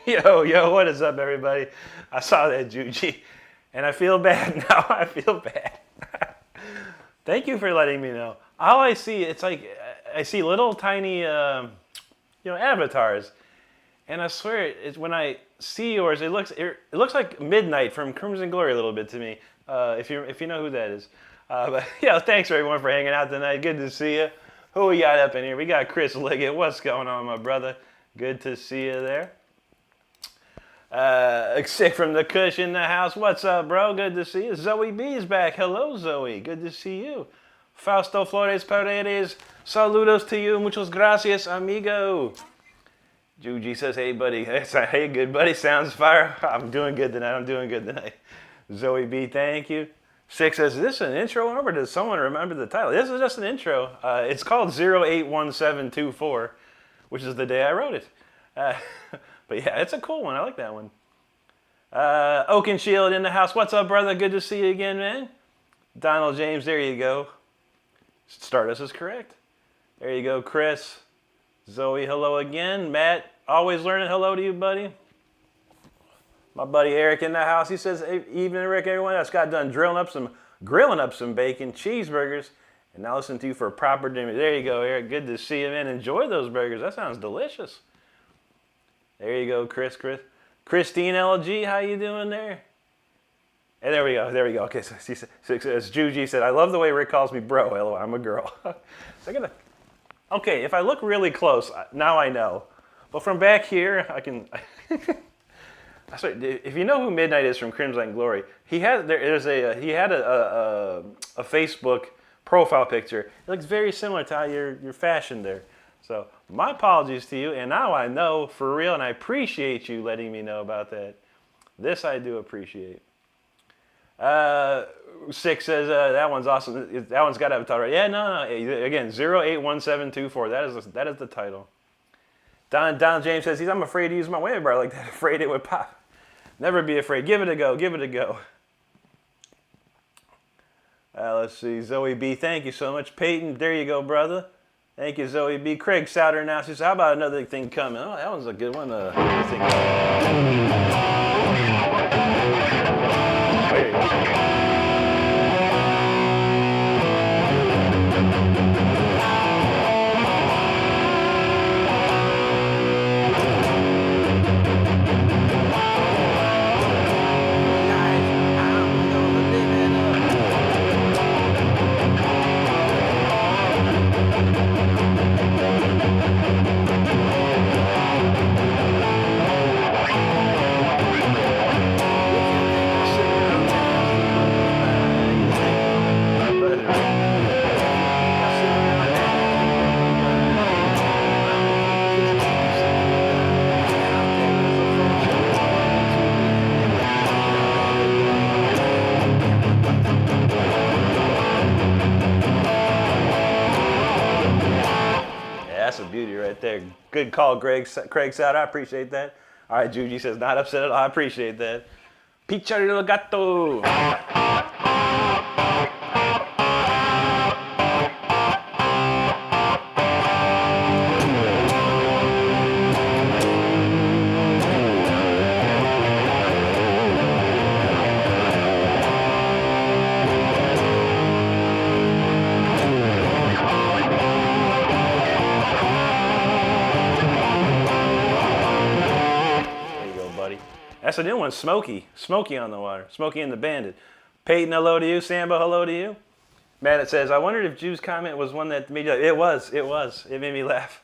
Yo, what is up, everybody? I saw that, Juji, and I feel bad now. I feel bad. Thank you for letting me know. All I see, it's like I see little tiny, avatars, and I swear, it's when I see yours, it looks like Midnight from Crimson Glory a little bit to me. If you know who that is. But thanks everyone for hanging out tonight. Good to see you. Who we got up in here? We got Chris Liggett. What's going on, my brother? Good to see you there. Sick from the Kush in the house. What's up, bro? Good to see you. Zoe B is back. Hello, Zoe. Good to see you. Fausto Flores Paredes. Saludos to you. Muchas gracias, amigo. Juji says, hey, buddy. Hey, good buddy. Sounds fire. I'm doing good tonight. Zoe B, thank you. Six says, is this an intro or does someone remember the title? This is just an intro. It's called 081724, which is the day I wrote it. But yeah, it's a cool one. I like that one. Oaken Shield in the house. What's up, brother? Good to see you again, man. Donald James, there you go. Stardust is correct. There you go, Chris. Zoe, hello again. Matt, always learning. Hello to you, buddy. My buddy Eric in the house. He says, hey, evening, Rick, everyone. I just got done grilling up some bacon, cheeseburgers, and now listen to you for a proper dinner. There you go, Eric. Good to see you, man. Enjoy those burgers. That sounds delicious. There you go, Chris. Christine LG, how you doing there? And there we go. Okay, so as Juji said, I love the way Rick calls me bro. Hello, I'm a girl. Okay, if I look really close, now I know. But from back here, I can... If you know who Midnight is from Crimson Glory, he had a Facebook profile picture. It looks very similar to how you're fashioned there. So my apologies to you, and now I know for real, and I appreciate you letting me know about that. This I do appreciate. Six says that one's awesome. That one's got to have a title. Yeah, no. Again, 081724. That is the title. Don James says, I'm afraid to use my whammy bar like that. Afraid it would pop. Never be afraid. Give it a go. Let's see. Zoe B, thank you so much. Peyton, there you go, brother. Thank you, Zoe B. Craig Souter now says, how about another thing coming? Oh, that one's a good one. There. Good call, Craig Souter. I appreciate that. All right, Juji says, not upset at all. I appreciate that. Picciarello Gatto. That's a new one, Smokey. Smokey on the water. Smokey and the Bandit. Peyton, hello to you. Sambo, hello to you. Matt, it says, I wondered if Jew's comment was one that made you... It was. It made me laugh.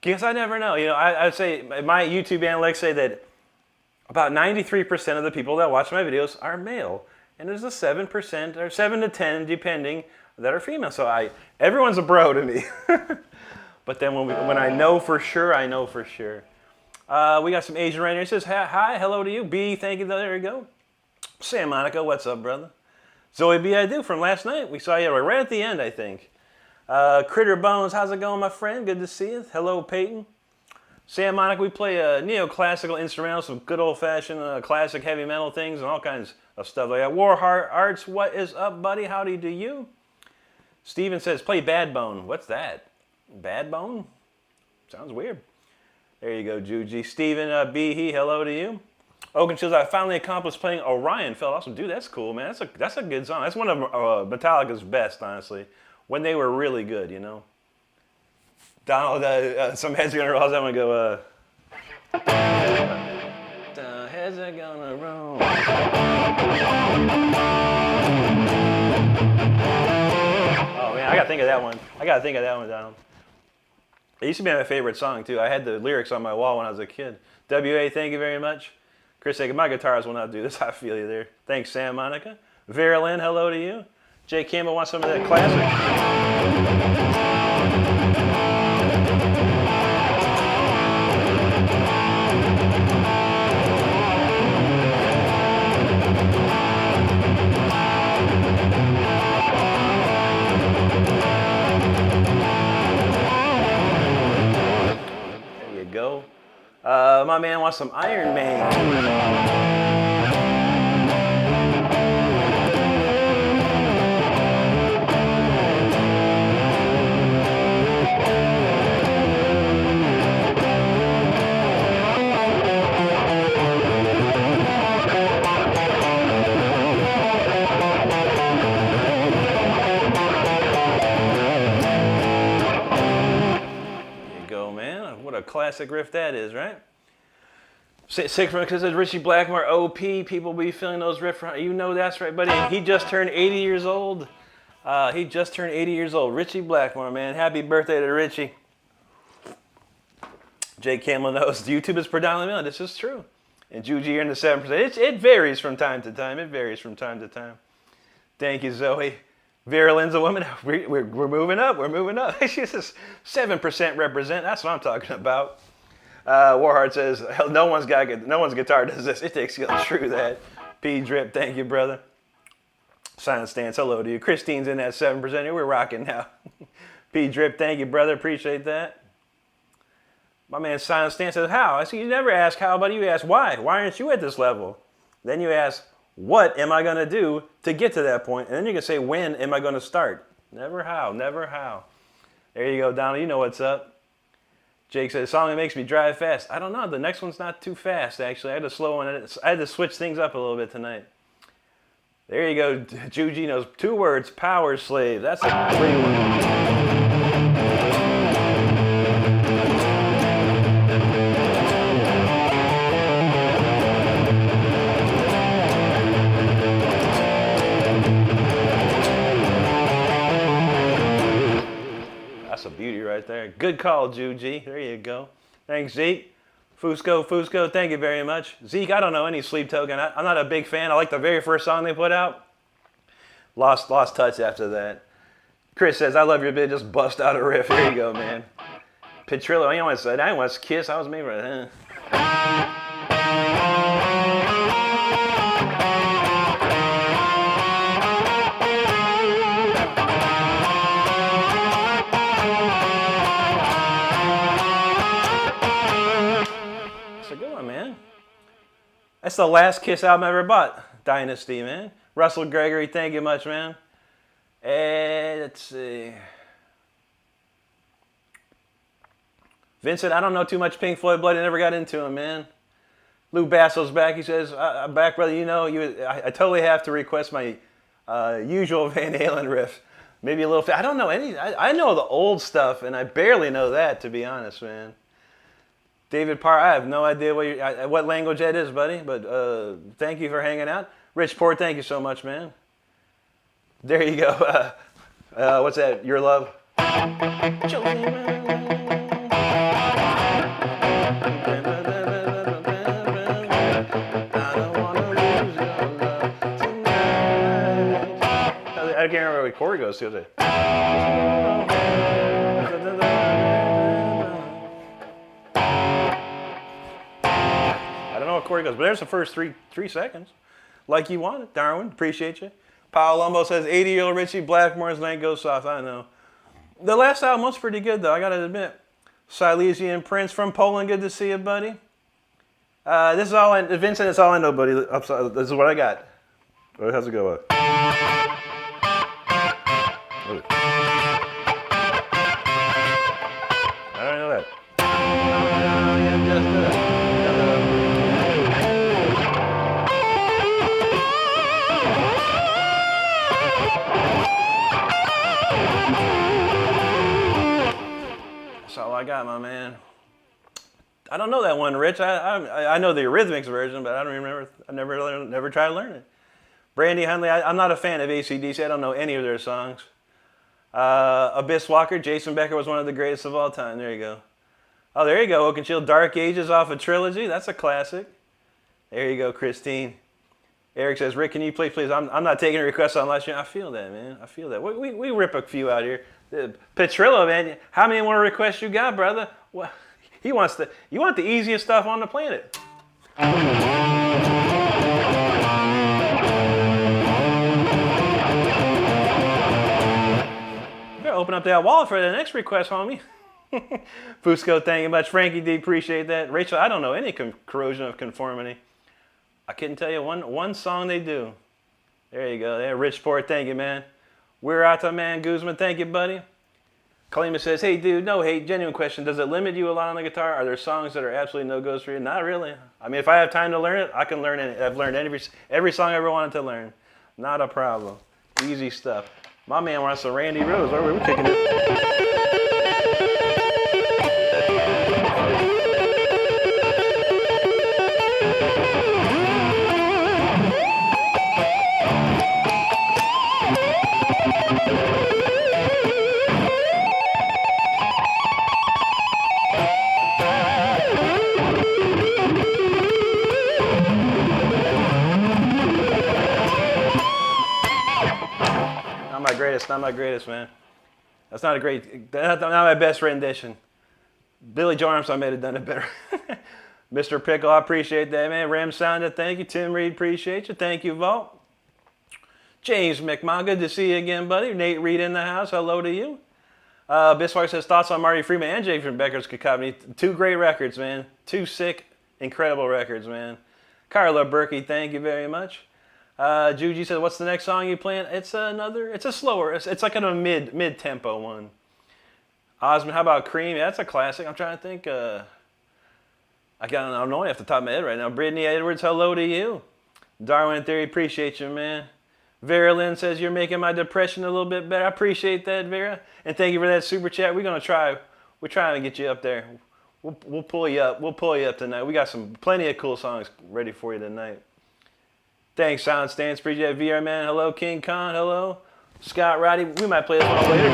Because I never know. I would say, my YouTube analytics say that about 93% of the people that watch my videos are male. And there's a 7%, or 7 to 10, depending, that are female. So everyone's a bro to me. But then when I know for sure, I know for sure. We got some Asian right here. It says, hi, hello to you. B, thank you. There you go. Sam Monica, what's up, brother? Zoe B, I do, from last night. We saw you right at the end, I think. Critter Bones, how's it going, my friend? Good to see you. Hello, Peyton. Sam Monica, we play neoclassical instrumentals, some good old-fashioned classic heavy metal things and all kinds of stuff like that. Warheart Arts, what is up, buddy? Howdy do you? Steven says, play Bad Bone. What's that? Bad Bone? Sounds weird. There you go, Juji. Steven B. Hello to you. Oaken Shields, I finally accomplished playing Orion. Felt awesome. Dude, that's cool, man. That's a good song. That's one of Metallica's best, honestly. When they were really good, you know. Donald, some heads are gonna roll. I'm gonna go. The heads are gonna roll. Oh man, I gotta think of that one. Donald. It used to be my favorite song too. I had the lyrics on my wall when I was a kid. WA, thank you very much. Chris said, my guitars will not do this. I feel you there. Thanks, Sam Monica. Vera Lynn, hello to you. Jay Campbell wants some of that classic. There you go. My man wants some Iron Man. Classic riff that is, right? Six because it's Richie Blackmore, OP. People be feeling those riffs. You know that's right, buddy. He just turned 80 years old. Richie Blackmore, man. Happy birthday to Richie. Jake Campbell knows YouTube is predominantly male. This is true. And Juji, you're in the 7%. It varies from time to time. Thank you, Zoe. Vera Lynn's a woman. We're moving up. She's just 7% represent. That's what I'm talking about. Warheart says, no one's guitar does this. It takes skill. True that. P Drip, thank you, brother. Silent Stance, hello to you. Christine's in that 7%. We're rocking now. P Drip, thank you, brother. Appreciate that. My man Silent Stance says, how? I see you never ask how, buddy. You ask why. Why aren't you at this level? Then you ask, what am I going to do to get to that point? And then you can say, when am I going to start? Never how. There you go, Donald. You know what's up. Jake says, song that makes me drive fast. I don't know. The next one's not too fast, actually. I had to slow one. I had to switch things up a little bit tonight. There you go. Juji knows 2 words. Power Slave. That's a great one. A beauty right there. Good call, Juji. There you go. Thanks, Zeke. Fusco, thank you very much. Zeke, I don't know any Sleep Token. I'm not a big fan. I like the very first song they put out. Lost touch after that. Chris says, I love your bit. Just bust out a riff. Here you go, man. Petrillo, I didn't want to kiss. I was maybe right. That's the last Kiss album I ever bought. Dynasty, man. Russell Gregory, thank you much, man. And let's see. Vincent, I don't know too much Pink Floyd Blood. I never got into him, man. Lou Basso's back. He says, I'm back, brother. You know, I totally have to request my usual Van Halen riff. Maybe a little. I don't know any. I know the old stuff, and I barely know that, to be honest, man. David Parr, I have no idea what language that is, buddy, but thank you for hanging out. Rich Port, thank you so much, man. There you go. What's that? Your Love? I can't remember what chord goes to. I don't know what chord goes, but there's the first three seconds. Like you wanted, Darwin. Appreciate you. Paul Lumbo says 80-year-old Richie Blackmore's Night Goes Soft. I know. The last album was pretty good, though. I gotta admit. Silesian Prince from Poland. Good to see you, buddy. This is all I, Vincent. It's all I know, buddy. This is what I got. How's it go? I don't know that. I don't know that one, Rich. I know the Eurythmics version, but I don't remember. I never tried to learn it. Brandy Hundley, I'm not a fan of AC/DC. I don't know any of their songs. Abyss Walker, Jason Becker was one of the greatest of all time. There you go. Oh, there you go, Oakenchill. Dark Ages off a Trilogy. That's a classic. There you go, Christine. Eric says, Rick, can you play, please? I'm not taking a request on last year. I feel that, man. I feel that. We rip a few out here. Petrillo, man. How many more requests you got, brother? Well, you want the easiest stuff on the planet. Better open up that wallet for the next request, homie. Fusco, thank you much. Frankie D, appreciate that. Rachel, I don't know any corrosion of conformity. I couldn't tell you one song they do. There you go. There, Rich Port, thank you, man. We're out to man Guzman, thank you, buddy. Kalima says, hey, dude, no hate, genuine question. Does it limit you a lot on the guitar? Are there songs that are absolutely no-goes for you? Not really. I mean, if I have time to learn it, I can learn it. I've learned every song I ever wanted to learn. Not a problem. Easy stuff. My man wants a Randy Rose. We're kicking it. Not my greatest, man. That's not my best rendition. Billy Joe Armstrong may have done it better. Mr. Pickle, I appreciate that, man. Ram Sounda, thank you. Tim Reed, appreciate you. Thank you, Vault. James McMahon, good to see you again, buddy. Nate Reed in the house, hello to you. Bismarck says, thoughts on Marty Friedman and Jake from Becker's Cacophony. Two great records, man. Two sick, incredible records, man. Carla Berkey, thank you very much. Juji says, what's the next song you playing? It's a slower, it's like a mid-tempo one. Osmond, how about Cream? Yeah, that's a classic. I'm trying to think, I don't know off the top of my head right now. Brittany Edwards, hello to you. Darwin Theory, appreciate you, man. Vera Lynn says, you're making my depression a little bit better. I appreciate that, Vera. And thank you for that super chat. We're trying to get you up there. We'll pull you up. We'll pull you up tonight. We got plenty of cool songs ready for you tonight. Thanks, Sound Stance. Appreciate that. VR Man. Hello, King Khan. Hello. Scott Roddy. We might play this one later.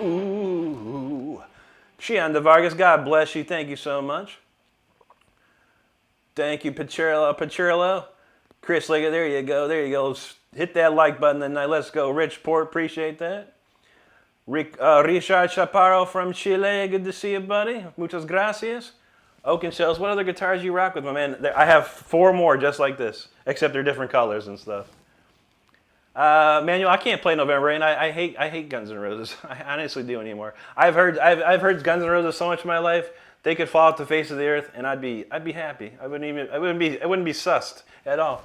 Ooh. Shianda Vargas. God bless you. Thank you so much. Thank you, Pachurillo. Chris Liggett. There you go. There you go. Hit that like button tonight. Let's go. Rich Port. Appreciate that. Richard Chaparro from Chile, good to see you, buddy. Muchas gracias. Oaken Shells, what other guitars you rock with, my man? I have 4 more just like this, except they're different colors and stuff. Manuel, I can't play November Rain. I hate Guns N' Roses. I honestly do anymore. I've heard Guns N' Roses so much in my life. They could fall off the face of the earth, and I'd be happy. I wouldn't be sussed at all.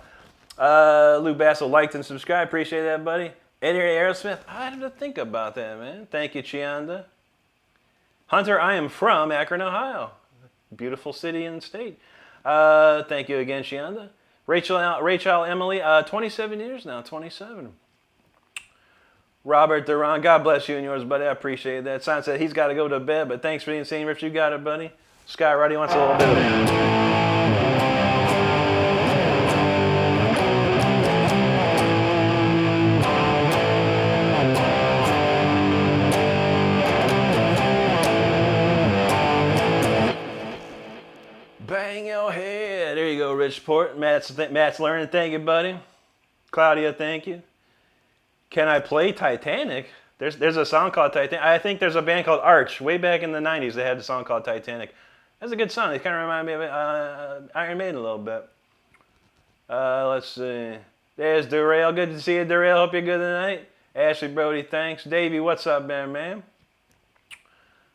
Lou Basso liked and subscribed. Appreciate that, buddy. Eddie Aerosmith, I have to think about that, man. Thank you, Chianda. Hunter, I am from Akron, Ohio. Beautiful city and state. Thank you again, Chianda. Rachel Emily, 27 years now, 27. Robert Duran, God bless you and yours, buddy. I appreciate that. Son said he's got to go to bed, but thanks for the insane riffs. You got it, buddy. Scott Roddy wants a little bit of it. Bang your head. There you go, Rich Port. Matt's learning. Thank you, buddy. Claudia, thank you. Can I play Titanic? There's a song called Titanic. I think there's a band called Arch. Way back in the 90s, they had a song called Titanic. That's a good song. It kind of reminded me of Iron Maiden a little bit. Let's see. There's Derail. Good to see you, Derail. Hope you're good tonight. Ashley Brody, thanks. Davey, what's up, man?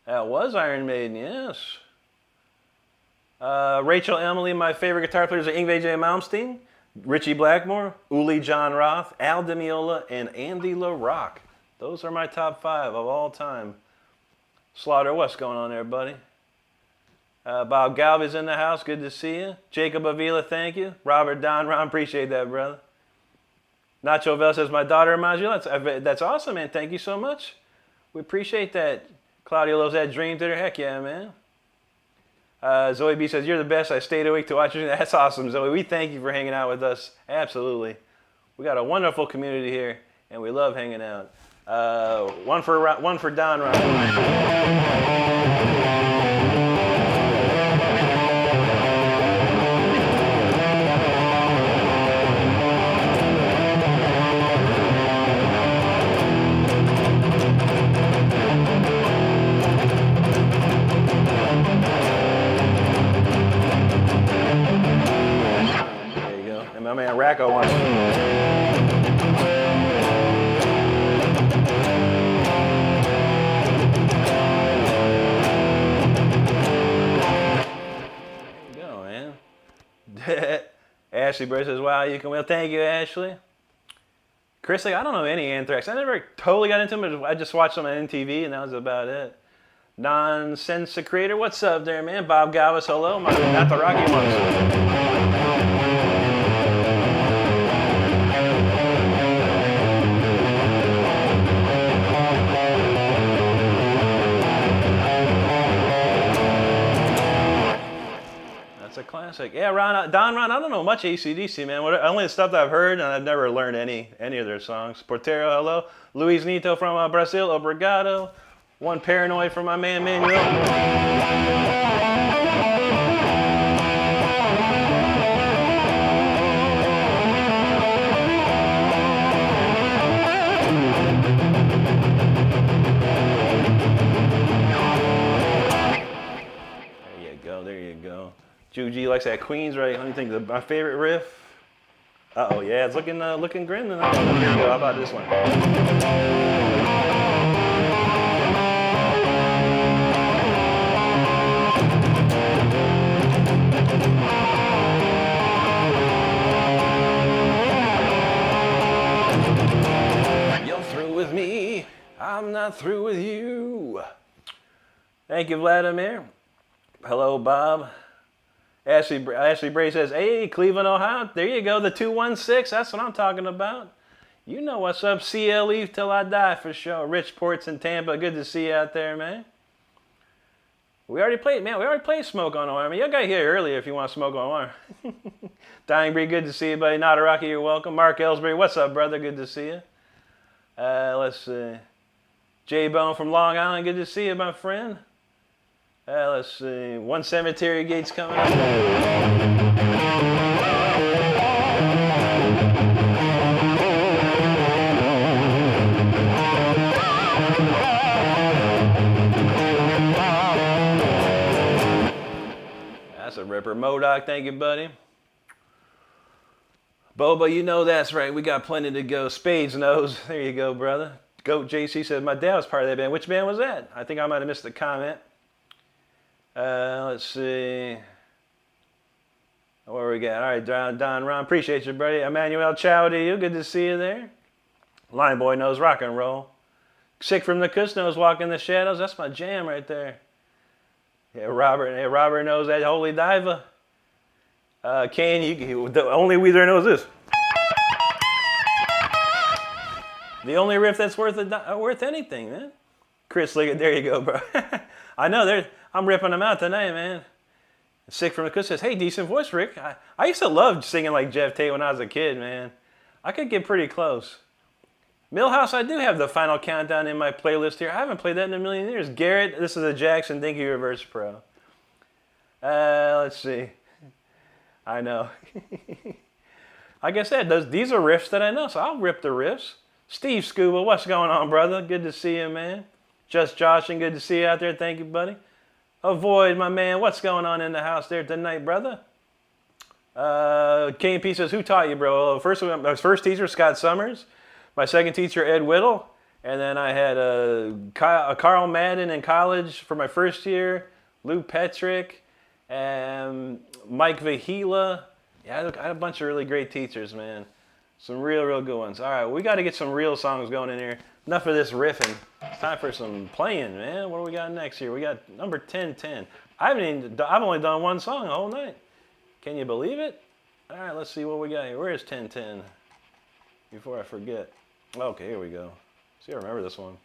That was Iron Maiden, yes. Rachel Emily, my favorite guitar players are Yngwie J. Malmsteen, Richie Blackmore, Uli John Roth, Al Di Meola, and Andy LaRock. Those are my top 5 of all time. Slaughter, what's going on there, buddy? Bob Galvey's in the house. Good to see you. Jacob Avila, thank you. Robert Don Ron, appreciate that, brother. Nacho Vel says, my daughter reminds you. That's awesome, man. Thank you so much. We appreciate that. Claudia loves that dream theater. Heck yeah, man. Zoe B says, you're the best. I stayed awake to watch you. That's awesome, Zoe. We thank you for hanging out with us. Absolutely. We got a wonderful community here, and we love hanging out. One for Don Ryan. My man Racco wants. There you go, man. Ashley Bray says, wow, you can win. Thank you, Ashley. Chris, like, I don't know any Anthrax. I never totally got into them. I just watched them on MTV, and that was about it. Non-Sense Creator, what's up there, man? Bob Galvis, hello. Not the Rocky ones. A classic. Yeah, Don Ron, I don't know much AC/DC, man. Only the stuff that I've heard, and I've never learned any of their songs. Portero, hello. Luis Nito from Brazil, obrigado. One Paranoid from my man Manuel. There you go. Juji likes that Queens, right? Let me think. My favorite riff. Uh-oh, yeah, it's looking grim tonight. Here we go. How about this one? You're through with me. I'm not through with you. Thank you, Vladimir. Hello, Bob. Ashley Bray says, hey, Cleveland, Ohio. There you go, the 216. That's what I'm talking about. You know what's up. CLE till I die for sure. Rich Ports in Tampa. Good to see you out there, man. We already played Smoke on Alarm. I mean, you got here earlier if you want to smoke on Alarm. Dying Breed, good to see you, buddy. Not a Rocky, you're welcome. Mark Ellsbury, what's up, brother? Good to see you. Let's see. J-Bone from Long Island, good to see you, my friend. Let's see. One Cemetery Gate's coming up. That's a ripper. Modoc, thank you, buddy. Boba, you know that's right. We got plenty to go. Spades knows. There you go, brother. Goat JC said, my dad was part of that band. Which band was that? I think I might have missed the comment. Let's see. What we got? All right, Don Ron. Appreciate you, buddy. Emmanuel, ciao to you. Good to see you there. Line Boy knows rock and roll. Sick from the Kuss knows Walk in the Shadows. That's my jam right there. Yeah, Robert knows that Holy Diva. Kane, the only Weezer knows this. The only riff that's worth anything, man. Chris, look at, there you go, bro. I know, I'm ripping them out tonight, man. Sick from the Kuss says, hey, decent voice, Rick. I used to love singing like Jeff Tate when I was a kid, man. I could get pretty close. Millhouse, I do have the Final Countdown in my playlist here. I haven't played that in a million years. Garrett, this is a Jackson Dinky Reverse Pro. Let's see. I know. Like I said, these are riffs that I know, so I'll rip the riffs. Steve Scuba, what's going on, brother? Good to see you, man. Just Josh, and good to see you out there. Thank you, buddy. Avoid, my man. What's going on in the house there tonight, brother? KP says, who taught you, bro? My first teacher, Scott Summers. My second teacher, Ed Whittle. And then I had Carl Madden in college for my first year. Lou Petrick. And Mike Vahila. Yeah, I had a bunch of really great teachers, man. Some real good ones. All right, we got to get some real songs going in here. Enough of this riffing. It's time for some playing, man. What do we got next here? We got number 1010. I've only done one song the whole night. Can you believe it? All right, let's see what we got here. Where's 1010? before I forget. Okay, here we go. See, I remember this one.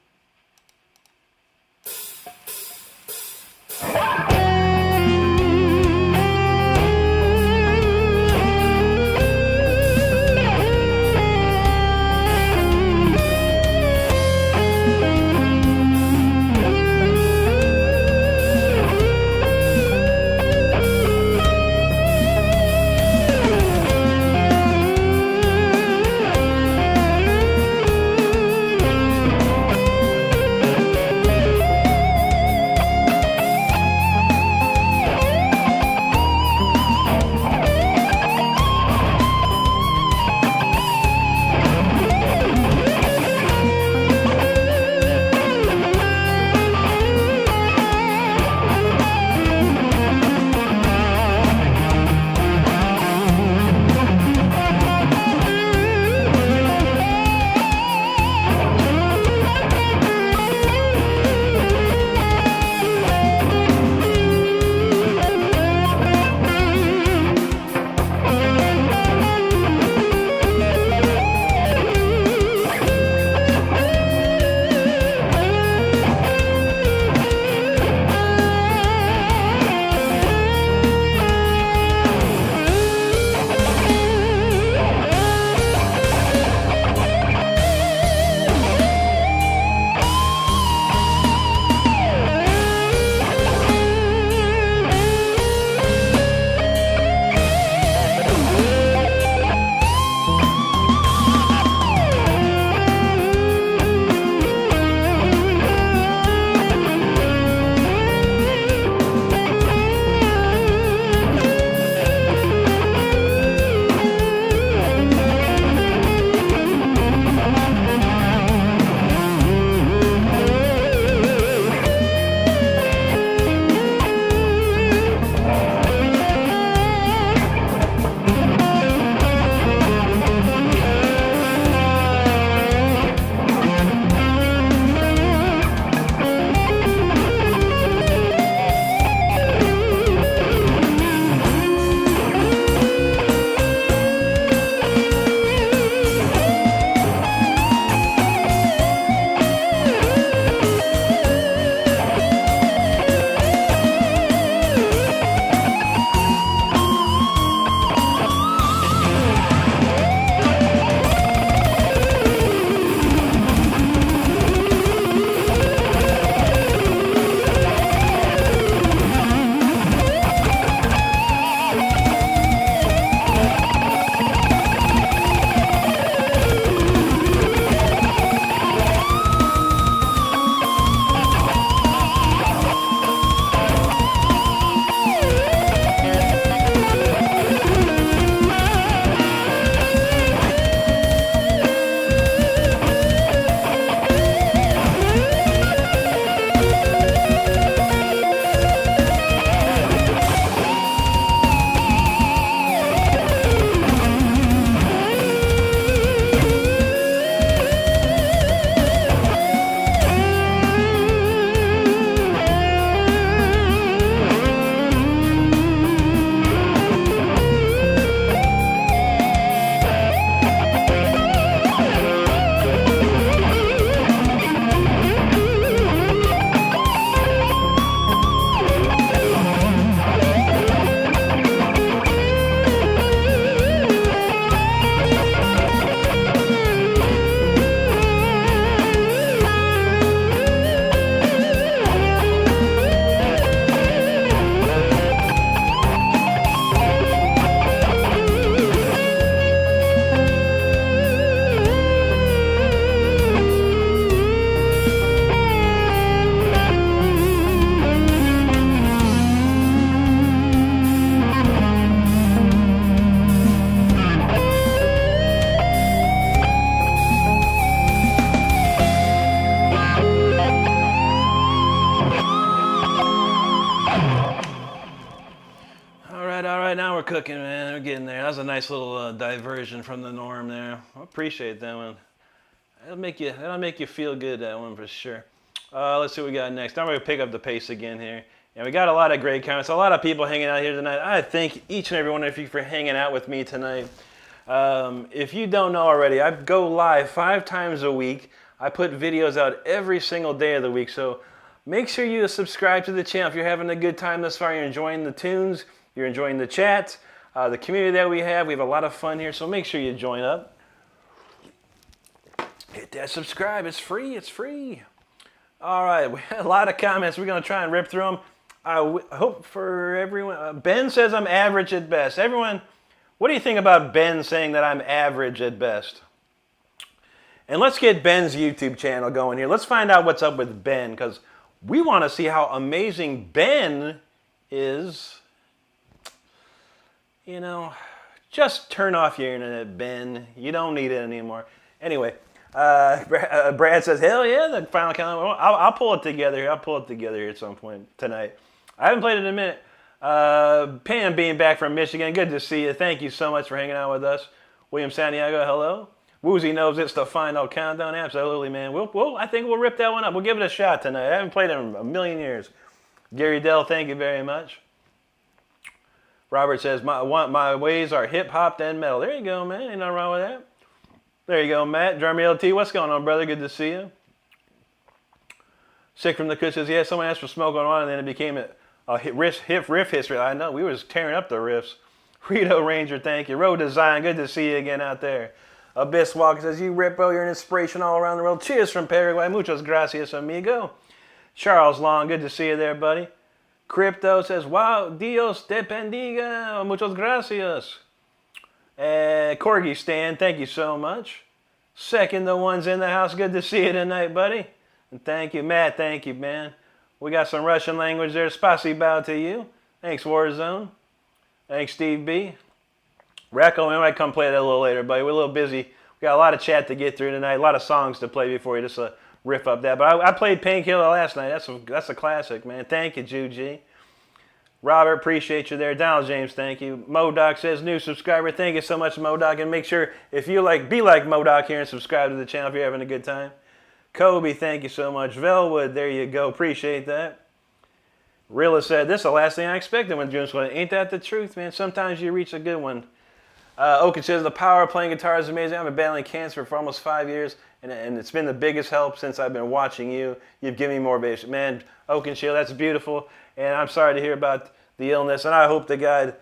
cooking, man. We're getting there. That was a nice little diversion from the norm there. I appreciate that one. That'll make you feel good, that one for sure. Let's see what we got next. Now we're gonna pick up the pace again here. And we got a lot of great comments. A lot of people hanging out here tonight. I thank each and every one of you for hanging out with me tonight. If you don't know already, I go live 5 times a week. I put videos out every single day of the week, so make sure you subscribe to the channel if you're having a good time thus far. You're enjoying the tunes, you're enjoying the chat, the community that we have. We have a lot of fun here, so make sure you join up. Hit that subscribe. It's free. It's free. All right, we had a lot of comments. We're going to try and rip through them. I hope for everyone. Ben says I'm average at best. Everyone, what do you think about Ben saying that I'm average at best? And let's get Ben's YouTube channel going here. Let's find out what's up with Ben, because we want to see how amazing Ben is. You know, just turn off your internet, Ben. You don't need it anymore. Anyway. Brad says, hell yeah, the final count. I'll pull it together here. I'll pull it together here at some point tonight. I haven't played it in a minute. Pam being back from Michigan, good to see you. Thank you so much for hanging out with us. William Santiago, hello. Woozy knows it's the final countdown. Absolutely, man. I think we'll rip that one up. We'll give it a shot tonight. I haven't played it in a million years. Gary Dell, thank you very much. Robert says, my ways are hip-hop and metal. There you go, man. Ain't nothing wrong with that. There you go, Matt. Jeremy LT, what's going on, brother? Good to see you. Sick from the Kush says, yeah, someone asked for Smoke on and then it became a riff history. I know, we was tearing up the riffs. Rito Ranger, thank you. Road Design, good to see you again out there. Abyss Walker says, you rip, bro, you're an inspiration all around the world. Cheers from Paraguay. Muchas gracias, amigo. Charles Long, good to see you there, buddy. Crypto says, wow, Dios te bendiga. Muchas gracias. Corgi Stan, thank you so much. Second, the ones in the house, good to see you tonight, buddy. And thank you, Matt, thank you, man. We got some Russian language there. Spasibo to you. Thanks, Warzone. Thanks, Steve B. Racco, we might come play that a little later, buddy. We're a little busy. We got a lot of chat to get through tonight, a lot of songs to play before you just riff up that. But I played Painkiller last night. That's a classic, man. Thank you, Juji. Robert, appreciate you there. Donald James, thank you. Modoc says, new subscriber. Thank you so much, Modoc. And make sure, if you be like Modoc here and subscribe to the channel if you're having a good time. Kobe, thank you so much. Velwood, there you go. Appreciate that. Rilla said, this is the last thing I expected when June's going. Ain't that the truth, man? Sometimes you reach a good one. Oken says, the power of playing guitar is amazing. I've been battling cancer for almost 5 years, and it's been the biggest help since I've been watching you. You've given me more motivation. Man, Oken Shield, that's beautiful. And I'm sorry to hear about the illness, and I hope to God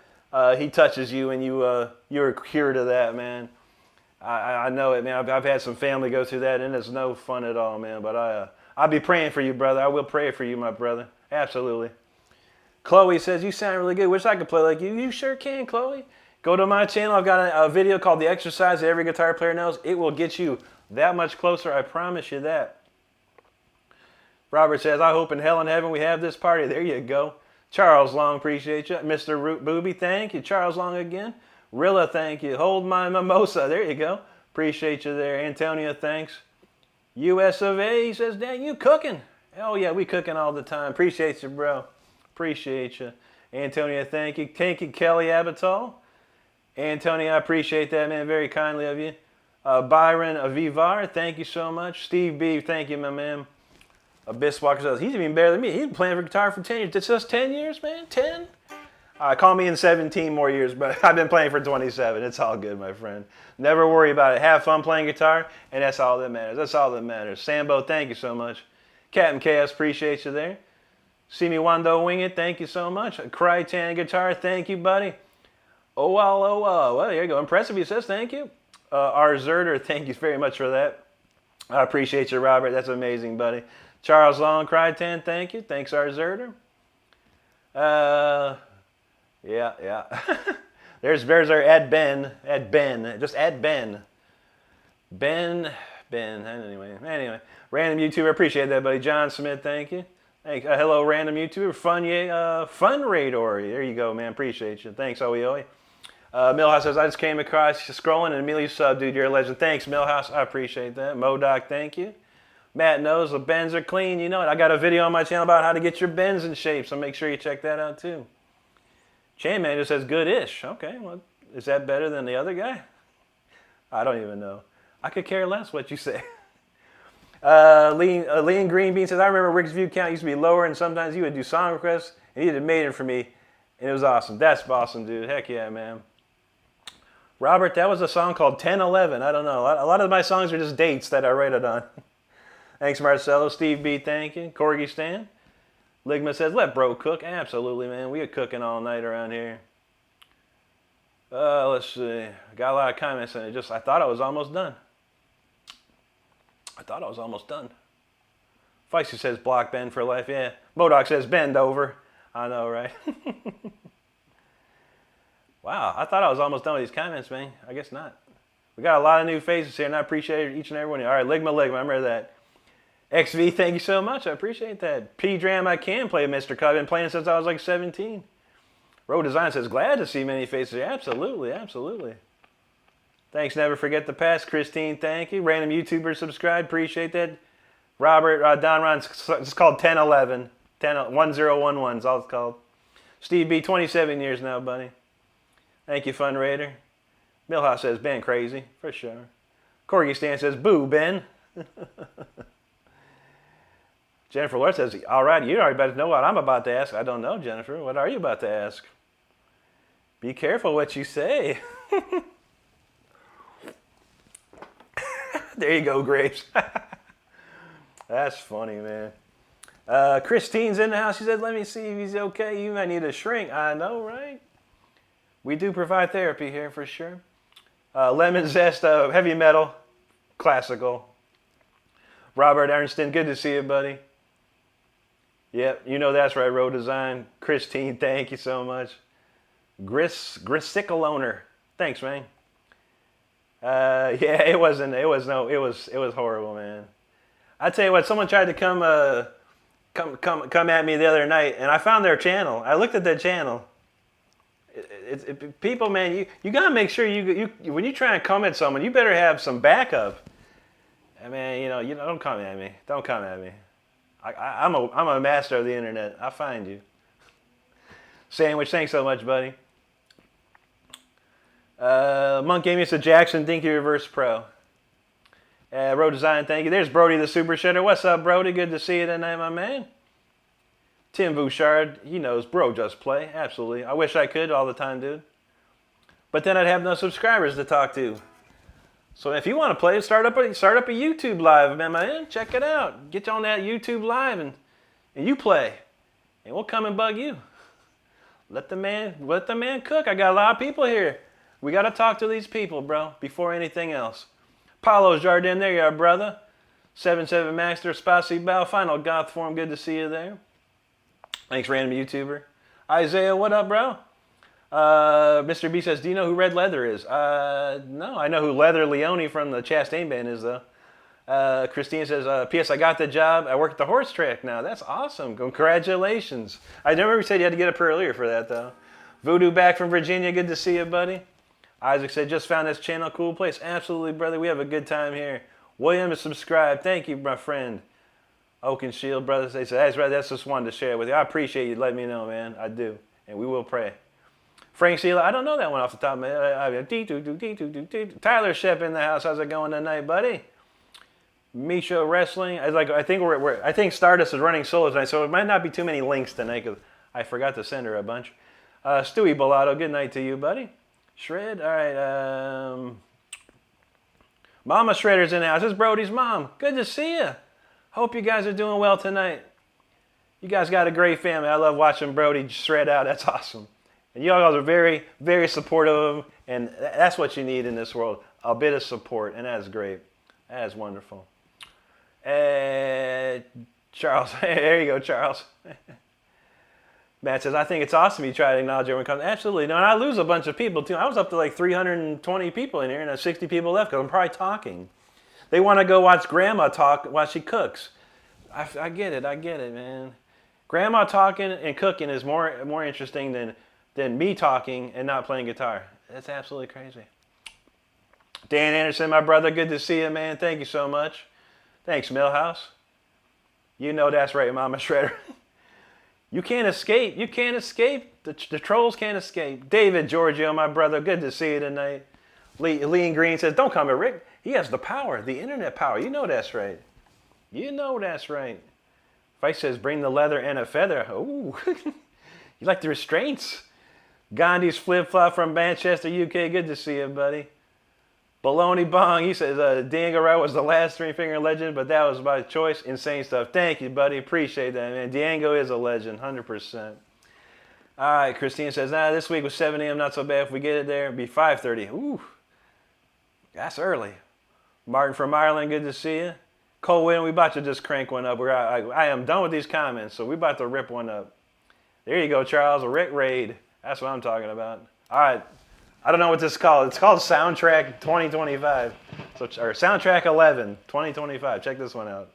he touches you and you're cured of that, man. I know it, man. I've had some family go through that, and it's no fun at all, man. But I'll be praying for you, brother. I will pray for you, my brother. Absolutely. Chloe says, you sound really good. Wish I could play like you. You sure can, Chloe. Go to my channel. I've got a video called The Exercise that every guitar player knows. It will get you that much closer. I promise you that. Robert says, I hope in hell and heaven we have this party. There you go. Charles Long, appreciate you. Mr. Root Booby, thank you. Charles Long again. Rilla, thank you. Hold my mimosa. There you go. Appreciate you there. Antonia, thanks. US of A, he says, dang, you cooking. Oh, yeah, we cooking all the time. Appreciate you, bro. Appreciate you. Antonia, thank you. Thank you, Kelly Abatol. Antonia, I appreciate that, man. Very kindly of you. Byron Avivar, thank you so much. Steve B, thank you, my man. Abyss Walker says, he's even better than me. He's been playing for guitar for 10 years. It's just 10 years, man? 10? Call me in 17 more years, but I've been playing for 27. It's all good, my friend. Never worry about it. Have fun playing guitar, and that's all that matters. That's all that matters. Sambo, thank you so much. Captain Chaos, appreciate you there. See me Wando Wing It, thank you so much. Crytan Guitar, thank you, buddy. Well, there you go. Impressive, he says, thank you. R. Zerder, thank you very much for that. I appreciate you, Robert. That's amazing, buddy. Charles Long, Crytan, thank you. Thanks, R. Zerder. Yeah. There's our add Ben. Just add Ben. Ben. Anyway. Random YouTuber, appreciate that, buddy. John Smith, thank you. Hey, hello, random YouTuber. Fun Radar. There you go, man. Appreciate you. Thanks, Oe. Millhouse says, I just came across scrolling and immediately sub, dude. You're a legend. Thanks, Millhouse. I appreciate that. Modoc, thank you. Matt knows the bends are clean. You know it. I got a video on my channel about how to get your bends in shape, so make sure you check that out too. Chain Man just says good-ish. Okay, well, is that better than the other guy? I don't even know. I could care less what you say. Lean Green Bean says, I remember Rick's view count used to be lower, and sometimes you would do song requests, and he had made it for me, and it was awesome. That's awesome, dude. Heck yeah, man. Robert, that was a song called 1011. I don't know. A lot of my songs are just dates that I write it on. Thanks, Marcelo. Steve B, thank you. Corgi Stan. Ligma says, let bro cook. Absolutely, man. We are cooking all night around here. Let's see. Got a lot of comments and I thought I was almost done. Feisty says, block Ben for life. Yeah. Modoc says, bend over. I know, right? Wow, I thought I was almost done with these comments, man. I guess not. We got a lot of new faces here, and I appreciate each and every one of you. All right, Ligma, remember that. XV, thank you so much. I appreciate that. P-Dram, I can play Mr. Cut. I've been playing since I was like 17. Road Design says, glad to see many faces here. Absolutely, absolutely. Thanks, never forget the past. Christine, thank you. Random YouTuber subscribe, appreciate that. Robert, Don Ron, it's called 1011. 1011 is all it's called. Steve B, 27 years now, buddy. Thank you, Fun Raider. Millhouse says, Ben crazy, for sure. Corgi Stan says, boo, Ben. Jennifer Lord says, all right, you already better know what I'm about to ask. I don't know, Jennifer. What are you about to ask? Be careful what you say. There you go, Grapes. That's funny, man. Christine's in the house. She said, let me see if he's okay. You might need a shrink. I know, right? We do provide therapy here for sure. Lemon Zest, heavy metal, classical. Robert Ernston, good to see you, buddy. Yep, you know that's right, Road Design. Christine, thank you so much. Grissicle owner, thanks, man. Yeah, it was horrible, man. I tell you what, someone tried to come at me the other night, and I found their channel. I looked at their channel. People, man, you gotta make sure you when you try and come at someone, you better have some backup. I mean, you don't come at me. Don't come at me. I'm a master of the internet. I'll find you. Sandwich, thanks so much, buddy. Monk gave me a Jackson Dinky Reverse Pro. Road Design, thank you. There's Brody the Super Shitter. What's up, Brody? Good to see you tonight, my man. Tim Bouchard, he knows, bro, just play. Absolutely. I wish I could all the time, dude. But then I'd have no subscribers to talk to. So if you want to play, start up a YouTube live, man. Check it out. Get you on that YouTube live and you play. And we'll come and bug you. Let the man cook. I got a lot of people here. We got to talk to these people, bro, before anything else. Paulo Jardin, there you are, brother. 77 Master, Spasibo, Final Goth Form, good to see you there. Thanks, random YouTuber. Isaiah, what up, bro? Mr. B says, do you know who Red Leather is? No, I know who Leather Leone from the Chastain Band is, though. Christine says, P.S. I got the job. I work at the horse track now. That's awesome. Congratulations. I never said you had to get up earlier for that, though. Voodoo back from Virginia. Good to see you, buddy. Isaac said, just found this channel. Cool place. Absolutely, brother. We have a good time here. William is subscribed. Thank you, my friend. Oak and Shield, brothers. They said, hey, that's just wanted to share with you. I appreciate you letting me know, man. I do. And we will pray. Frank Sheila, I don't know that one off the top of my head. Tyler Shep in the house. How's it going tonight, buddy? Misha Wrestling. I think Stardust is running solo tonight, so it might not be too many links tonight because I forgot to send her a bunch. Stewie Bellotto, good night to you, buddy. Shred, all right. Mama Shredder's in the house. This is Brody's mom. Good to see you. Hope you guys are doing well tonight. You guys got a great family. I love watching Brody shred out. That's awesome. And you guys are very, very supportive of him, and that's what you need in this world, a bit of support, and that's great. That is wonderful. Charles, there you go, Charles. Matt says, I think it's awesome you try to acknowledge everyone comes. Absolutely. No, and I lose a bunch of people, too. I was up to like 320 people in here, and there's 60 people left because I'm probably talking. They want to go watch Grandma talk while she cooks. I get it, man. Grandma talking and cooking is more interesting than me talking and not playing guitar. That's absolutely crazy. Dan Anderson, my brother, good to see you, man. Thank you so much. Thanks, Millhouse. You know that's right, Mama Shredder. You can't escape. You can't escape. The trolls can't escape. David Giorgio, my brother, good to see you tonight. Lean Green says, don't come at Rick. He has the power, the internet power. You know that's right. You know that's right. Vice says, bring the leather and a feather. Ooh. You like the restraints. Gandhi's Flip Flop from Manchester, UK. Good to see you, buddy. Baloney Bong, he says, Diango was the last three-finger legend, but that was by choice. Insane stuff. Thank you, buddy. Appreciate that, man. Diango is a legend, 100%. All right, Christine says, this week was 7 a.m. Not so bad. If we get it there, it'd be 5:30. Ooh, that's early. Martin from Ireland, good to see you. Cole Wynn, we about to just crank one up. I am done with these comments, so we about to rip one up. There you go, Charles. A Rick Raid. That's what I'm talking about. All right. I don't know what this is called. It's called Soundtrack 2025. So, or Soundtrack 11 2025. Check this one out.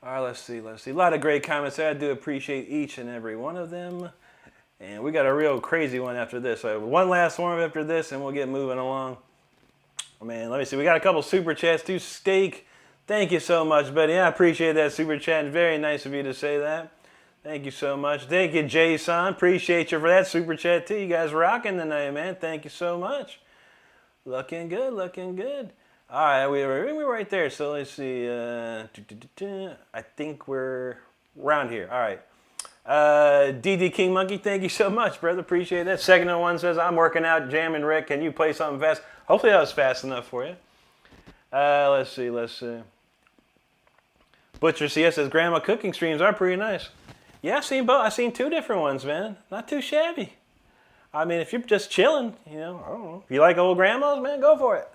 All right, let's see. A lot of great comments there. I do appreciate each and every one of them. And we got a real crazy one after this. So one last one after this, and we'll get moving along. Oh, man, let me see. We got a couple super chats. Do Steak. Thank you so much, buddy. I appreciate that super chat. Very nice of you to say that. Thank you so much. Thank you, Jason. Appreciate you for that super chat, too. You guys rocking tonight, man. Thank you so much. Looking good, looking good. All right, we're right there. So let's see. I think we're around here. All right. DD King Monkey, thank you so much, brother. Appreciate that. Second one says, I'm working out, jamming, Rick. Can you play something fast? Hopefully that was fast enough for you. Let's see. Butcher CS says, Grandma cooking streams are pretty nice. Yeah, I've seen both. I've seen two different ones, man. Not too shabby. I mean, if you're just chilling, you know, I don't know. If you like old grandmas, man, go for it.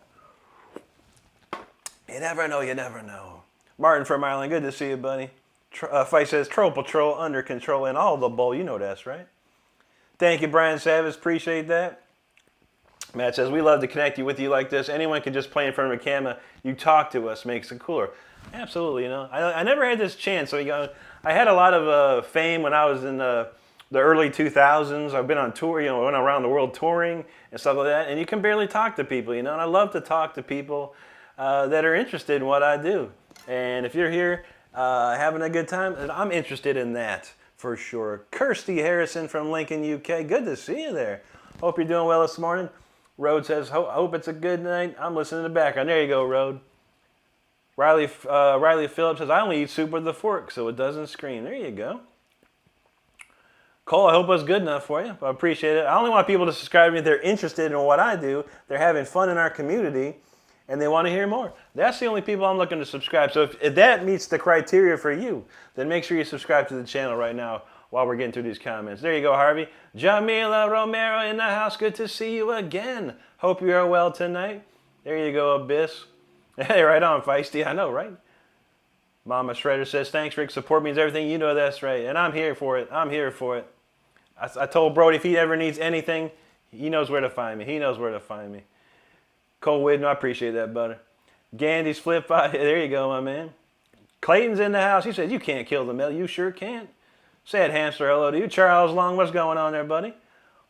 You never know, you never know. Martin from Ireland, good to see you, buddy. Fight says, Troll Patrol under control and all the bull. You know that's right. Thank you, Brian Savage. Appreciate that. Matt says, we love to connect you with you like this. Anyone can just play in front of a camera. You talk to us makes it cooler. Absolutely, you know. I never had this chance. So I had a lot of fame when I was in the early 2000s. I've been on tour, you know, went around the world touring and stuff like that. And you can barely talk to people, you know. And I love to talk to people that are interested in what I do. And if you're here having a good time, I'm interested in that for sure. Kirsty Harrison from Lincoln, UK. Good to see you there. Hope you're doing well this morning. Rode says, hope it's a good night. I'm listening in the background. There you go, Rode. Riley Phillips says, I only eat soup with a fork, so it doesn't scream. There you go. Cole, I hope it was good enough for you. I appreciate it. I only want people to subscribe to me if they're interested in what I do. They're having fun in our community, and they want to hear more. That's the only people I'm looking to subscribe. So if that meets the criteria for you, then make sure you subscribe to the channel right now while we're getting through these comments. There you go, Harvey. Jamila Romero in the house. Good to see you again. Hope you are well tonight. There you go, Abyss. Hey, right on, Feisty. I know, right? Mama Shredder says, thanks, Rick. Support means everything. You know that's right. And I'm here for it. I'm here for it. I told Brody if he ever needs anything, he knows where to find me. He knows where to find me. Cole Whidden, I appreciate that, butter. Gandy's flip five. There you go, my man. Clayton's in the house. He says, you can't kill the mill. You sure can't. Sad hamster, hello to you. Charles Long, what's going on there, buddy?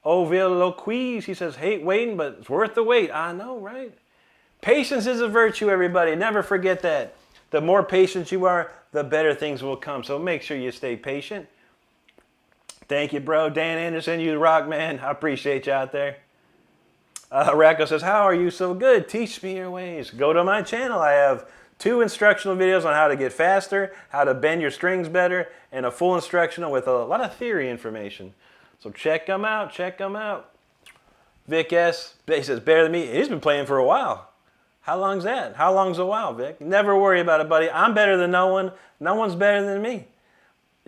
Oville Loquise, he says, hate waiting, but it's worth the wait. I know, right? Patience is a virtue, everybody. Never forget that. The more patient you are, the better things will come. So make sure you stay patient. Thank you, bro. Dan Anderson, you rock, man. I appreciate you out there. Racco says, how are you so good? Teach me your ways. Go to my channel. I have 2 instructional videos on how to get faster, how to bend your strings better, and a full instructional with a lot of theory information. So check them out. Check them out. Vic S. He says, better than me. He's been playing for a while. How long's that? How long's a while, Vic? Never worry about it, buddy. I'm better than no one. No one's better than me.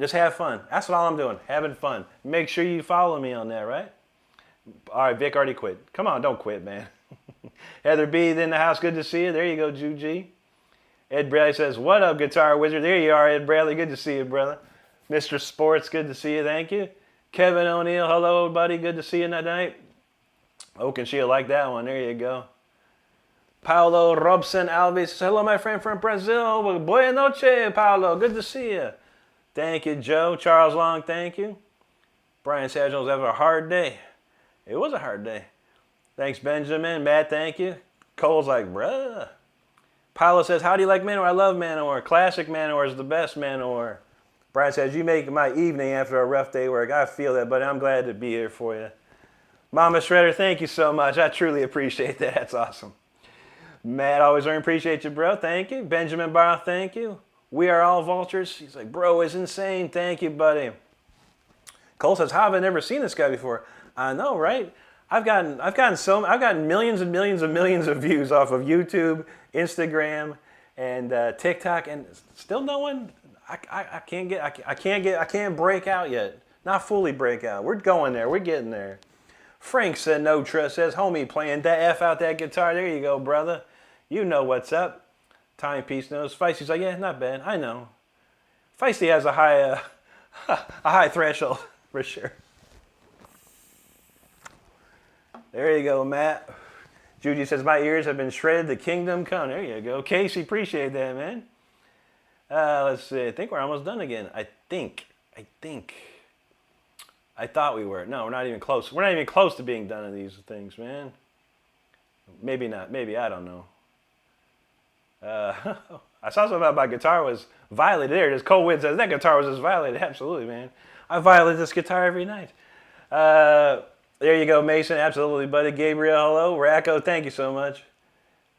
Just have fun. That's what all I'm doing, having fun. Make sure you follow me on that, right? All right, Vic already quit. Come on, don't quit, man. Heather B. in the house. Good to see you. There you go, Juji. Ed Bradley says, what up, Guitar Wizard? There you are, Ed Bradley. Good to see you, brother. Mr. Sports, good to see you. Thank you. Kevin O'Neill, hello, buddy. Good to see you tonight. Oh, can she like that one? There you go. Paulo Robson Alves says, hello, my friend from Brazil. Boa noche, Paulo. Good to see you. Thank you, Joe. Charles Long, thank you. Brian Savage was having a hard day. It was a hard day. Thanks, Benjamin. Matt, thank you. Cole's like, bruh. Paulo says, how do you like Manowar? I love Manowar. Classic Manowar is the best Manowar. Brian says, you make my evening after a rough day work. I feel that, but I'm glad to be here for you. Mama Shredder, thank you so much. I truly appreciate that. That's awesome. Matt, always appreciate you, bro. Thank you. Benjamin Barr, thank you. We are all vultures. He's like, bro, it's insane. Thank you, buddy. Cole says, how have I never seen this guy before? I know, right? I've gotten millions and millions and millions of views off of YouTube, Instagram, and TikTok, and still no one. I can't break out yet. Not fully break out. We're going there. We're getting there. Frank said, no trust. Says, homie, playing that F out that guitar. There you go, brother. You know what's up. Timepiece knows. Feisty's like, yeah, not bad. I know. Feisty has a high threshold for sure. There you go, Matt. Judy says, my ears have been shredded. The kingdom come. There you go. Casey, appreciate that, man. Let's see. I think we're almost done again. I think. I thought we were. No, we're not even close. We're not even close to being done in these things, man. Maybe not. Maybe. I don't know. I saw something about my guitar was violated. There it is. Cole Wind says that guitar was just violated. Absolutely, man. I violate this guitar every night. There you go, Mason. Absolutely, buddy. Gabriel, hello. Racco, thank you so much.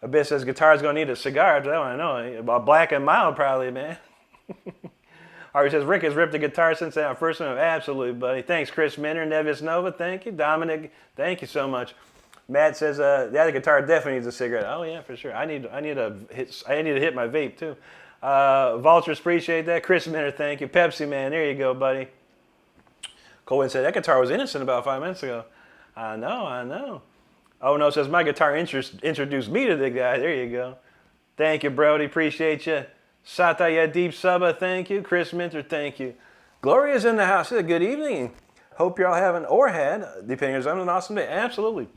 Abyss says guitar's going to need a cigar. I know. A black and mild, probably, man. Harvey says Rick has ripped the guitar since our first one. Absolutely, buddy. Thanks, Chris Minner. Nevis Nova, thank you. Dominic, thank you so much. Matt says the other guitar definitely needs a cigarette. Oh yeah, for sure. I need to hit my vape too. Vultures, appreciate that. Chris Minner, thank you. Pepsi Man, there you go, buddy. Colin said that guitar was innocent about 5 minutes ago. I know. Oh no, says my guitar introduced me to the guy. There you go. Thank you, Brody. Appreciate you. Sataya Deep Subba, thank you. Chris Minter, thank you. Gloria's in the house. Good evening. Hope you're all having or had, depending on an awesome day. Absolutely.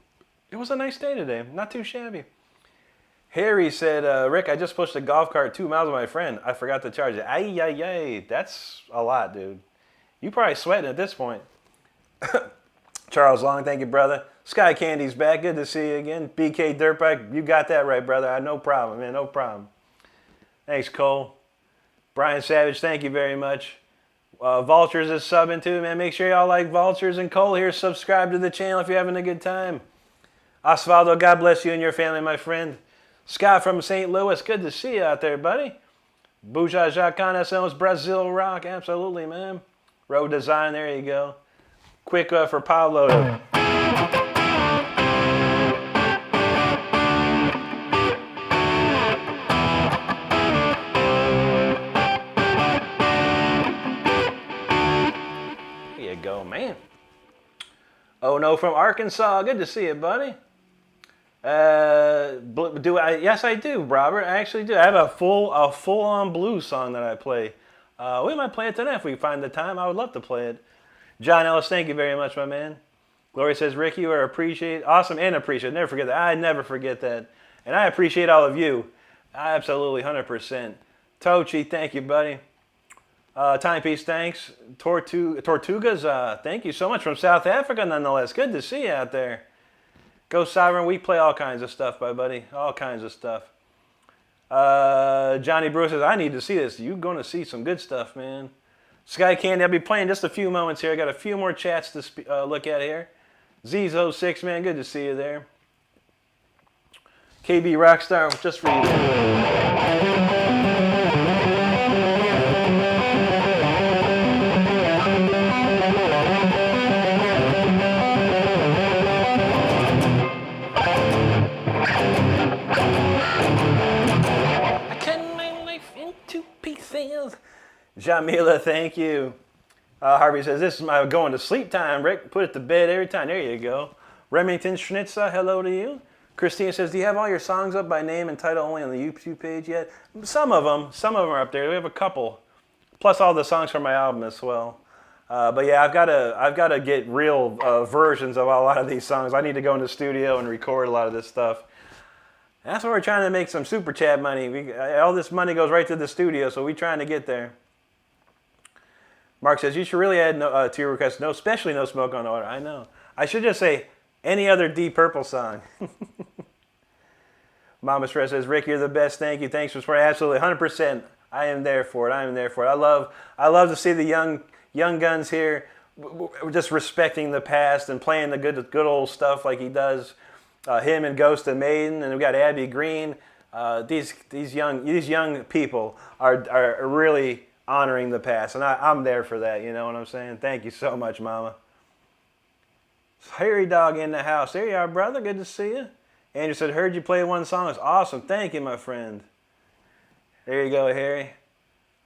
It was a nice day today. Not too shabby. Harry said, Rick, I just pushed a golf cart 2 miles with my friend. I forgot to charge it. Ay. That's a lot, dude. You probably sweating at this point. Charles Long, thank you, brother. Sky Candy's back. Good to see you again. BK Dirtbike, you got that right, brother. No problem, man. No problem. Thanks, Cole. Brian Savage, thank you very much. Vultures is subbing too, man. Make sure y'all like Vultures and Cole here. Subscribe to the channel if you're having a good time. Osvaldo, God bless you and your family, my friend. Scott from St. Louis, good to see you out there, buddy. Buja Jacan SL's Brazil Rock, absolutely, man. Road Design, there you go. Quick for Pablo. There you go, man. Oh no, from Arkansas, good to see you, buddy. Yes, I do, Robert. I actually do. I have a full-on blues song that I play. We might play it tonight if we find the time. I would love to play it. John Ellis, thank you very much, my man. Gloria says, Rick, you are awesome and appreciate. Never forget that. I never forget that. And I appreciate all of you. Absolutely, 100%. Tochi, thank you, buddy. Timepiece, thanks. Tortugas, thank you so much from South Africa, nonetheless. Good to see you out there. Go Sovereign, we play all kinds of stuff, my buddy. All kinds of stuff. Johnny Brewer says, I need to see this. You're going to see some good stuff, man. Sky Candy, I'll be playing just a few moments here. I got a few more chats to look at here. Zizo6, man, good to see you there. KB Rockstar, just for you. Jamila, thank you. Harvey says, this is my going to sleep time, Rick. Put it to bed every time. There you go. Remington Schnitza, hello to you. Christina says, do you have all your songs up by name and title only on the YouTube page yet? Some of them are up there. We have a couple. Plus all the songs from my album as well. But yeah, I've got to get real versions of a lot of these songs. I need to go in the studio and record a lot of this stuff. That's why we're trying to make some super chat money. All this money goes right to the studio, so we're trying to get there. Mark says, you should really add to your request, especially No Smoke on Water. I know. I should just say any other Deep Purple song. Mama Stress says, Rick, you're the best. Thank you. Thanks for supporting. Absolutely, 100%. I am there for it. I am there for it. I love to see the young guns here just respecting the past and playing the good old stuff like he does. Him and Ghost and Maiden, and we got Abby Green. These young people are really honoring the past, and I'm there for that. You know what I'm saying? Thank you so much, Mama. Harry Dog in the house. There you are, brother. Good to see you. Andrew said, heard you play one song. It's awesome. Thank you, my friend. There you go, Harry.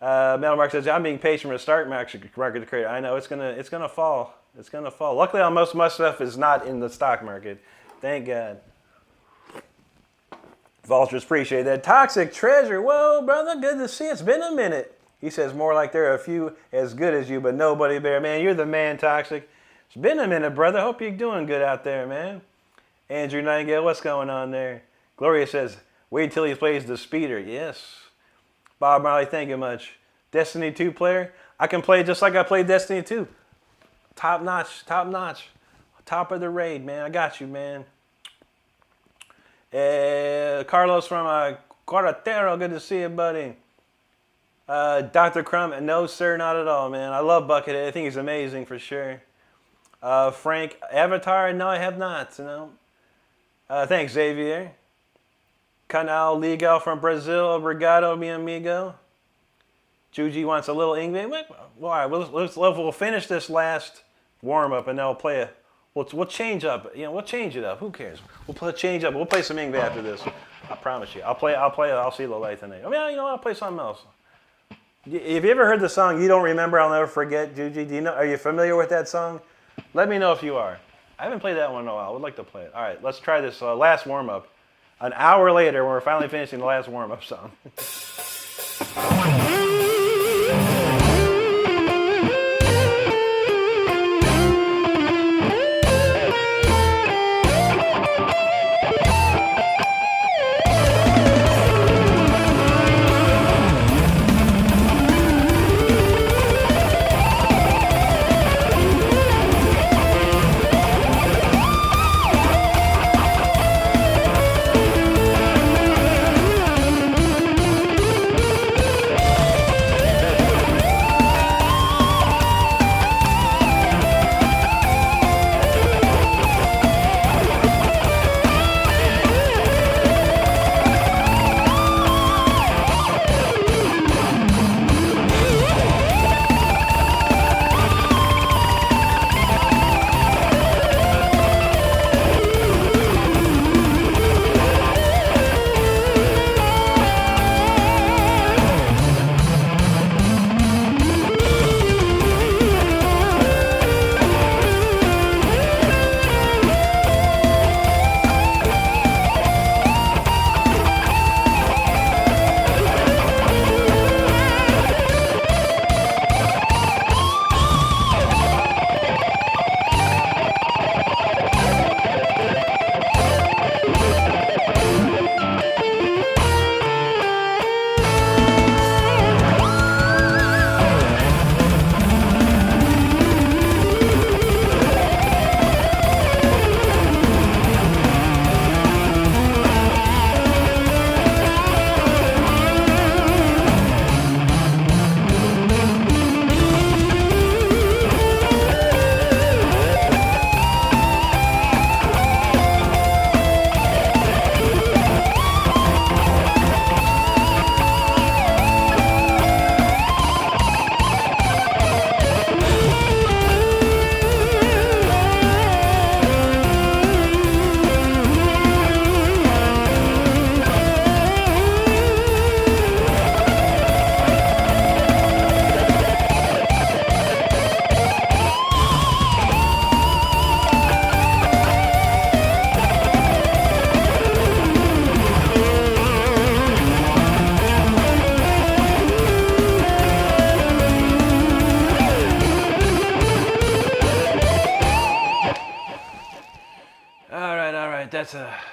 Metal Mark says, I'm being patient from the start market to create. I know it's gonna fall. It's gonna fall. Luckily, most of my stuff is not in the stock market. Thank God. Vultures, appreciate that. Toxic Treasure. Whoa, brother. Good to see you. It's been a minute. He says, more like there are a few as good as you, but nobody better. Man, you're the man, Toxic. It's been a minute, brother. Hope you're doing good out there, man. Andrew Nightingale, what's going on there? Gloria says, wait till he plays the speeder. Yes. Bob Marley, thank you much. Destiny 2 player. I can play just like I played Destiny 2. Top notch, top notch. Top of the raid, man. I got you, man. Carlos from Cuartero, good to see you, buddy. Dr. Crumb, no sir, not at all, man. I love Buckethead. I think he's amazing for sure. Frank, Avatar, no, I have not. You know. Thanks, Xavier. Canal Legal from Brazil, obrigado, mi amigo. Juji wants a little English. Well, all right, we'll finish this last warm up and then we'll play it. We'll change up. You know, we'll change it up. Who cares? We'll change up. We'll play some English after this. I promise you. I'll play. I'll see the light tonight. I mean, you know what? I'll play something else. Have you ever heard the song "You Don't Remember, I'll Never Forget"? Juji, do you know? Are you familiar with that song? Let me know if you are. I haven't played that one in a while. I would like to play it. All right, let's try this last warm up. An hour later, when we're finally finishing the last warm up song.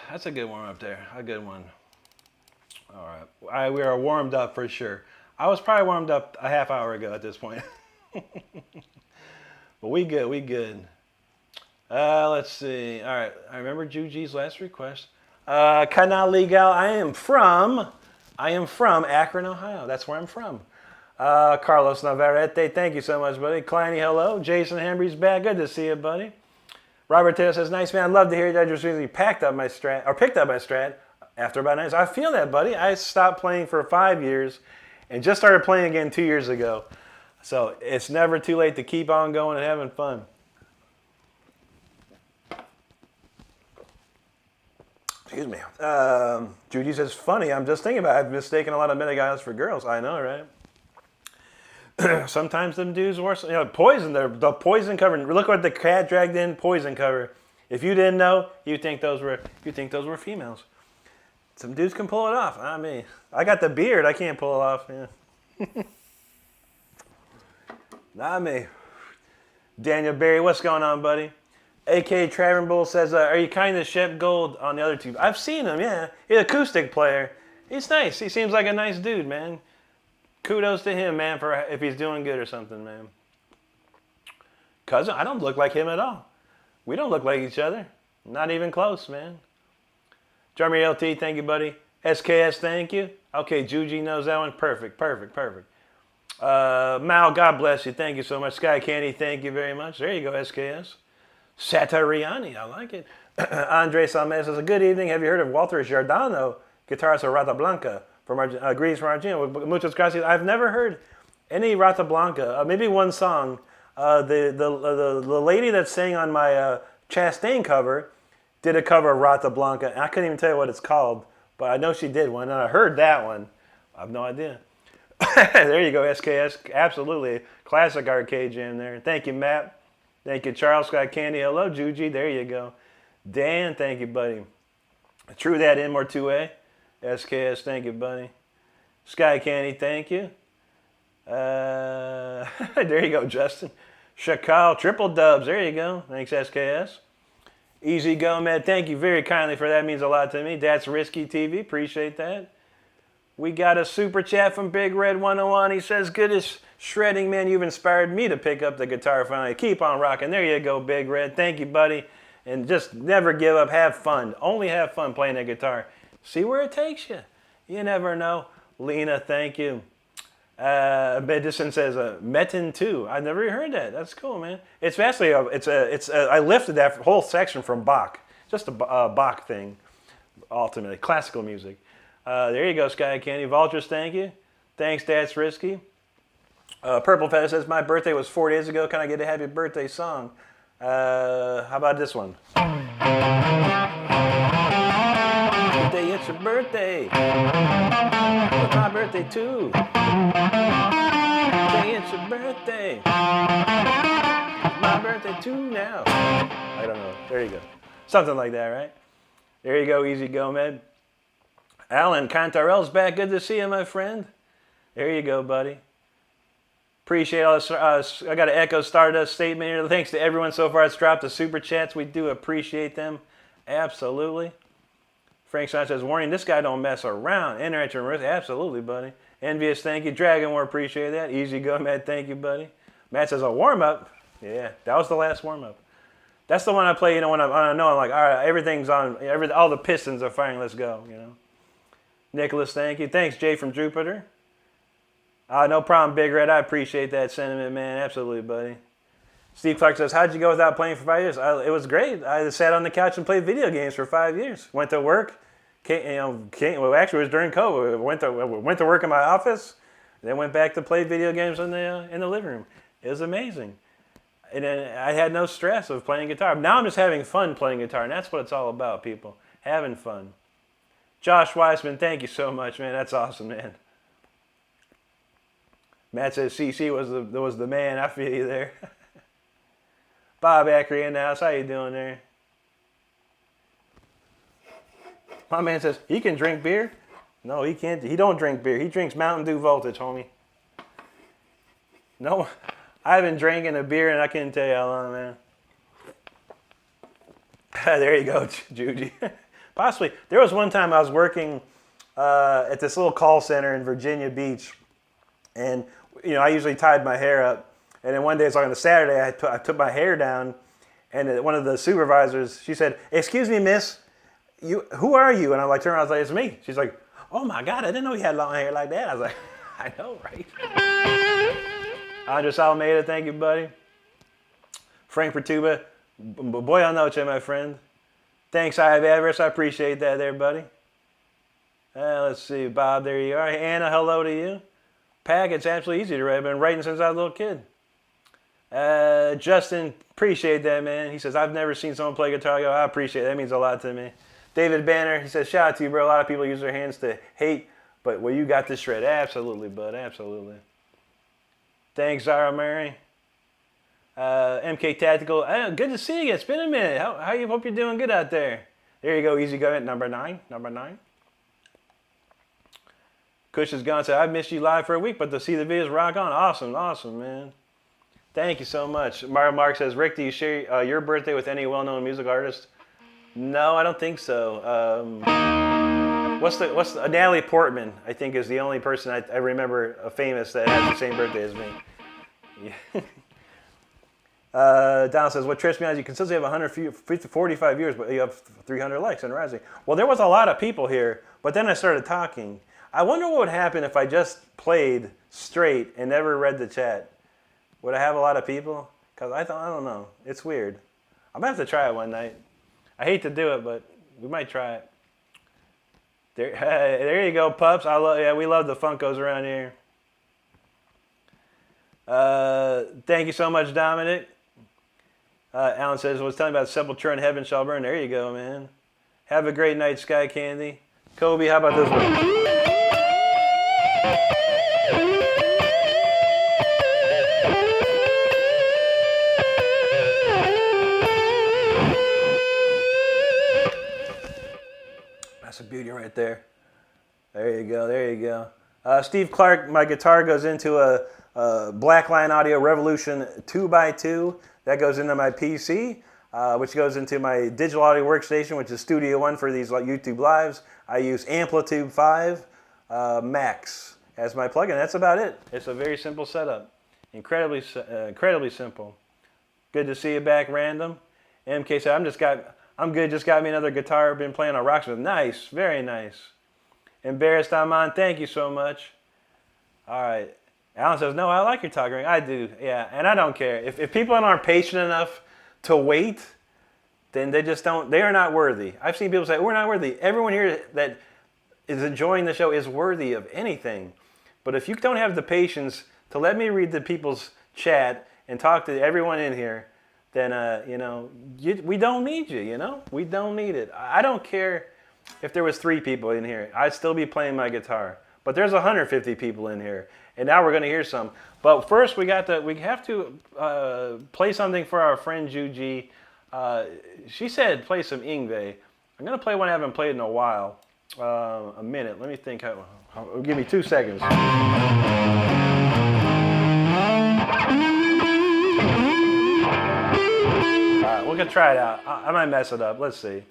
That's a good warm up there. A good one. All right. We are warmed up for sure. I was probably warmed up a half hour ago at this point. But we good. We good. Let's see. All right. I remember Juji's last request. Canal Legal. I am from Akron, Ohio. That's where I'm from. Carlos Navarrete. Thank you so much, buddy. Kleiny, hello. Jason Hembry's back. Good to see you, buddy. Robert Taylor says, nice man, I'd love to hear you. I just recently picked up my Strat after about 9 years. I feel that, buddy. I stopped playing for 5 years and just started playing again 2 years ago. So it's never too late to keep on going and having fun. Excuse me. Judy says, funny, I'm just thinking about it. I've mistaken a lot of mini-guys for girls. I know, right? Sometimes them dudes were, you know, poison. The poison cover. Look what the cat dragged in. Poison cover. If you didn't know, you think those were females. Some dudes can pull it off. Not me. I got the beard. I can't pull it off. Yeah. Not me. Daniel Berry, what's going on, buddy? AK Travern Bull says, are you kind of Shep Gold on the other two? I've seen him. Yeah, he's an acoustic player. He's nice. He seems like a nice dude, man. kudos to him, man, for if he's doing good or something, man. Cousin, I don't look like him at all. We don't look like each other. Not even close, man. Jeremy LT, thank you, buddy. SKS, thank you. Okay, Juji knows that one. Perfect. Mal, God bless you. Thank you so much. Sky Candy, thank you very much. There you go, SKS. Satariani, I like it. Andre Salmez says, good evening. Have you heard of Walter Giordano, guitarist of Rata Blanca? Greetings from Argentina. Muchas gracias. I've never heard any Rata Blanca. Maybe one song. The lady that sang on my Chastain cover did a cover of Rata Blanca. And I couldn't even tell you what it's called, but I know she did one, and I heard that one. I have no idea. There you go, SKS. Absolutely. Classic arcade jam there. Thank you, Matt. Thank you, Charles Scott Candy. Hello, Juji. There you go. Dan, thank you, buddy. True that, M or 2A. SKS, thank you, buddy. Sky Candy, thank you. There you go, Justin. Shakal, triple dubs. There you go. Thanks, SKS. Easy Go, man. Thank you very kindly for that. Means a lot to me. That's Risky TV. Appreciate that. We got a super chat from Big Red 101. He says, good as shredding, man. You've inspired me to pick up the guitar finally. Keep on rocking. There you go, Big Red. Thank you, buddy. And just never give up. Have fun. Only have fun playing that guitar. See where it takes you. You never know. Lena, thank you. Medicine says Metin too. I've never heard that. That's cool, man. It's actually I lifted that whole section from Bach, just a Bach thing. Ultimately, classical music. There you go, Sky Candy. Vultures, thank you. Thanks, That's Risky. Purple Feather says my birthday was 4 days ago. Can I get a happy birthday song? How about this one? Today it's your birthday. It's my birthday too. Today it's your birthday. It's my birthday too now. I don't know. There you go. Something like that, right? There you go. Easy Go, man. Alan Cantarell's back. Good to see you, my friend. There you go, buddy. Appreciate all this. I got an Echo Stardust statement here. Thanks to everyone so far that's dropped the super chats. We do appreciate them. Absolutely. Frank Stein says, warning, this guy don't mess around. Enter risk. Absolutely, buddy. Envious, thank you. Dragon War, appreciate that. Easy Go, Matt, thank you, buddy. Matt says, a warm-up. Yeah, that was the last warm-up. That's the one I play, when I know I'm like, all right, everything's on. All the pistons are firing, let's go, Nicholas, thank you. Thanks, Jay from Jupiter. No problem, Big Red. I appreciate that sentiment, man. Absolutely, buddy. Steve Clark says, how'd you go without playing for 5 years? It was great. I sat on the couch and played video games for 5 years. Went to work. Actually, it was during COVID. Went to work in my office, then went back to play video games in the living room. It was amazing. And I had no stress of playing guitar. Now I'm just having fun playing guitar, and that's what it's all about, people. Having fun. Josh Weissman, thank you so much, man. That's awesome, man. Matt says CC was the man. I feel you there. Bob Ackery in the house. How you doing there? My man says he can drink beer. No, he can't. He don't drink beer. He drinks Mountain Dew Voltage, homie. No, I haven't drinking a beer and I can't tell you how long, man. There you go, Judy. Possibly. There was one time I was working at this little call center in Virginia Beach, and I usually tied my hair up. And then one day, it's like on a Saturday, I took my hair down, and one of the supervisors, she said, "Excuse me, miss, who are you?" And I'm like, turn around, I was like, "It's me." She's like, "Oh my God, I didn't know you had long hair like that." I was like, "I know, right?" Andres Almeida, thank you, buddy. Frank Pertuba, boy, noche, my friend. Thanks, I have Everest. I appreciate that there, buddy. Let's see, Bob, there you are. Anna, hello to you. Pack, it's absolutely easy to write. I've been writing since I was a little kid. Justin, appreciate that, man. He says, I've never seen someone play guitar. I go, I appreciate it. That means a lot to me. David Banner, he says, shout out to you, bro. A lot of people use their hands to hate, but you got this shred. Absolutely, bud. Absolutely. Thanks, Zara Mary. MK Tactical, good to see you again. It's been a minute. How you? Hope you're doing good out there. There you go. Easy going. Number 9. Kush is gone. Said, I've missed you live for a week, but to see the videos rock on. Awesome, man. Thank you so much. Mario Mark says, Rick, do you share your birthday with any well-known music artist? No, I don't think so. What's the Natalie Portman? I think is the only person I remember famous that has the same birthday as me. Yeah. Donald says, what trips me out is you consistently have 145 viewers, but you have 300 likes and rising. Well, there was a lot of people here, but then I started talking. I wonder what would happen if I just played straight and never read the chat. Would I have a lot of people? Because I don't know. It's weird. I'm going to have to try it one night. I hate to do it, but we might try it. There you go, pups. We love the Funkos around here. Thank you so much, Dominic. Alan says, was telling about Sepultura in Heaven Shall Burn. There you go, man. Have a great night, Sky Candy. Kobe, how about this one? That's a beauty right there. There you go, there you go. Steve Clark, my guitar goes into a Blackline Audio Revolution 2x2. That goes into my PC, which goes into my digital audio workstation, which is Studio One for these YouTube lives. I use Amplitude 5 Max as my plugin. That's about it. It's a very simple setup. Incredibly simple. Good to see you back, Random. MK said, I'm good, just got me another guitar. Been playing on Rocksmith. Nice, very nice. Embarrassed I'm on, thank you so much. All right. Alan says, no, I like your talk ring. I do, yeah, and I don't care. If people aren't patient enough to wait, then they are not worthy. I've seen people say, we're not worthy. Everyone here that is enjoying the show is worthy of anything. But if you don't have the patience to let me read the people's chat and talk to everyone in here, then, we don't need you, We don't need it. I don't care if there was 3 people in here. I'd still be playing my guitar. But there's 150 people in here. And now we're going to hear some. But first, we have to play something for our friend Juji. She said play some Yngwie. I'm going to play one I haven't played in a while. A minute. Let me think. Give me 2 seconds. All right, we're going to try it out. I might mess it up. Let's see.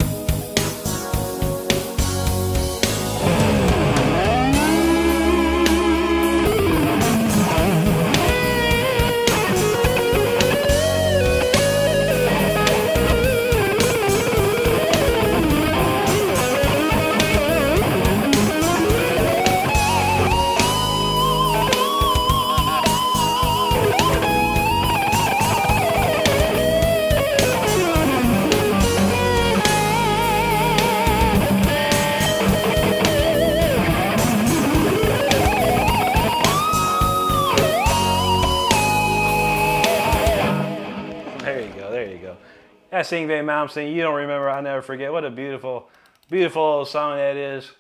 That's Yngwie Malmsteen. You don't remember, I'll never forget. What a beautiful, beautiful old song that is.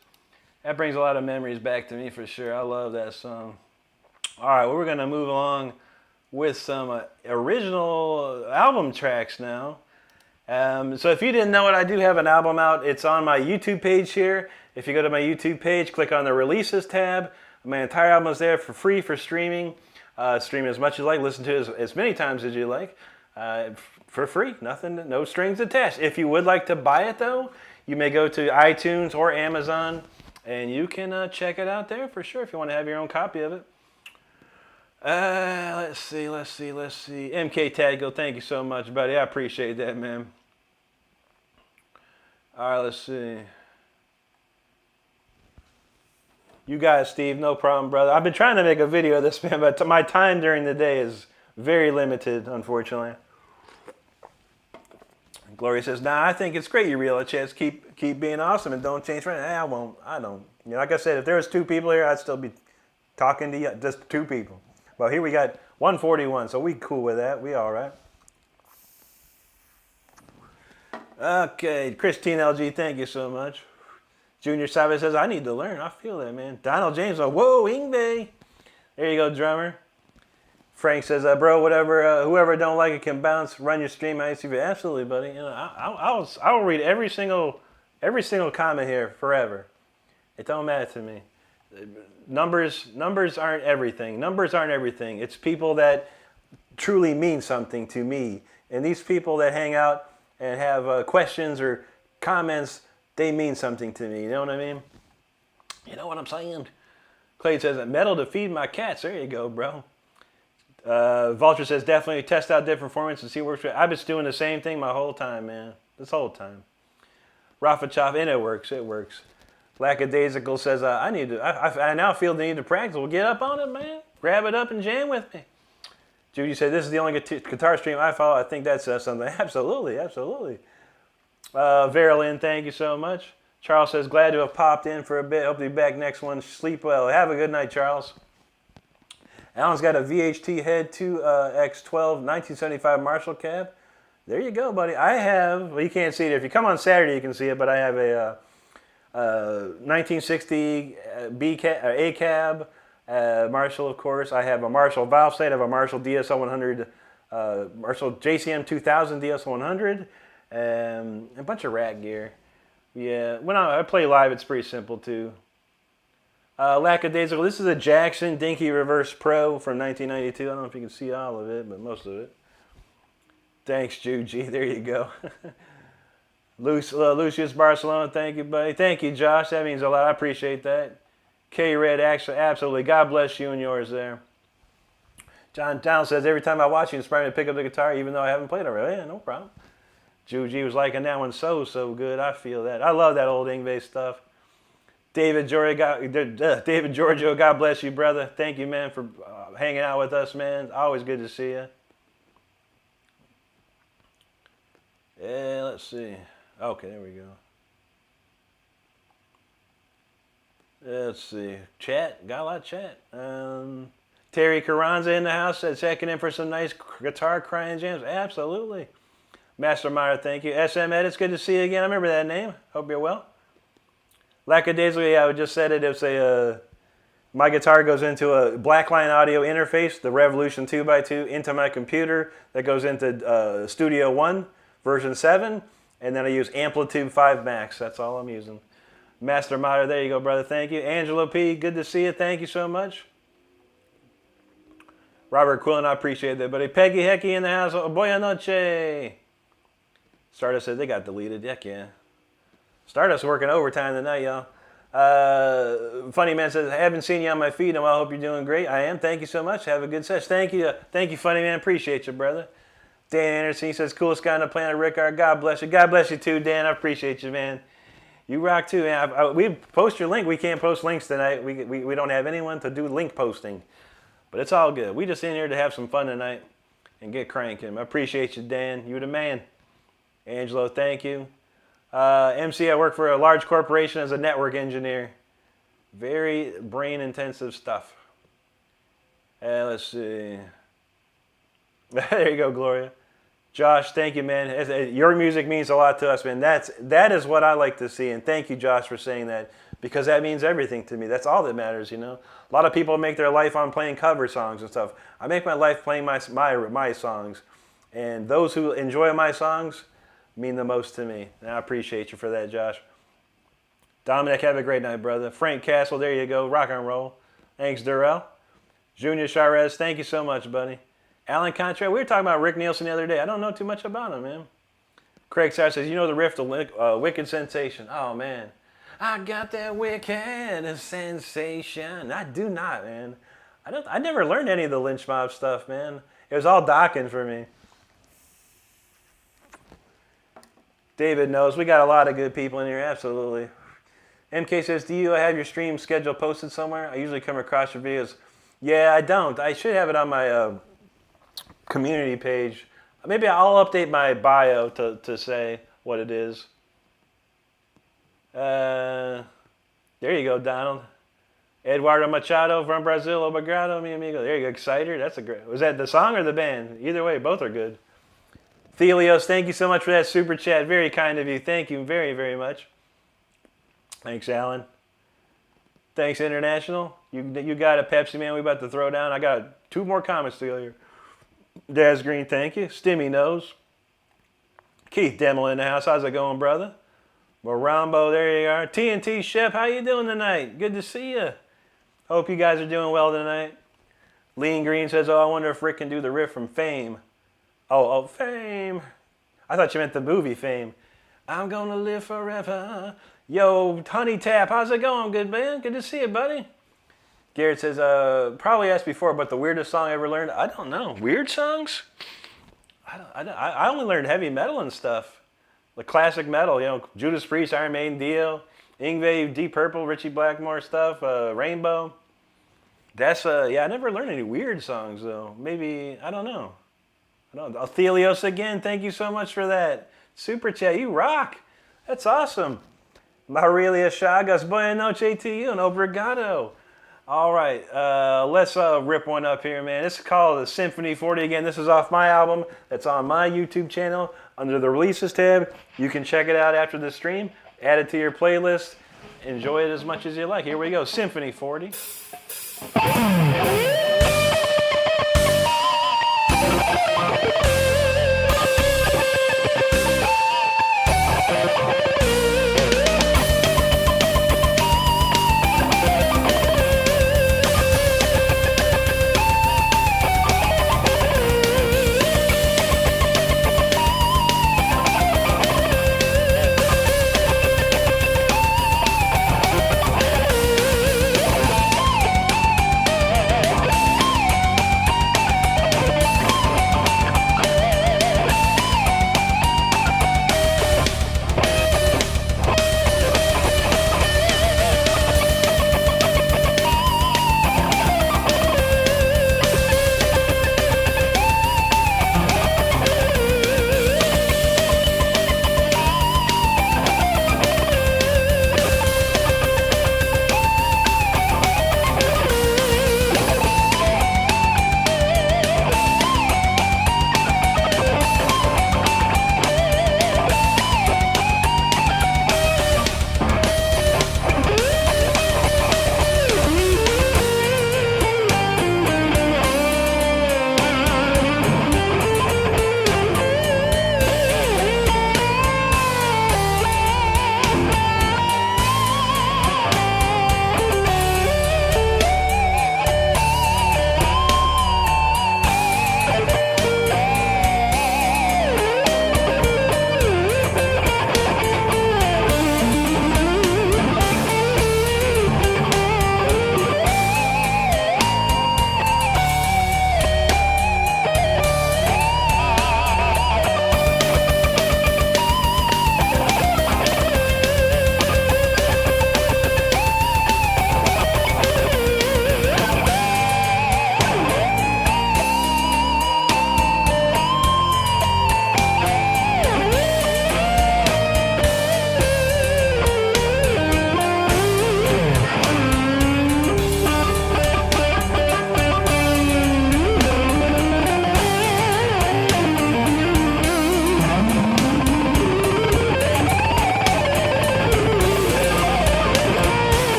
That brings a lot of memories back to me for sure. I love that song. All right, well, we're going to move along with some original album tracks now. So if you didn't know it, I do have an album out. It's on my YouTube page here. If you go to my YouTube page, click on the Releases tab. My entire album is there for free for streaming. Stream as much as you like. Listen to it as many times as you like. For free, nothing, no strings attached. If you would like to buy it though, you may go to iTunes or Amazon and you can check it out there for sure if you want to have your own copy of it. Let's see. MK Taggo, thank you so much, buddy. I appreciate that, man. All right, let's see. You guys, Steve, no problem, brother. I've been trying to make a video of this, man, but my time during the day is very limited, unfortunately. Gloria says, nah, I think it's great you reel a chance. Keep being awesome and don't change friends. I won't. I don't. Like I said, if there was 2 people here, I'd still be talking to you. Just 2 people. Well, here we got 141, so we cool with that. We all right. Okay, Christine LG, thank you so much. Junior Savage says, I need to learn. I feel that, man. Donald James, whoa, Yngwie. There you go, drummer. Frank says, bro, whatever, whoever don't like it can bounce. Run your stream. Absolutely, buddy. I'll read every single comment here forever. It don't matter to me. Numbers aren't everything. Numbers aren't everything. It's people that truly mean something to me. And these people that hang out and have questions or comments, they mean something to me. You know what I mean? You know what I'm saying? Clay says, metal to feed my cats. There you go, bro. Vulture says, definitely test out different formats and see what works. I've been doing the same thing my whole time, man. This whole time. Rafa Chop, and it works. It works. Lackadaisical says, I now feel the need to practice. Well, get up on it, man. Grab it up and jam with me. Judy said, this is the only guitar stream I follow. I think that says something. Absolutely, absolutely. Verilyn, thank you so much. Charles says, glad to have popped in for a bit. Hope to be back next one. Sleep well. Have a good night, Charles. Alan's got a VHT Head 2X12 1975 Marshall cab. There you go, buddy. I have, well, you can't see it. If you come on Saturday, you can see it, but I have a 1960 A cab, Marshall, of course. I have a Marshall valve set. I have a Marshall DSL 100, Marshall JCM 2000 DSL 100, and a bunch of rack gear. Yeah, when I play live, it's pretty simple too. Lackadaisical, this is a Jackson Dinky Reverse Pro from 1992. I don't know if you can see all of it, but most of it. Thanks, Juji. There you go. Lucius Barcelona, thank you, buddy. Thank you, Josh. That means a lot. I appreciate that. K-Red, actually, absolutely. God bless you and yours there. John Down says, every time I watch you, inspire me to pick up the guitar, even though I haven't played already. Yeah, no problem. Juji was liking that one so good. I feel that. I love that old Ingve stuff. David Giorgio, God bless you, brother. Thank you, man, for hanging out with us, man. Always good to see you. Yeah, let's see. Okay, there we go. Let's see. Chat. Got a lot of chat. Terry Carranza in the house said, checking in for some nice guitar crying jams. Absolutely. Master Meyer, thank you. SM Edits, good to see you again. I remember that name. Hope you're well. Lackadaisical, yeah, I just said it. It's a, my guitar goes into a Blackline audio interface, the Revolution 2x2, into my computer. That goes into Studio One, version 7. And then I use Amplitude 5 Max. That's all I'm using. Master Meyer, there you go, brother. Thank you. Angelo P, good to see you. Thank you so much. Robert Quillen, I appreciate that, buddy. Peggy Hecky in the house. Oh, buena noche. Stardust said they got deleted. Heck yeah. Stardust working overtime tonight, y'all. Funny Man says, I haven't seen you on my feed, and I hope you're doing great. I am. Thank you so much. Have a good session. Thank you, Funny Man. Appreciate you, brother. Dan Anderson, he says, coolest guy on the planet, Rickard. God bless you. God bless you too, Dan. I appreciate you, man. You rock too, man. We post your link. We can't post links tonight. We don't have anyone to do link posting. But it's all good. We just in here to have some fun tonight and get cranking. I appreciate you, Dan. You're the man. Angelo, thank you. MC, I work for a large corporation as a network engineer. Very brain-intensive stuff. Let's see. There you go, Gloria. Josh, thank you, man. Your music means a lot to us, man. That is what I like to see, and thank you, Josh, for saying that, because that means everything to me. That's all that matters, you know. A lot of people make their life on playing cover songs and stuff. I make my life playing my songs, and those who enjoy my songs mean the most to me, and I appreciate you for that, Josh. Dominic, have a great night, brother. Frank Castle, there you go. Rock and roll. Thanks, Durrell. Junior Charez, thank you so much, buddy. Alan Contra, we were talking about Rick Nielsen the other day. I don't know too much about him, man. Craig Sarr says, you know the riff, the Wicked Sensation. Oh, man. I got that wicked sensation. I do not, man. I never learned any of the Lynch Mob stuff, man. It was all Dokken for me. David knows. We got a lot of good people in here, absolutely. MK says, do you have your stream schedule posted somewhere? I usually come across your videos. Yeah, I don't. I should have it on my community page. Maybe I'll update my bio to say what it is. There you go, Donald. Eduardo Machado from Brazil, obrigado, mi amigo. There you go, Exciter. That's a great. Was that the song or the band? Either way, both are good. Thelios, thank you so much for that super chat. Very kind of you. Thank you very, very much. Thanks, Alan. Thanks, International. You got a Pepsi, man. We about to throw down. I got 2 more comments to go here. Daz Green, thank you. Stimmy knows. Keith Demmel in the house. How's it going, brother? Morambo, there you are. TNT Chef, how you doing tonight? Good to see you. Hope you guys are doing well tonight. Lean Green says, oh, I wonder if Rick can do the riff from Fame. Oh, Fame. I thought you meant the movie Fame. I'm gonna live forever. Yo, Honey Tap, how's it going, good man? Good to see you, buddy. Garrett says, probably asked before, but the weirdest song I ever learned? I don't know. Weird songs? I only learned heavy metal and stuff. The classic metal, you know, Judas Priest, Iron Maiden, Dio, Yngwie, Deep Purple, Richie Blackmore stuff, Rainbow. That's, yeah, I never learned any weird songs, though. Maybe, I don't know. Athelios again, thank you so much for that. Super chat, you rock. That's awesome. Marilia Chagas, buena noche to you, and obrigado. All right, let's rip one up here, man. This is called the Symphony 40. Again, this is off my album. That's on my YouTube channel under the Releases tab. You can check it out after the stream. Add it to your playlist. Enjoy it as much as you like. Here we go, Symphony 40.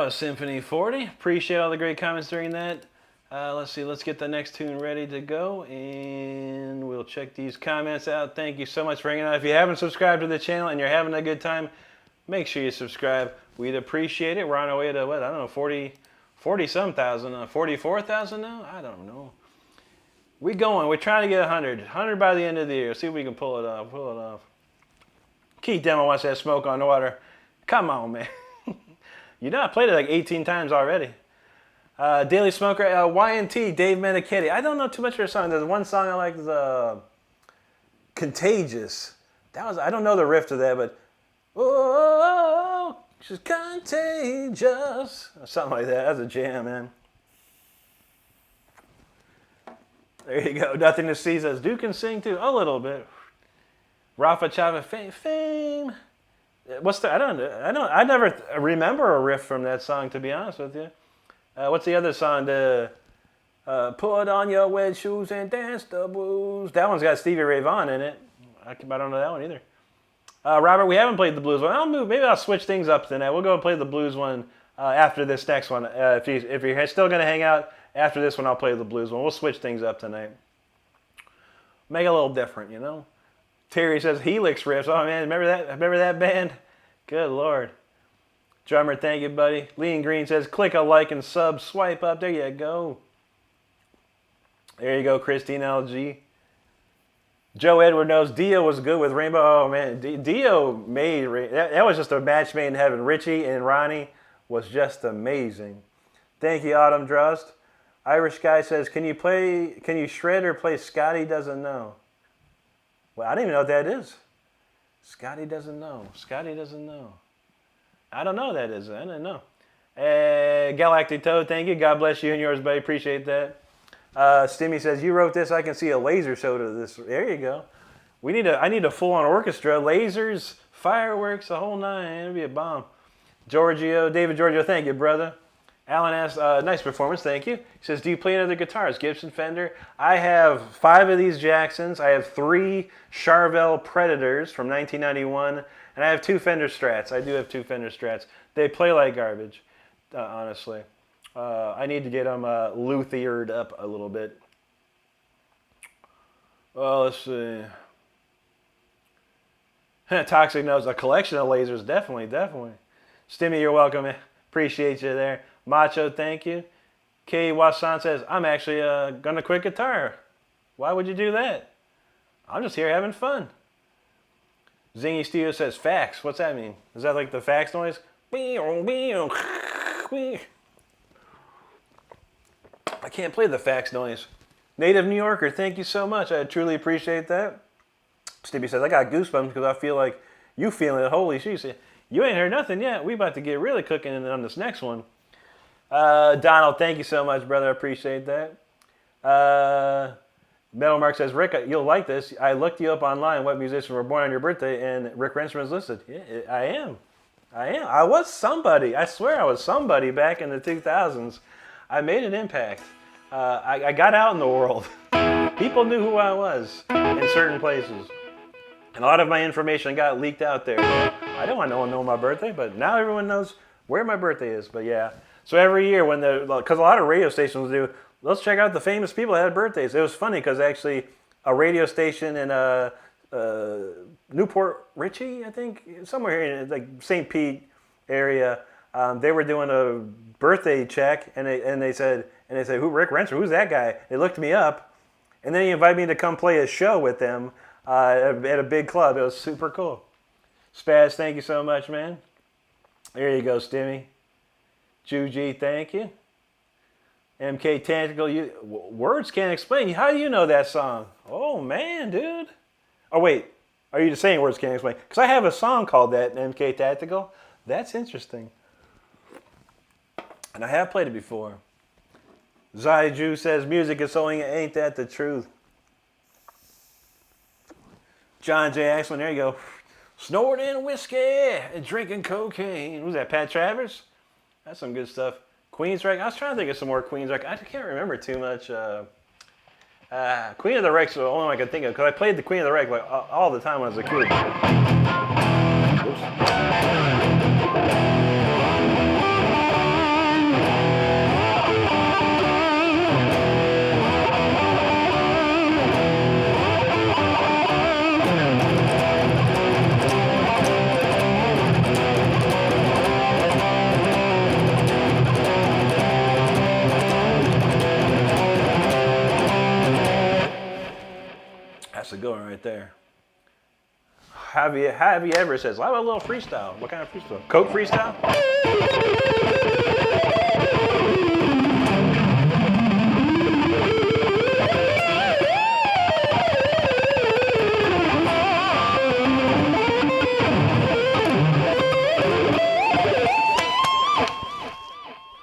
Symphony 40. Appreciate all the great comments during that. Let's see, let's get the next tune ready to go, and we'll check these comments out. Thank you so much for hanging out. If you haven't subscribed to the channel and you're having a good time, make sure you subscribe. We'd appreciate it. We're on our way to, what, I don't know, 40 some thousand, 44,000 now? I don't know. We going. We're trying to get 100. 100 by the end of the year. See if we can pull it off. Pull it off. Keith Demo wants that smoke on the water. Come on, man. You know, I played it like 18 times already. Daily Smoker, YNT, Dave Menichetti. I don't know too much of their song. There's one song I like, is Contagious. I don't know the riff to that, but oh, she's contagious. Something like that. That's a jam, man. There you go. Nothing to See says, Duke can sing too. A little bit. Rafa Chava, Fame. What's the, I never remember a riff from that song, to be honest with you. What's the other song? Put on your wet shoes and dance the blues. That one's got Stevie Ray Vaughan in it. I don't know that one either. Robert, we haven't played the blues one. Maybe I'll switch things up tonight. We'll go and play the blues one after this next one. If you're still going to hang out after this one, I'll play the blues one. We'll switch things up tonight. Make it a little different, you know. Terry says Helix riffs. Oh man, remember that band? Good Lord. Drummer, thank you, buddy. Lean Green says, click a like and sub, swipe up. There you go. There you go, Christine LG. Joe Edward knows Dio was good with Rainbow. Oh, man. Dio made... That was just a match made in heaven. Richie and Ronnie was just amazing. Thank you, Autumn Drust. Irish Guy says, can you shred or play Scotty Doesn't Know? Well, I don't even know what that is. Scotty Doesn't Know. Scotty Doesn't Know. I don't know what that is. I don't know. Galactic Toad, thank you. God bless you and yours, buddy. Appreciate that. Stimmy says, you wrote this. I can see a laser show to this. There you go. I need a full-on orchestra. Lasers, fireworks, the whole nine. It'll be a bomb. David Giorgio, thank you, brother. Alan asks, nice performance, thank you. He says, do you play any other guitars? Gibson, Fender? I have 5 of these Jacksons. I have 3 Charvel Predators from 1991. And I have 2 Fender Strats. I do have 2 Fender Strats. They play like garbage, honestly. I need to get them luthiered up a little bit. Well, let's see. Toxic knows a collection of lasers. Definitely. Stimmy, you're welcome. Appreciate you there. Macho, thank you. K. Wasan says, I'm actually going to quit guitar. Why would you do that? I'm just here having fun. Zingy Studio says, fax. What's that mean? Is that like the fax noise? I can't play the fax noise. Native New Yorker, thank you so much. I truly appreciate that. Stevie says, I got goosebumps because I feel like you feeling it. Holy shit. You ain't heard nothing yet. We about to get really cooking on this next one. Donald, thank you so much, brother. I appreciate that. Metal Mark says, Rick, you'll like this. I looked you up online, what musicians were born on your birthday, and Rick Renstrom is listed. Yeah, I am. I was somebody. I swear I was somebody back in the 2000s. I made an impact. I got out in the world. People knew who I was in certain places. And a lot of my information got leaked out there. I don't want no one to know my birthday, but now everyone knows where my birthday is. But yeah. So every year because a lot of radio stations do, let's check out the famous people that had birthdays. It was funny because actually a radio station in Newport Richie, I think, somewhere here in like St. Pete area, they were doing a birthday check, and they said, who, Rick Renstrom? Who's that guy? They looked me up, and then he invited me to come play a show with them at a big club. It was super cool. Spaz, thank you so much, man. There you go, Stimmy. Juji, thank you. MK Tactical, words can't explain. How do you know that song? Oh, man, dude. Oh, wait. Are you just saying words can't explain? Because I have a song called that, MK Tactical. That's interesting. And I have played it before. Zaiju says, music is so ain't that the truth. John J. Axman, there you go. Snorting whiskey and drinking cocaine. Who's that, Pat Travers? That's some good stuff. Queensryche. I was trying to think of some more Queensryche. I can't remember too much. Queen of the Wreck's the only one I could think of because I played the Queen of the Wreck like all the time when I was a kid. Oops. That's a good one right there. Have you ever says, I have a little freestyle. What kind of freestyle? Coke freestyle?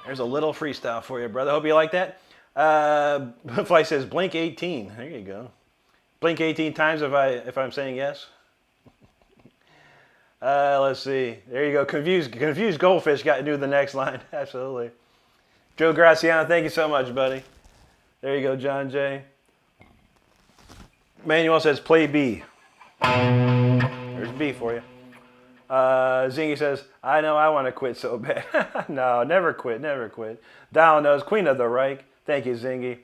There's a little freestyle for you, brother. Hope you like that. Fly says blink 18. There you go. Blink 18 times if I'm saying yes. Let's see. There you go. Confused goldfish got to do the next line. Absolutely. Joe Graciano, thank you so much, buddy. There you go, John J. Manuel says play B. There's B for you. Zingy says, I know I want to quit so bad. No, never quit, never quit. Dial knows, Queen of the Reich. Thank you, Zingy.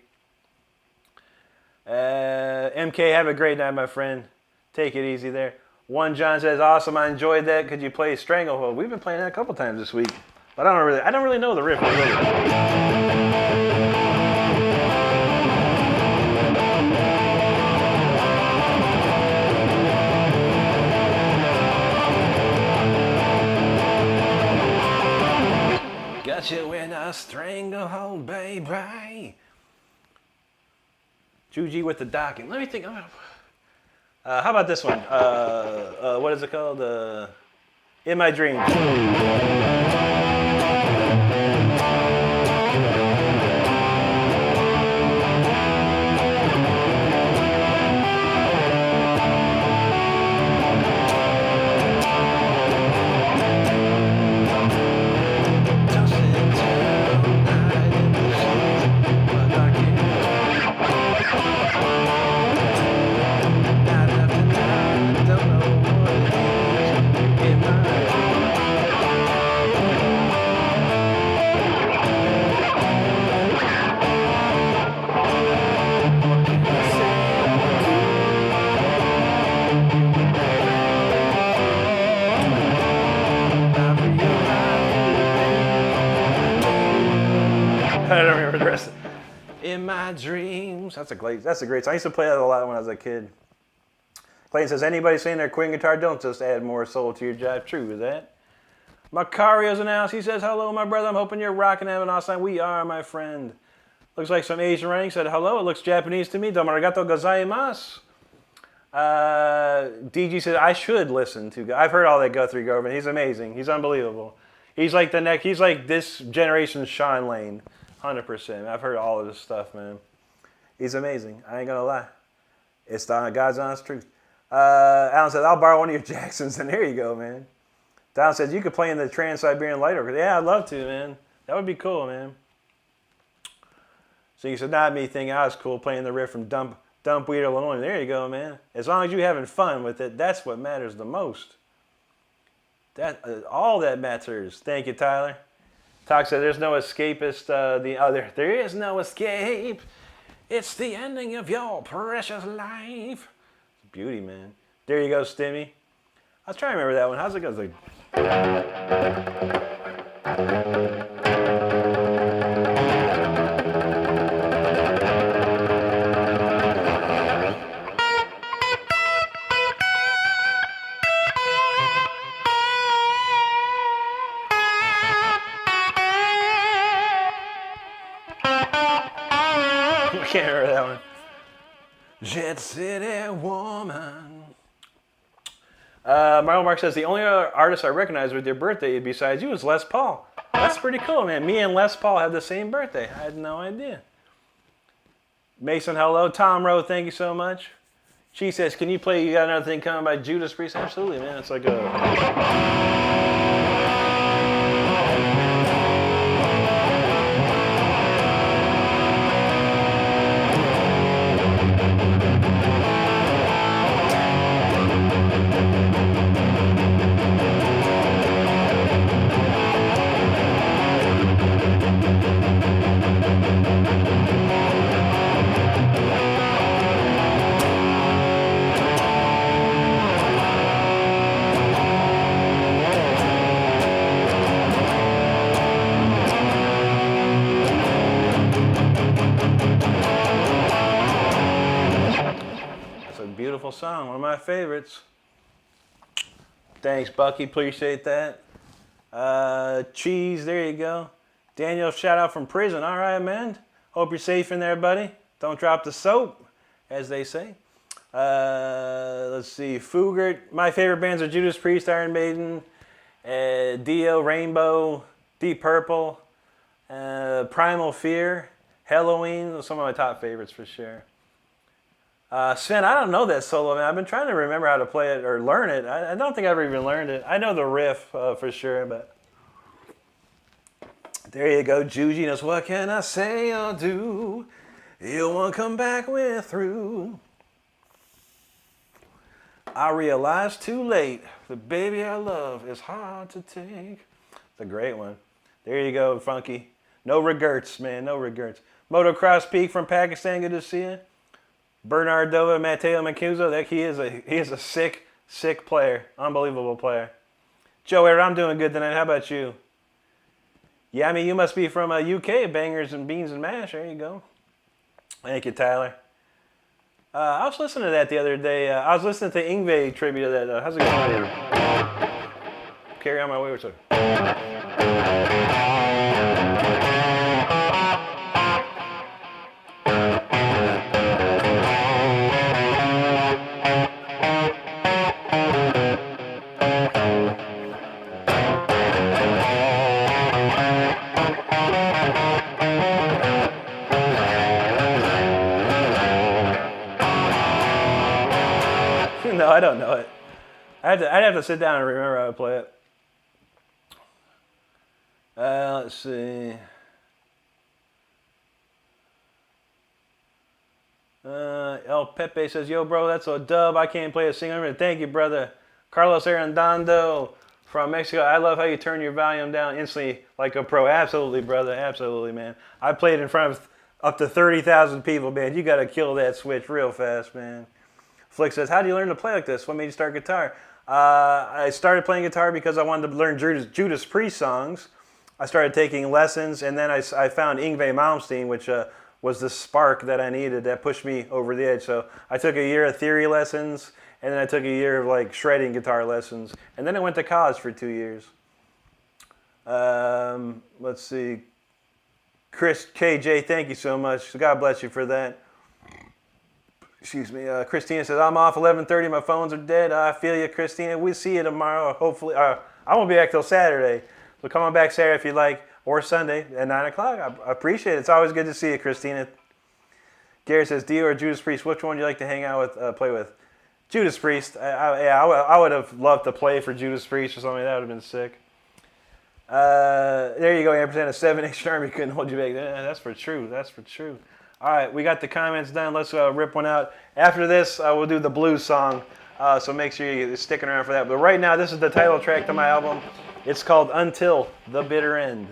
MK, have a great night, my friend. Take it easy there. One John says, awesome, I enjoyed that. Could you play Stranglehold? We've been playing that a couple times this week. But I don't really know the riff. Got you in a stranglehold, baby. Juji with the docking. Let me think. How about this one? What is it called? In My Dreams. I don't remember the rest. In My Dreams. That's a great song. I used to play that a lot when I was a kid. Clayton says, anybody saying they're quitting guitar, don't just add more soul to your jive. True, is that? Macario's announced. He says, hello, my brother. I'm hoping you're rocking and having an awesome time. We are, my friend. Looks like some Asian writing said, hello. It looks Japanese to me. Domo arigato gozaimasu. DG says, I should listen to. I've heard all that Guthrie Garvin. He's amazing. He's unbelievable. He's like this generation's Sean Lane. 100%. I've heard all of this stuff, man. He's amazing. I ain't gonna lie. It's the God's honest truth. Alan said, I'll borrow one of your Jacksons. And there you go, man. Don said, you could play in the Trans-Siberian Light Orchestra. Yeah, I'd love to, man. That would be cool, man. So you said, not me thinking I was cool playing the riff from Dumpweed, Illinois. There you go, man. As long as you're having fun with it, that's what matters the most. All that matters. Thank you, Tyler. Talk said, there's no escapist. There is no escape. It's the ending of your precious life. Beauty, man. There you go, Stimmy. I was trying to remember that one. How's it go? It's like... I can't remember that one. Jet City Woman. Mario Mark says, the only other artist I recognize with your birthday besides you is Les Paul. That's pretty cool, man. Me and Les Paul have the same birthday. I had no idea. Mason, hello. Tom Rowe, thank you so much. She says, can you play You Got Another Thing Coming by Judas Priest? Absolutely, man. It's like a... beautiful song. One of my favorites. Thanks, Bucky. Appreciate that. Cheese, there you go. Daniel, shout out from prison. All right, man. Hope you're safe in there, buddy. Don't drop the soap, as they say. Let's see. Fugert. My favorite bands are Judas Priest, Iron Maiden, Dio, Rainbow, Deep Purple, Primal Fear, Halloween. Those are some of my top favorites for sure. Sven, I don't know that solo, man. I've been trying to remember how to play it or learn it. I don't think I've ever even learned it. I know the riff for sure, but there you go. Juji knows what can I say or do? You won't come back, we're through. I realized too late the baby I love is hard to take. It's a great one. There you go, Funky. No regrets, man. No regrets. Motocross Peak from Pakistan. Good to see you. Bernardo Matteo Mancuso, he is a sick player. Unbelievable player. Joe, I'm doing good tonight. How about you? Yeah, I mean, you must be from UK, Bangers and Beans and Mash. There you go. Thank you, Tyler. I was listening to that the other day. I was listening to Yngwie tribute to that. How's it going? Carry on my way. What's up? No, I don't know it. I'd have to sit down and remember how to play it. Let's see. El Pepe says, yo, bro, that's a dub. I can't play a single. Thank you, brother. Carlos Arredondo from Mexico. I love how you turn your volume down instantly like a pro. Absolutely, brother. Absolutely, man. I played in front of up to 30,000 people, man. You got to kill that switch real fast, man. Flick says, how do you learn to play like this? What made you start guitar? I started playing guitar because I wanted to learn Judas Priest songs. I started taking lessons, and then I found Yngwie Malmsteen, which was the spark that I needed that pushed me over the edge. So I took a year of theory lessons, and then I took a year of like shredding guitar lessons, and then I went to college for 2 years. Let's see. Chris KJ, thank you so much. God bless you for that. Excuse me. Christina says, I'm off 11:30. My phones are dead. I feel you, Christina. We'll see you tomorrow. Hopefully. I won't be back till Saturday. So come on back Saturday if you like, or Sunday at 9 o'clock. I appreciate it. It's always good to see you, Christina. Gary says, Dio or Judas Priest, which one do you like to hang out with, play with? Judas Priest. I would have loved to play for Judas Priest or something. That would have been sick. There you go, Ampersand. A 7-inch army couldn't hold you back. That's for true. That's for true. All right, we got the comments done. Let's rip one out. After this, we'll do the blues song. So make sure you're sticking around for that. But right now, this is the title track to my album. It's called Until the Bitter End.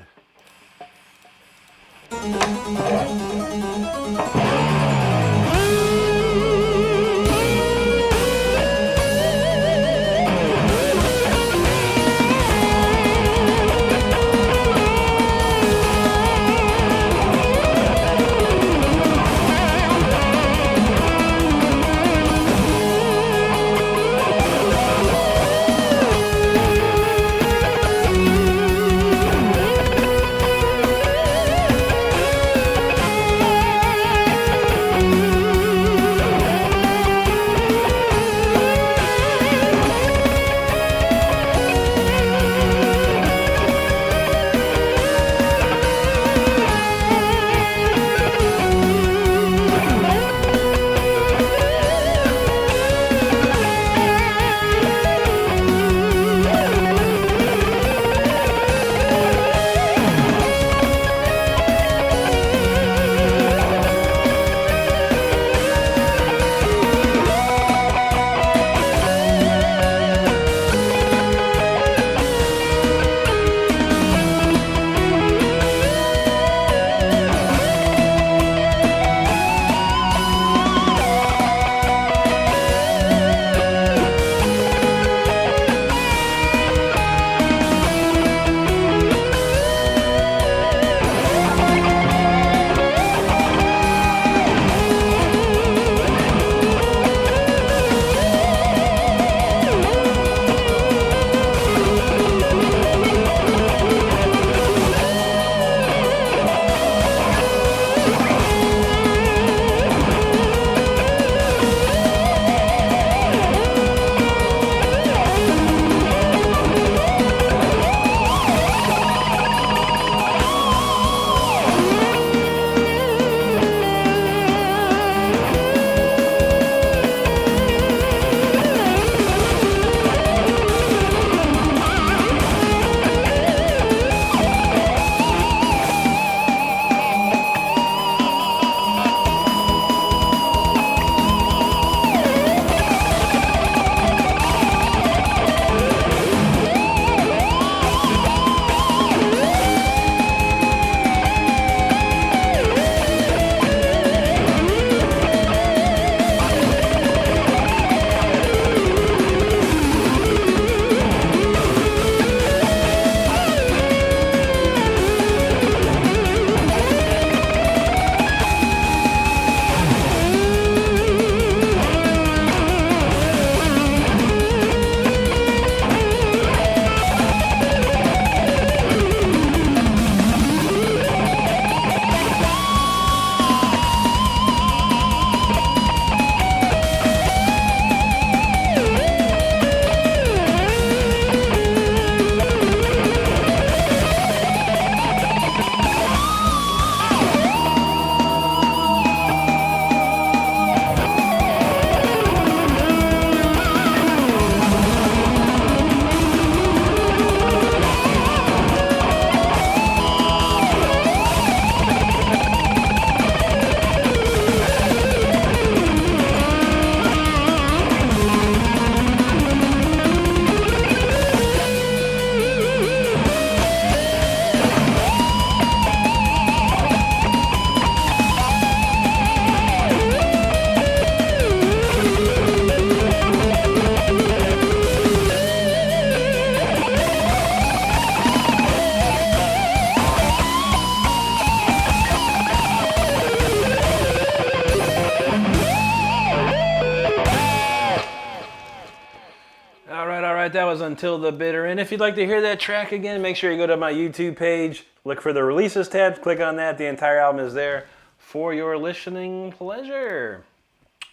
All right, that was Until the Bitter End. If you'd like to hear that track again, make sure you go to my YouTube page, look for the releases tab, click on that. The entire album is there for your listening pleasure.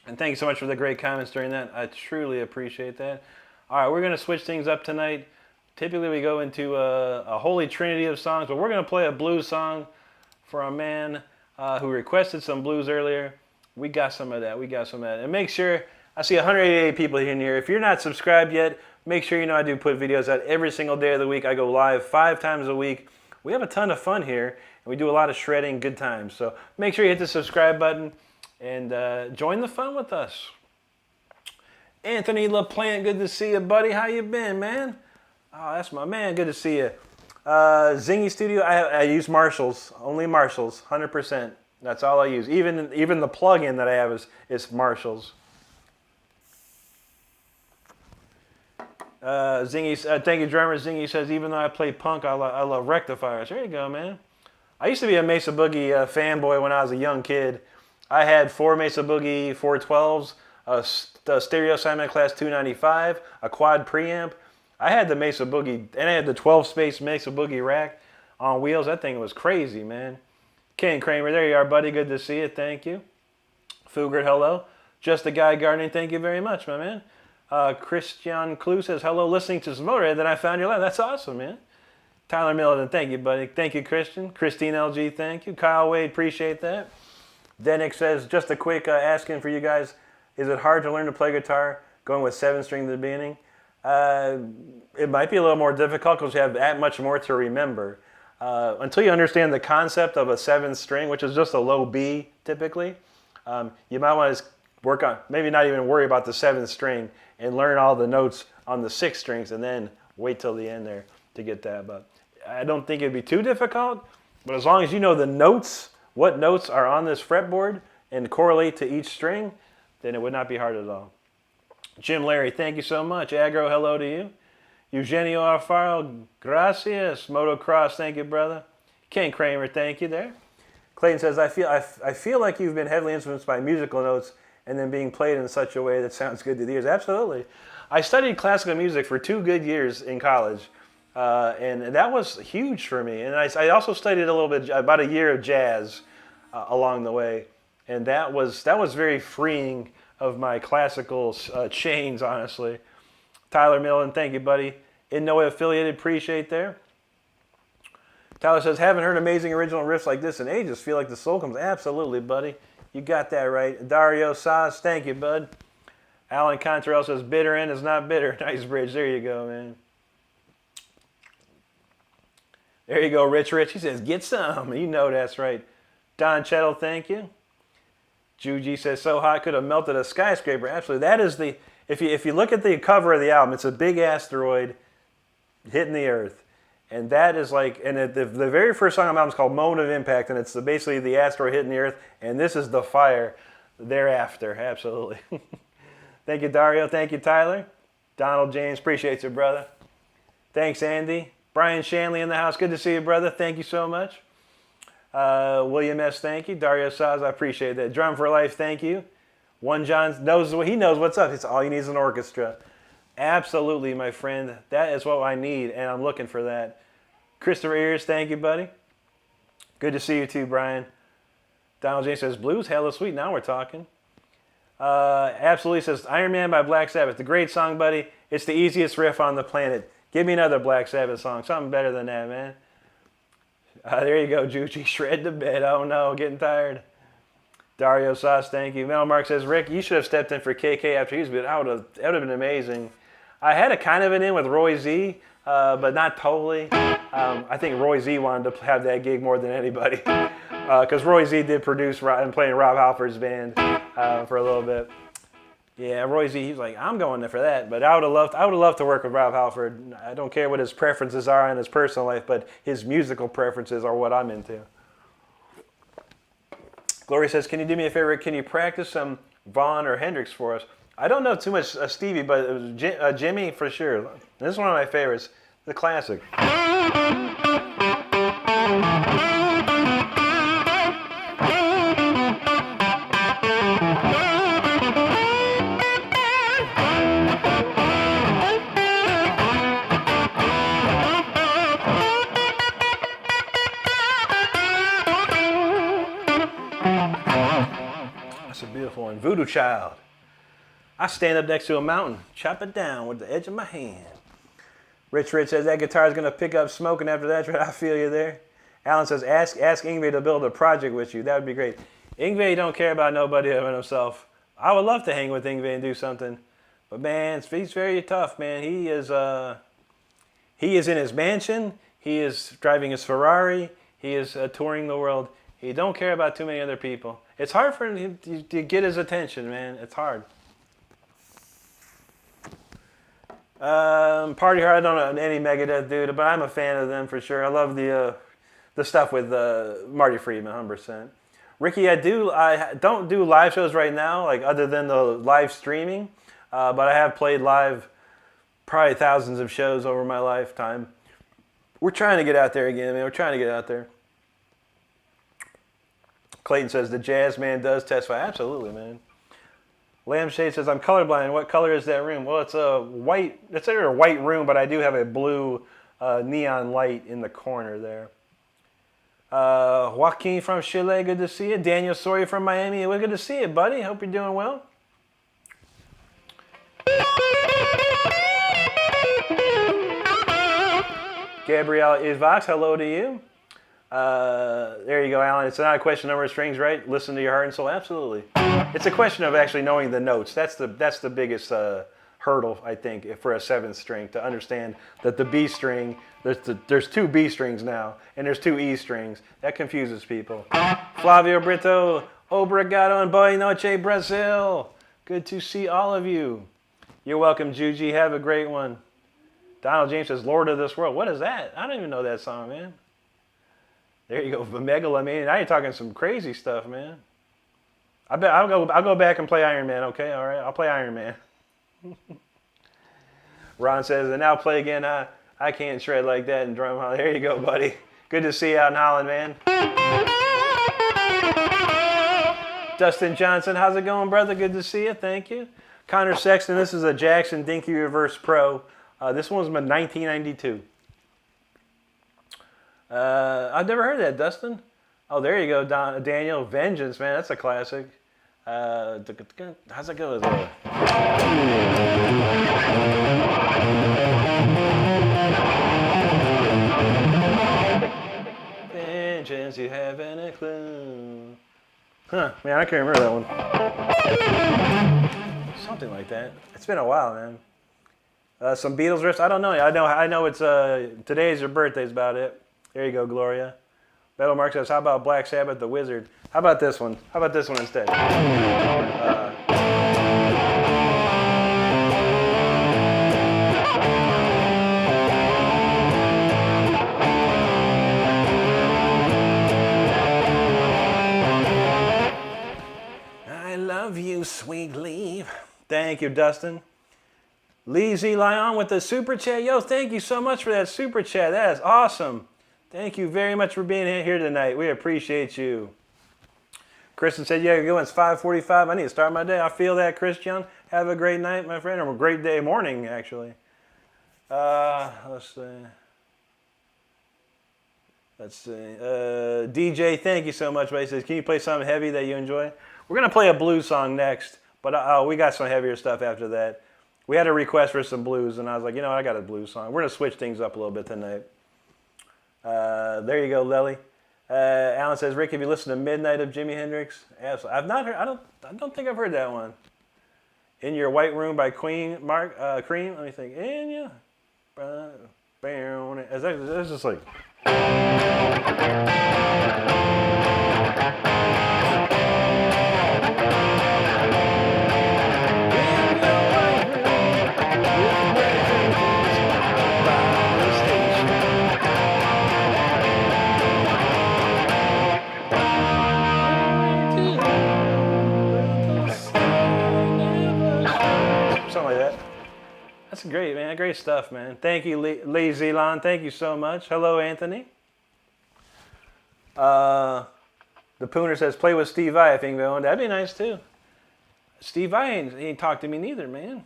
And thank you so much for the great comments during that. I truly appreciate that. All right, we're going to switch things up tonight. Typically, we go into a holy trinity of songs, but we're going to play a blues song for a man who requested some blues earlier. We got some of that. And make sure, I see 188 people in here. If you're not subscribed yet, make sure you know I do put videos out every single day of the week. I go live 5 times a week. We have a ton of fun here, and we do a lot of shredding, good times. So make sure you hit the subscribe button and join the fun with us. Anthony LaPlante, good to see you, buddy. How you been, man? Oh, that's my man. Good to see you. Zingy Studio, I use Marshalls, only Marshalls, 100%. That's all I use. Even the plug-in that I have is Marshalls. Zingy, thank you, drummer. Zingy says, even though I play punk, I love rectifiers. There you go, man. I used to be a Mesa Boogie fanboy when I was a young kid. I had 4 Mesa Boogie 412s, a stereo Simon Class 295, a quad preamp. I had the Mesa Boogie, and I had the 12-space Mesa Boogie rack on wheels. That thing was crazy, man. Ken Kramer, there you are, buddy. Good to see you. Thank you. Fugert, hello. Just a Guy Gardening, thank you very much, my man. Christian Clue says, hello, listening to some Motorhead, then I found your live. That's awesome, man. Tyler Milligan, thank you, buddy. Thank you, Christian. Christine LG, thank you. Kyle Wade, appreciate that. Denick says, just a quick asking for you guys, is it hard to learn to play guitar going with 7-string at the beginning? It might be a little more difficult because you have that much more to remember. Until you understand the concept of a 7th string, which is just a low B typically, you might want to work on, maybe not even worry about the 7th string and learn all the notes on the 6 strings and then wait till the end there to get that. But I don't think it'd be too difficult, but as long as you know the notes, what notes are on this fretboard and correlate to each string, then it would not be hard at all. Jim Larry, thank you so much. Agro, hello to you. Eugenio Alfaro, gracias. Motocross, thank you, brother. Ken Kramer, thank you there. Clayton says, I feel like you've been heavily influenced by musical notes and then being played in such a way that sounds good to the ears. Absolutely. I studied classical music for 2 good years in college, and that was huge for me. And I also studied a little bit, about a year of jazz along the way, and that was very freeing of my classical chains, honestly. Tyler Millen, thank you, buddy. In no way affiliated, appreciate there. Tyler says, haven't heard amazing original riffs like this in ages. Feel like the soul comes. Absolutely, buddy. You got that right. Dario Saz, thank you, bud. Alan Contrarell says, bitter end is not bitter. Nice bridge. There you go, man. There you go, Rich. He says, get some. You know that's right. Don Chettle, thank you. Juji says, so hot could have melted a skyscraper. Absolutely. That is the, if you look at the cover of the album, it's a big asteroid hitting the earth. And that is like, and the very first song on the album is called Moment of Impact, and it's basically the asteroid hitting the earth, and this is the fire thereafter. Absolutely. Thank you, Dario. Thank you, Tyler. Donald James, appreciate you, brother. Thanks, Andy. Brian Shanley in the house. Good to see you, brother. Thank you so much. William S., thank you. Dario Saz, I appreciate that. Drum for Life, thank you. One John knows what's up. It's all you need is an orchestra. Absolutely, my friend. That is what I need, and I'm looking for that. Christopher Ears, thank you, buddy. Good to see you too, Brian. Donald James says, blues, hella sweet. Now we're talking. Absolutely says, Iron Man by Black Sabbath. The great song, buddy. It's the easiest riff on the planet. Give me another Black Sabbath song. Something better than that, man. There you go, Juji. Shred the bed. Oh, no. Getting tired. Dario Sauce, thank you. Mel Mark says, Rick, you should have stepped in for KK after he's been out. That would have been amazing. I had a kind of an in with Roy Z, but not totally. I think Roy Z wanted to have that gig more than anybody. Because Roy Z did produce and play in Rob Halford's band for a little bit. Yeah, Roy Z, he was like, I'm going there for that. But I would have loved to work with Rob Halford. I don't care what his preferences are in his personal life, but his musical preferences are what I'm into. Gloria says, can you do me a favor? Can you practice some Vaughn or Hendrix for us? I don't know too much Stevie, but it was Jimmy for sure. This is one of my favorites, the classic. Voodoo Child. I stand up next to a mountain, chop it down with the edge of my hand. Rich says that guitar is going to pick up smoke, and after that, I feel you there. Alan says, ask Ingve to build a project with you. That would be great. Ingve don't care about nobody but himself. I would love to hang with Ingve and do something. But man, he's very tough, man. He is in his mansion. He is driving his Ferrari. He is touring the world. He don't care about too many other people. It's hard for him to get his attention, man. It's hard. Party Hard, I don't know any Megadeth dude, but I'm a fan of them for sure. I love the stuff with Marty Friedman, 100%. Ricky, I don't do live shows right now, like other than the live streaming, but I have played live probably thousands of shows over my lifetime. We're trying to get out there again, man. We're trying to get out there. Clayton says, the jazz man does testify. Absolutely, man. Lambshade says, I'm colorblind. What color is that room? Well, it's a white. It's a white room, but I do have a blue neon light in the corner there. Joaquin from Chile, good to see you. Daniel Sawyer from Miami, well, good to see you, buddy. Hope you're doing well. Gabrielle Isvox, hello to you. There you go, Alan. It's not a question of number of strings, right? Listen to your heart and soul. Absolutely. It's a question of actually knowing the notes. That's the biggest hurdle, I think, for a 7th string, to understand that the B string, there's 2 B strings now, and there's 2 E strings. That confuses people. Flavio Brito, obrigado and boa noite, Brazil. Good to see all of you. You're welcome, Juji. Have a great one. Donald James says, Lord of this world. What is that? I don't even know that song, man. There you go, Megalomania. Now you're talking some crazy stuff, man. I bet I'll go back and play Iron Man. Okay, all right, I'll play Iron Man. Ron says, and now play again. I can't shred like that in drum hall. There you go, buddy. Good to see you out in Holland, man. Dustin Johnson, how's it going, brother? Good to see you. Thank you. Connor Sexton, this is a Jackson Dinky Reverse Pro. This one's from 1992. I've never heard that, Dustin. Oh, there you go, Daniel. Vengeance, man. That's a classic. How's it go? Vengeance, you haven't a clue. Huh, man, I can't remember that one. Something like that. It's been a while, man. Some Beatles riffs. I don't know. I know it's today's your birthday is about it. There you go, Gloria. Metal Mark says, how about Black Sabbath, The Wizard? How about this one? How about this one instead? I love you, sweet leaf. Thank you, Dustin. Lee Z. Lyon with the super chat. Yo, thank you so much for that super chat. That is awesome. Thank you very much for being here tonight. We appreciate you. Kristen said, yeah, it's 5:45. I need to start my day. I feel that, Christian. Have a great night, my friend. Or a great day, morning, actually. Let's see. DJ, thank you so much. He says, can you play something heavy that you enjoy? We're going to play a blues song next, but we got some heavier stuff after that. We had a request for some blues, and I was like, you know what, I got a blues song. We're going to switch things up a little bit tonight. There you go, Lily. Alan says, Rick, have you listened to Midnight of Jimi Hendrix? Absolutely. I've not heard. I don't think I've heard that one. In Your White Room by Queen. Cream. Let me think. In Your. It's just like. Something like that. That's great, man. Great stuff, man. Thank you, Lee Zelan. Thank you so much. Hello, Anthony. The Pooner says, play with Steve Vai, I think, that'd be nice, too. Steve Vai ain't talked to me neither, man.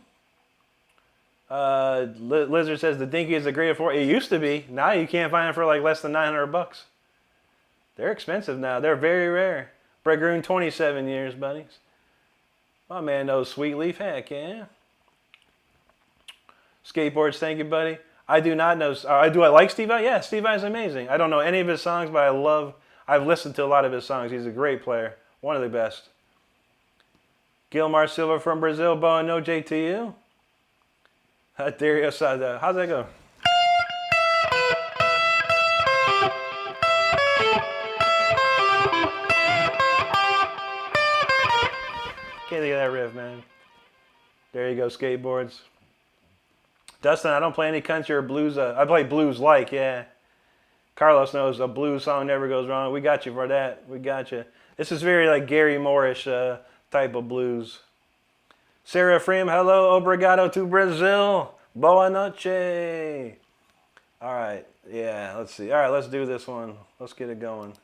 Lizard says, the Dinky is a great afford. It used to be. Now you can't find them for like less than $900. They're expensive now. They're very rare. Bregoon, 27 years, buddies. My man knows Sweet Leaf. Heck yeah. Skateboards, thank you, buddy. I do not know. Do I like Steve Vai? Yeah, Steve Vai is amazing. I don't know any of his songs, but I've listened to a lot of his songs. He's a great player. One of the best. Gilmar Silva from Brazil. Boa noite to you. Dario Sada. How's that go? Can't think of that riff, man. There you go, skateboards. Dustin, I don't play any country or blues. I play blues like, yeah. Carlos knows a blues song never goes wrong. We got you for that. We got you. This is very like Gary Moore-ish type of blues. Sarah Frame, hello, obrigado to Brazil. Boa noche. All right, yeah, let's see. All right, let's do this one. Let's get it going.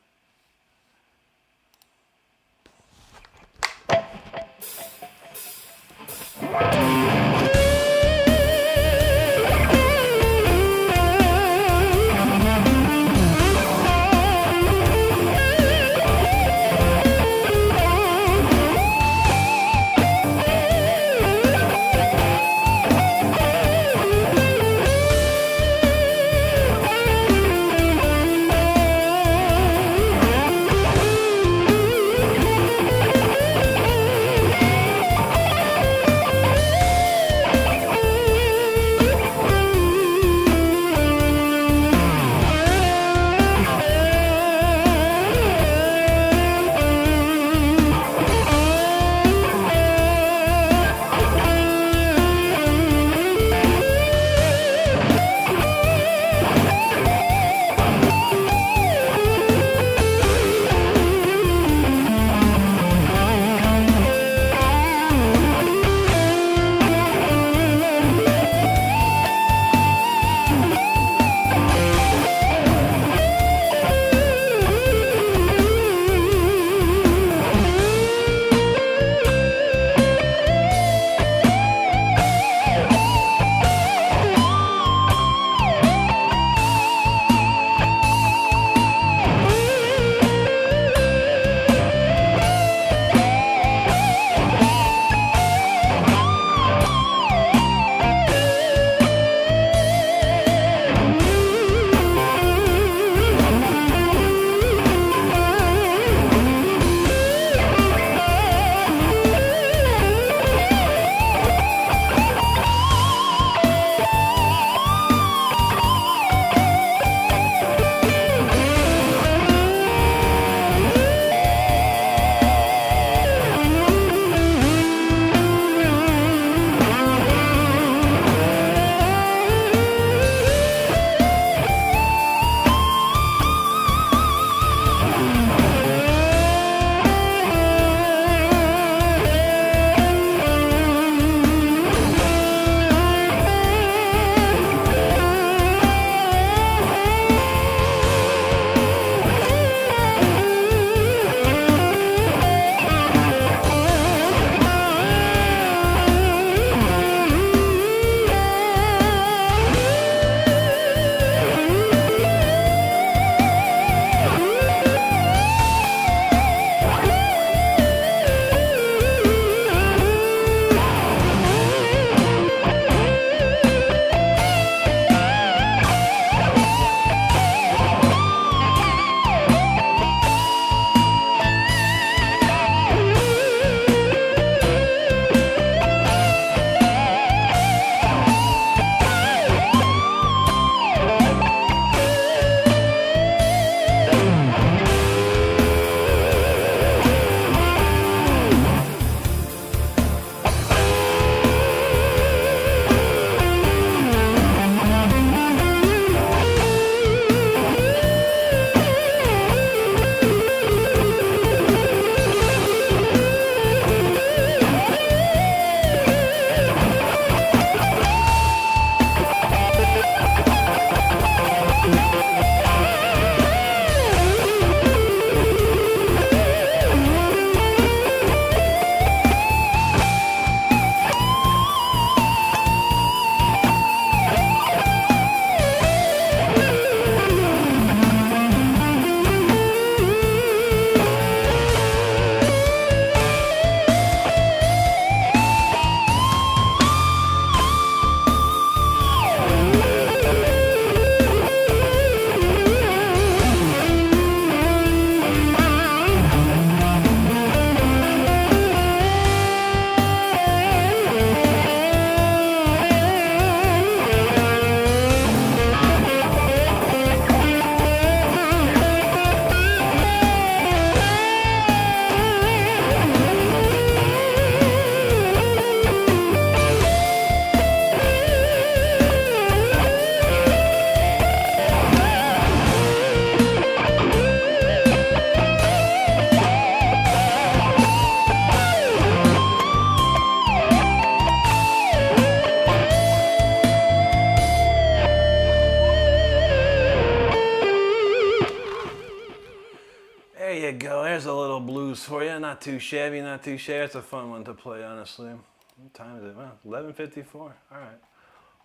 for you. Not too shabby, not too shabby. It's a fun one to play, honestly. What time is it? Well, 11:54. All right.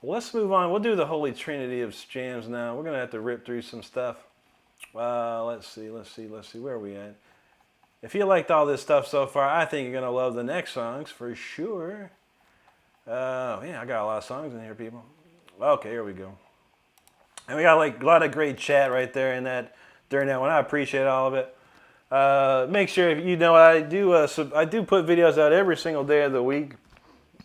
Well, let's move on. We'll do the Holy Trinity of jams now. We're going to have to rip through some stuff. Let's see. Where are we at? If you liked all this stuff so far, I think you're going to love the next songs for sure. Yeah, I got a lot of songs in here, people. Okay, here we go. And we got like a lot of great chat right there in that during that one. I appreciate all of it. Make sure if you know I do put videos out every single day of the week.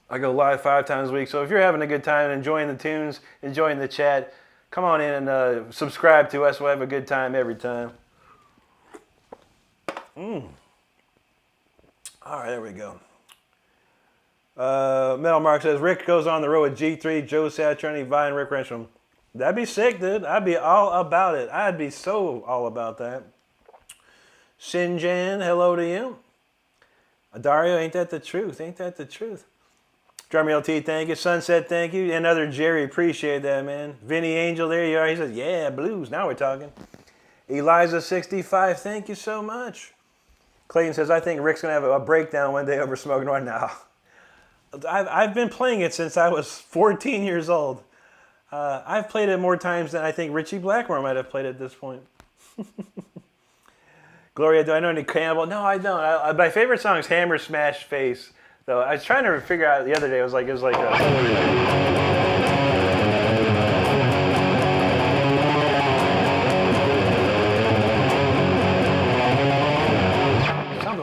I go live 5 times a week. So if you're having a good time and enjoying the tunes, enjoying the chat, come on in and subscribe to us. We'll have a good time every time. All right, there we go. Metal Mark says, Rick goes on the road with G3, Joe Satriani, Vi, and Rick Renstrom. That'd be sick, dude. I'd be all about it. I'd be so all about that. Sinjan, hello to you. Dario, ain't that the truth? Ain't that the truth? Drummer LT, thank you. Sunset, thank you. Another Jerry, appreciate that, man. Vinny Angel, there you are. He says, yeah, blues. Now we're talking. Eliza65, thank you so much. Clayton says, I think Rick's going to have a breakdown one day over Smoking Right Now. I've been playing it since I was 14 years old. I've played it more times than I think Richie Blackmore might have played at this point. Gloria, do I know any Cannibal? No, I don't. My favorite song is Hammer Smash Face. Though I was trying to figure out the other day. It was like a, something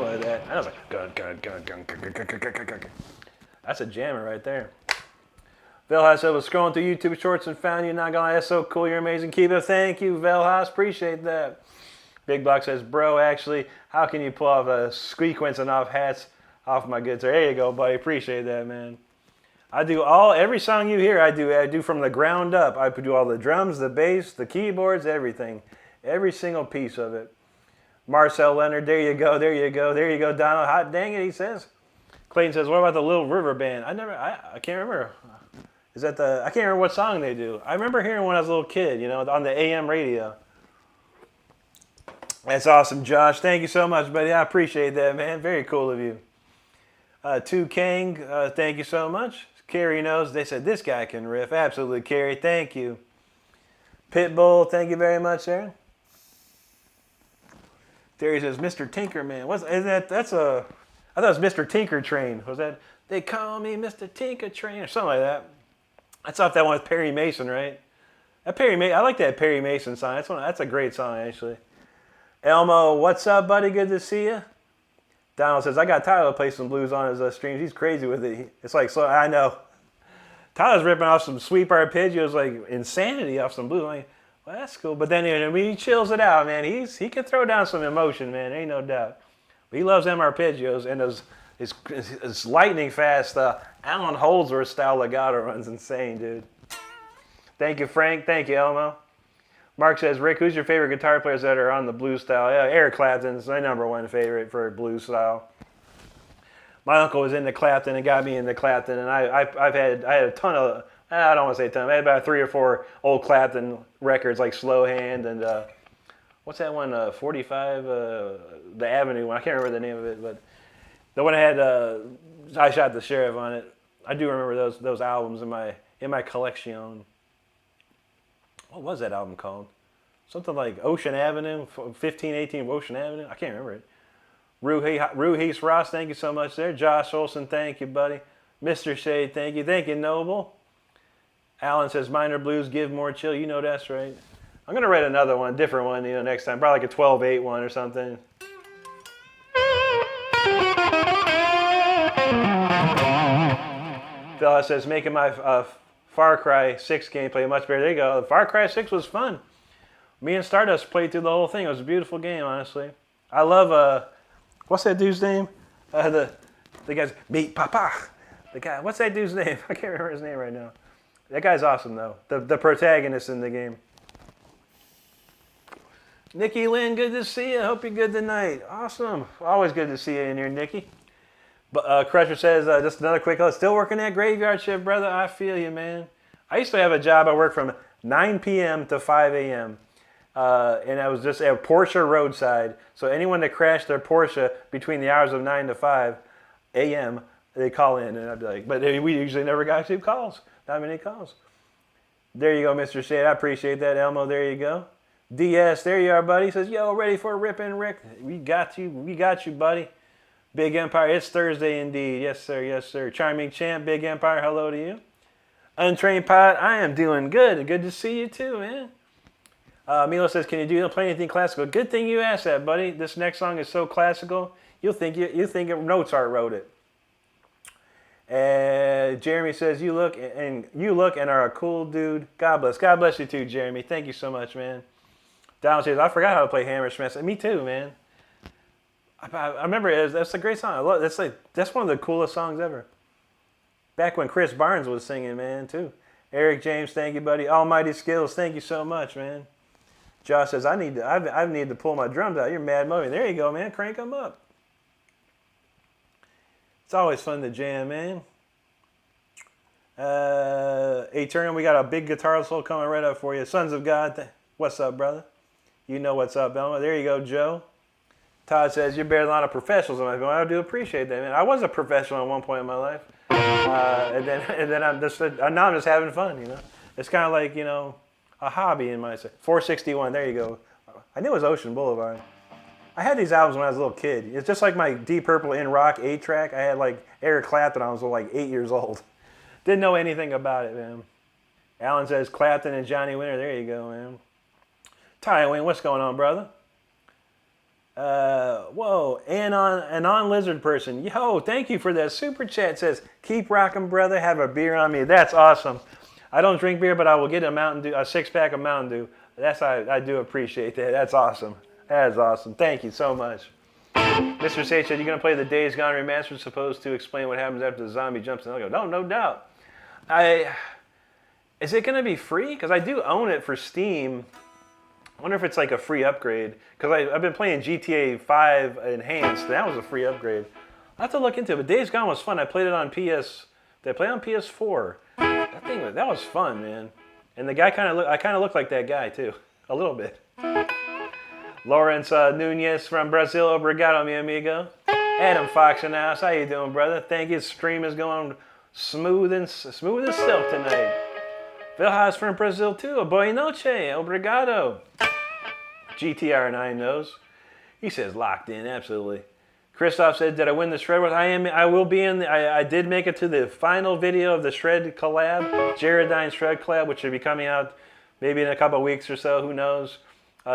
like that. I was like, gun. That's a jammer right there. Velhas, I was scrolling through YouTube shorts and found you. Not gonna lie, that's so cool. You're amazing. Keep it. Thank you, Velhas. Appreciate that. Big Block says, bro, actually, how can you pull off a sequencing off hats off my guitar? There you go, buddy. Appreciate that, man. I do every song you hear, I do from the ground up. I do all the drums, the bass, the keyboards, everything. Every single piece of it. Marcel Leonard, there you go, Donald. Hot dang it, he says. Clayton says, what about the Little River Band? I can't remember. I can't remember what song they do. I remember hearing when I was a little kid, on the AM radio. That's awesome, Josh. Thank you so much, buddy. I appreciate that, man. Very cool of you. Kang, thank you so much. Carrie knows. They said this guy can riff. Absolutely, Carrie. Thank you. Pitbull, thank you very much, Aaron. Terry says, Mr. Tinkerman. I thought it was Mr. Tinker Train. Was that? They call me Mr. Tinker Train or something like that. That's off that one with Perry Mason, right? I like that Perry Mason song. That's a great song, actually. Elmo, what's up, buddy? Good to see you. Donald says, I got Tyler to play some blues on his streams. He's crazy with it. It's like, so I know. Tyler's ripping off some sweep arpeggios, like insanity off some blues. I'm like, well, that's cool. But then he chills it out, man. He can throw down some emotion, man. Ain't no doubt. But he loves them arpeggios and his lightning fast Alan Holdsworth style legato runs insane, dude. Thank you, Frank. Thank you, Elmo. Mark says, Rick, who's your favorite guitar players that are on the blues style? Yeah, Eric Clapton's my #1 favorite for blues style. My uncle was into Clapton and got me into Clapton, and I had a ton of, I don't want to say a ton, I had about 3 or 4 old Clapton records like Slow Hand and what's that one, 45, the Avenue one. I can't remember the name of it, but the one that had I Shot the Sheriff on it. I do remember those albums in my collection. What was that album called? Something like Ocean Avenue, 1518 Ocean Avenue. I can't remember it. Ruhis Ross, thank you so much there. Josh Olson, thank you, buddy. Mr. Shade, thank you. Thank you, Noble. Alan says, Minor Blues, give more chill. You know that's right. I'm going to write another one, different one, next time. Probably like a 12/8 one or something. Fella says, making my Far Cry 6 gameplay much better. There you go. Far Cry 6 was fun. Me and Stardust played through the whole thing. It was a beautiful game, honestly. I love, what's that dude's name? The guy's, Meet Papa. The guy, what's that dude's name? I can't remember his name right now. That guy's awesome, though. The protagonist in the game. Nikki Lynn, good to see you. Hope you're good tonight. Awesome. Always good to see you in here, Nikki. But Crusher says, just another quick, still working that graveyard shift, brother. I feel you, man. I used to have a job. I worked from 9 p.m. to 5 a.m. And I was just at Porsche roadside. So anyone that crashed their Porsche between the hours of 9 to 5 a.m., they call in, and I'd be like, but we usually never got 2 calls. Not many calls. There you go, Mr. Shade. I appreciate that, Elmo. There you go. DS, there you are, buddy. He says, yo, ready for Rippin' Rick? We got you. We got you, buddy. Big Empire, it's Thursday indeed. Yes, sir. Yes, sir. Charming Champ, Big Empire, hello to you. Untrained Pod, I am doing good. Good to see you too, man. Milo says, can you play anything classical? Good thing you asked that, buddy. This next song is so classical, you think Mozart wrote it. Jeremy says, you look and are a cool dude. God bless. God bless you too, Jeremy. Thank you so much, man. Donald says, I forgot how to play Hammersmith. Me too, man. I remember that's a great song. I love that's one of the coolest songs ever. Back when Chris Barnes was singing, man, too. Eric James, thank you, buddy. Almighty Skills, thank you so much, man. Josh says, I need to pull my drums out. You're mad moving. There you go, man. Crank them up. It's always fun to jam, man. Eternal, we got a big guitar solo coming right up for you. Sons of God, what's up, brother? You know what's up, Elmo. There you go, Joe. Todd says, you're better than a lot of professionals. I'm like, I do appreciate that, man. I was a professional at one point in my life. And then now I'm just having fun, you know. It's kind of like, you know, a hobby in my 461, there you go. I knew it was Ocean Boulevard. I had these albums when I was a little kid. It's just like my Deep Purple in Rock 8-track. I had like Eric Clapton when I was like 8 years old. Didn't know anything about it, man. Alan says Clapton and Johnny Winter. There you go, man. Ty Wayne, what's going on, brother? Whoa, Anon Lizard Person. Yo, thank you for that super chat. Says, keep rocking, brother. Have a beer on me. That's awesome. I don't drink beer, but I will get a 6-pack of Mountain Dew. I do appreciate that. That's awesome. That is awesome. Thank you so much. Mr. Sage said, you're going to play the Days Gone Remastered, supposed to explain what happens after the zombie jumps in. I go, no doubt. Is it going to be free? Because I do own it for Steam. I wonder if it's like a free upgrade. Because I've been playing GTA 5 Enhanced. That was a free upgrade. I'll have to look into it. But Days Gone was fun. I played it on PS. Did I play it on PS4? That was fun, man. And the guy I kind of look like that guy too. A little bit. Lawrence Nunez from Brazil. Obrigado, mi amigo. Adam Fox in the house. How you doing, brother? Thank you. Stream is going smooth as silk tonight. Phil Haas from Brazil too. Boa noche. Obrigado. GTR9 knows. He says locked in. Absolutely. Christoph said, did I win the Shred Wars? I will be in. I did make it to the final video of the Shred collab, Jaredine Shred collab, which should be coming out maybe in a couple of weeks or so. Who knows?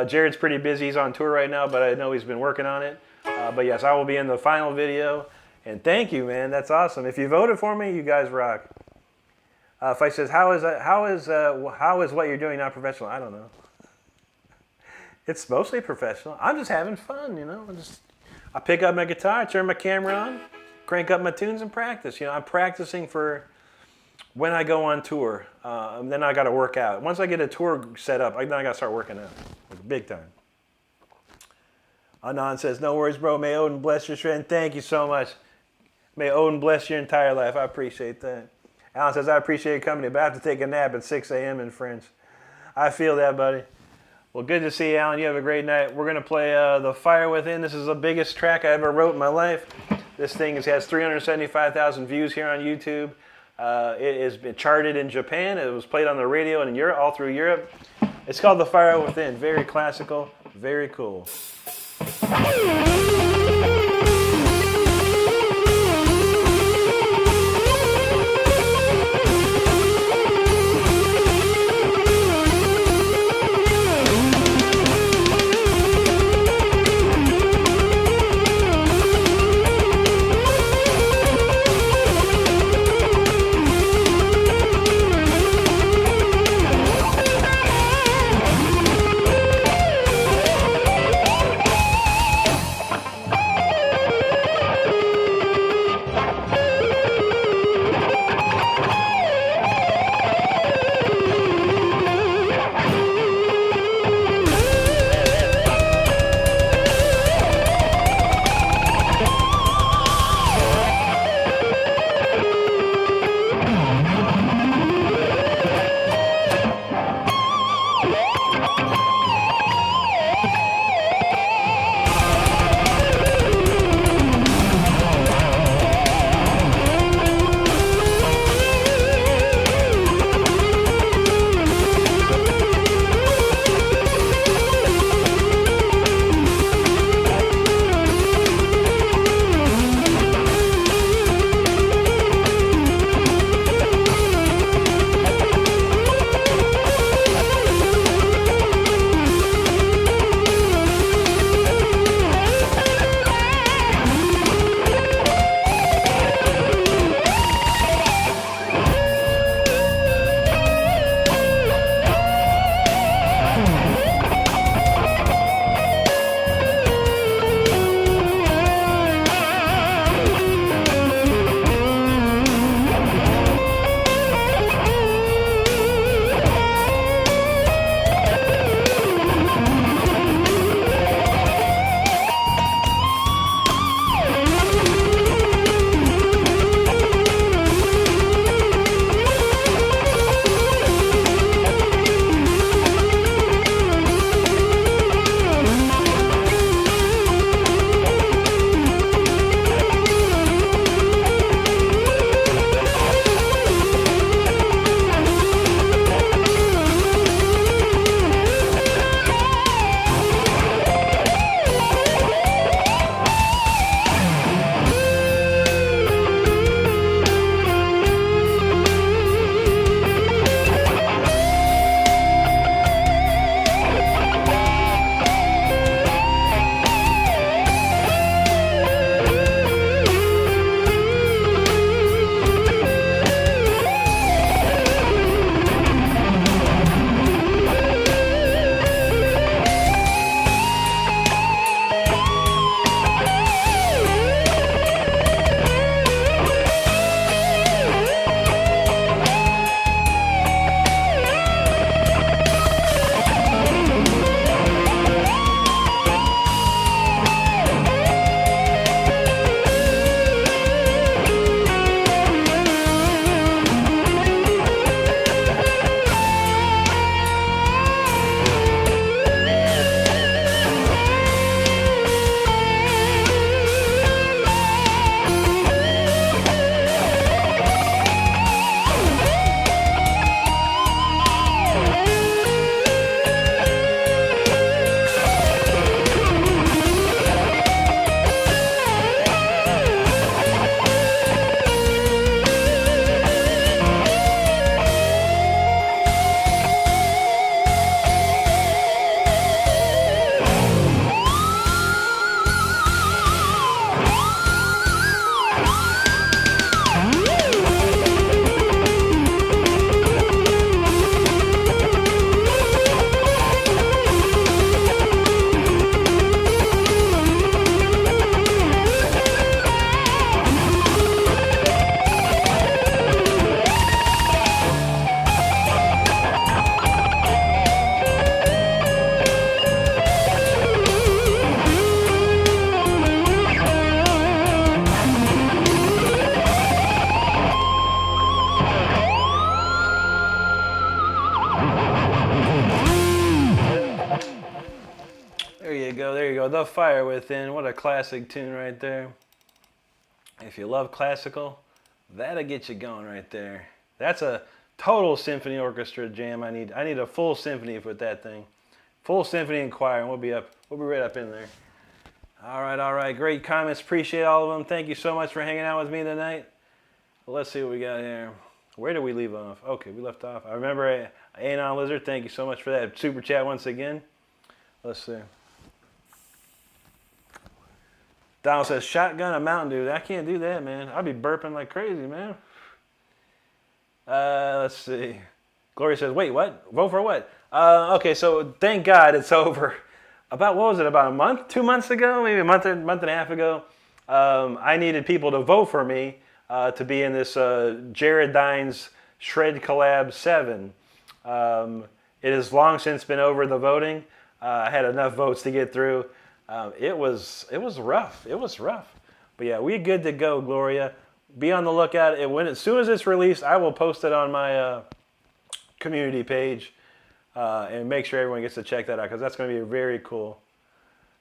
Jared's pretty busy. He's on tour right now, but I know he's been working on it. But yes, I will be in the final video. And thank you, man. That's awesome. If you voted for me, you guys rock. Fight says, how is what you're doing not professional? I don't know. It's mostly professional. I'm just having fun, you know. I pick up my guitar, turn my camera on, crank up my tunes, and practice. You know, I'm practicing for when I go on tour. And then I got to work out. Once I get a tour set up, then I got to start working out, like big time. Anon says, no worries, bro. May Odin bless your shred. Thank you so much. May Odin bless your entire life. I appreciate that. Alan says, I appreciate your company, but I have to take a nap at 6 a.m. in French. I feel that, buddy. Well, good to see you, Alan. You have a great night. We're going to play The Fire Within. This is the biggest track I ever wrote in my life. This thing has 375,000 views here on YouTube. It has been charted in Japan. It was played on the radio and in Europe, all through Europe. It's called The Fire Within. Very classical, very cool. you go. There you go. The Fire Within. What a classic tune right there. If you love classical, that'll get you going right there. That's a total symphony orchestra jam. I need a full symphony with that thing. Full symphony and choir, and we'll be right up in there. All right. Great comments. Appreciate all of them. Thank you so much for hanging out with me tonight. Let's see what we got here. Where did we leave off? Okay, we left off. I remember Anon Lizard. Thank you so much for that super chat once again. Let's see. Donald says, shotgun a Mountain Dew. I can't do that, man. I'll be burping like crazy, man. Let's see. Gloria says, wait, what? Vote for what? Okay, so thank God it's over. About, what was it, about a month? 2 months ago? Maybe a month and a half ago. I needed people to vote for me to be in this Jared Dines Shred Collab 7. It has long since been over, the voting. I had enough votes to get through. It was rough. It was rough. But yeah, we're good to go, Gloria. Be on the lookout. As soon as it's released, I will post it on my community page and make sure everyone gets to check that out because that's going to be very cool.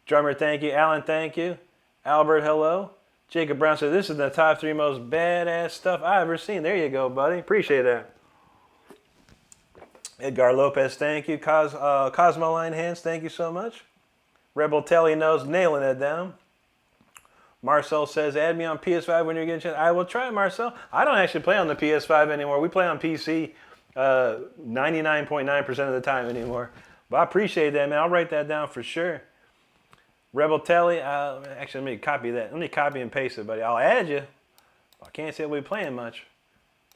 Drummer, thank you. Alan, thank you. Albert, hello. Jacob Brown said, this is the top 3 most badass stuff I've ever seen. There you go, buddy. Appreciate that. Edgar Lopez, thank you. Cosmo Line Hands, thank you so much. Rebel Telly knows, nailing it down. Marcel says, add me on PS5 when you're getting a chance. I will try, Marcel. I don't actually play on the PS5 anymore. We play on PC 99.9% of the time anymore. But I appreciate that, man. I'll write that down for sure. Rebel Telly, actually, let me copy that. Let me copy and paste it, buddy. I'll add you. I can't say we'll be playing much.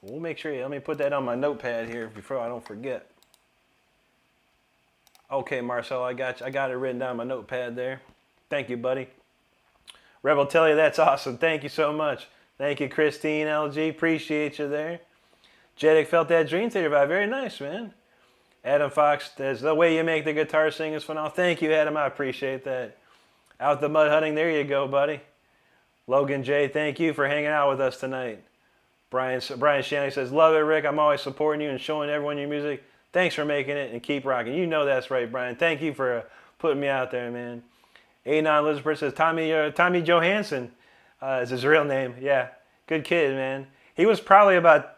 We'll make sure. Let me put that on my notepad here before I don't forget. Okay, Marcel, I got you. I got it written down on my notepad there. Thank you, buddy. Rebel Telly, that's awesome. Thank you so much. Thank you, Christine LG. Appreciate you there. Jedic felt that Dream Theater vibe. Very nice, man. Adam Fox says, the way you make the guitar sing is phenomenal. Thank you, Adam. I appreciate that. Out the mud hunting. There you go, buddy. Logan J, thank you for hanging out with us tonight. Brian Shanley says, love it, Rick. I'm always supporting you and showing everyone your music. Thanks for making it and keep rocking. You know that's right, Brian. Thank you for putting me out there, man. Anon Elizabeth says, Tommy Johansson is his real name. Yeah, good kid, man. He was probably about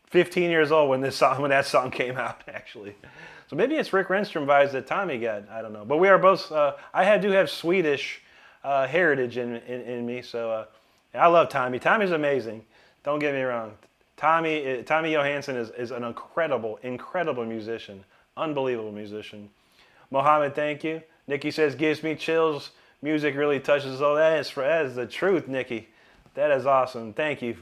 15 years old when that song came out, actually. So maybe it's Rick Renstrom vibes that Tommy got. I don't know. But we are both, I do have Swedish heritage in me. So I love Tommy. Tommy's amazing. Don't get me wrong. Tommy Johansson is an incredible musician. Unbelievable musician. Mohammed, thank you. Nikki says, gives me chills. Music really touches. Oh, that is the truth, Nikki. That is awesome. Thank you.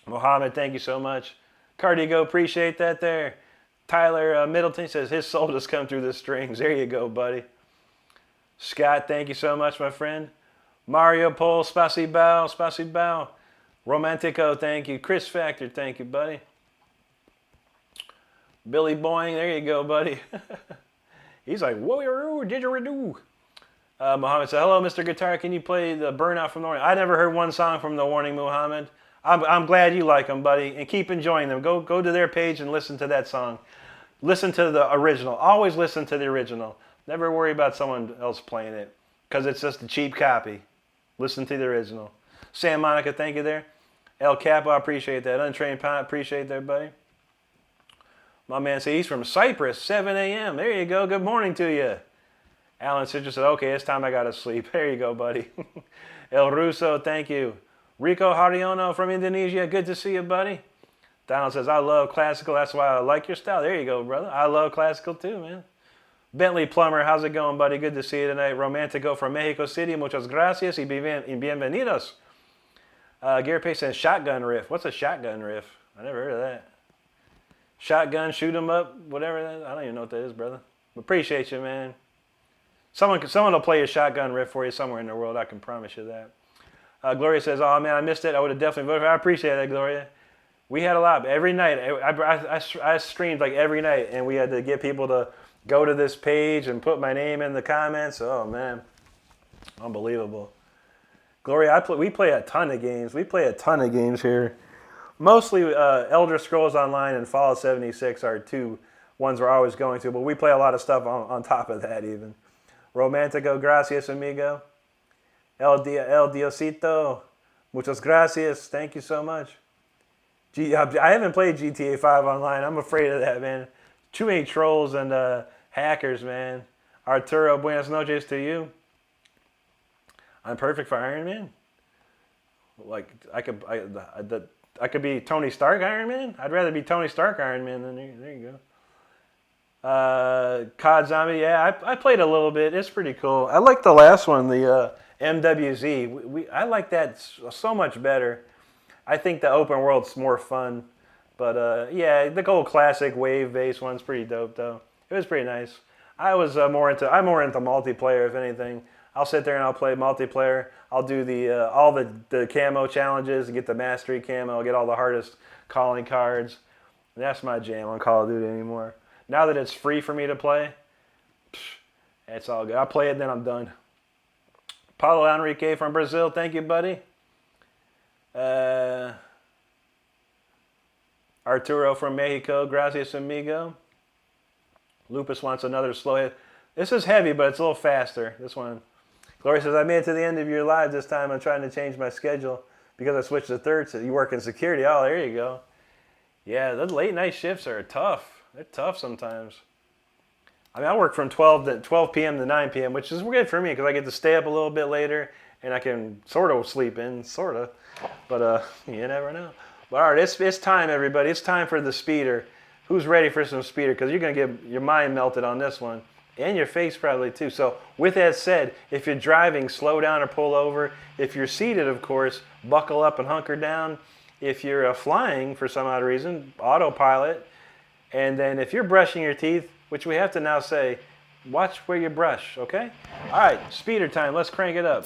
Mohammed, thank you so much. Cardigo, appreciate that there. Tyler Middleton says, his soul just come through the strings. There you go, buddy. Scott, thank you so much, my friend. Mario Pole, spasibo. Romantico, thank you. Chris Factor, thank you, buddy. Billy Boying, there you go, buddy. He's like, whoa, didgeridoo. Muhammad said, hello, Mr. Guitar. Can you play the Burnout from the Warning? I never heard one song from the Warning, Muhammad. I'm glad you like them, buddy, and keep enjoying them. Go to their page and listen to that song. Listen to the original. Always listen to the original. Never worry about someone else playing it because it's just a cheap copy. Listen to the original. Sam Monica, thank you there. El Capo, I appreciate that. Untrained Pilot, appreciate that, buddy. My man said he's from Cyprus, 7 a.m. There you go. Good morning to you. Alan Citrus said, okay, it's time I got to sleep. There you go, buddy. El Russo, thank you. Rico Hariono from Indonesia, good to see you, buddy. Donald says, I love classical. That's why I like your style. There you go, brother. I love classical too, man. Bentley Plummer, how's it going, buddy? Good to see you tonight. Romantico from Mexico City, muchas gracias y bienvenidos. Gary Pace says, shotgun riff. What's a shotgun riff? I never heard of that. Shotgun, shoot 'em up, whatever that is. I don't even know what that is, brother. Appreciate you, man. Someone will play a shotgun riff for you somewhere in the world. I can promise you that. Gloria says, oh, man, I missed it. I would have definitely voted for it. I appreciate that, Gloria. We had a lot. Every night, I streamed like every night, and we had to get people to go to this page and put my name in the comments. Oh, man. Unbelievable. Gloria, we play a ton of games. We play a ton of games here. Mostly Elder Scrolls Online and Fallout 76 are two ones we're always going to, but we play a lot of stuff on top of that even. Romantico, gracias, amigo. El Diosito, muchas gracias. Thank you so much. I haven't played GTA 5 online. I'm afraid of that, man. Too many trolls and hackers, man. Arturo, buenas noches to you. I'm perfect for Iron Man. Like I could be Tony Stark Iron Man. I'd rather be Tony Stark Iron Man than there you go. COD Zombie, yeah, I played a little bit. It's pretty cool. I like the last one, the MWZ. I like that so much better. I think the open world's more fun. But yeah, the old classic wave-based one's pretty dope though. It was pretty nice. I'm more into multiplayer, if anything. I'll sit there and I'll play multiplayer. I'll do all the camo challenges and get the mastery camo. I'll get all the hardest calling cards. And that's my jam on Call of Duty anymore. Now that it's free for me to play, it's all good. I'll play it, then I'm done. Paulo Enrique from Brazil, thank you, buddy. Arturo from Mexico, gracias, amigo. Lupus wants another slow hit. This is heavy, but it's a little faster. This one. Gloria says, I made it to the end of your live this time. I'm trying to change my schedule because I switched to third. So you work in security. Oh, there you go. Yeah, the late night shifts are tough. They're tough sometimes. I mean, I work from 12 p.m. to 9 p.m., which is good for me because I get to stay up a little bit later and I can sort of sleep in, sort of. But you never know. But all right, it's time, everybody. It's time for the speeder. Who's ready for some speeder? Because you're going to get your mind melted on this one. And your face probably too. So with that said, if you're driving, slow down or pull over. If you're seated, of course, buckle up and hunker down. If you're flying for some odd reason, autopilot. And then if you're brushing your teeth, which we have to now say, watch where you brush, okay? All right, speeder time. Let's crank it up.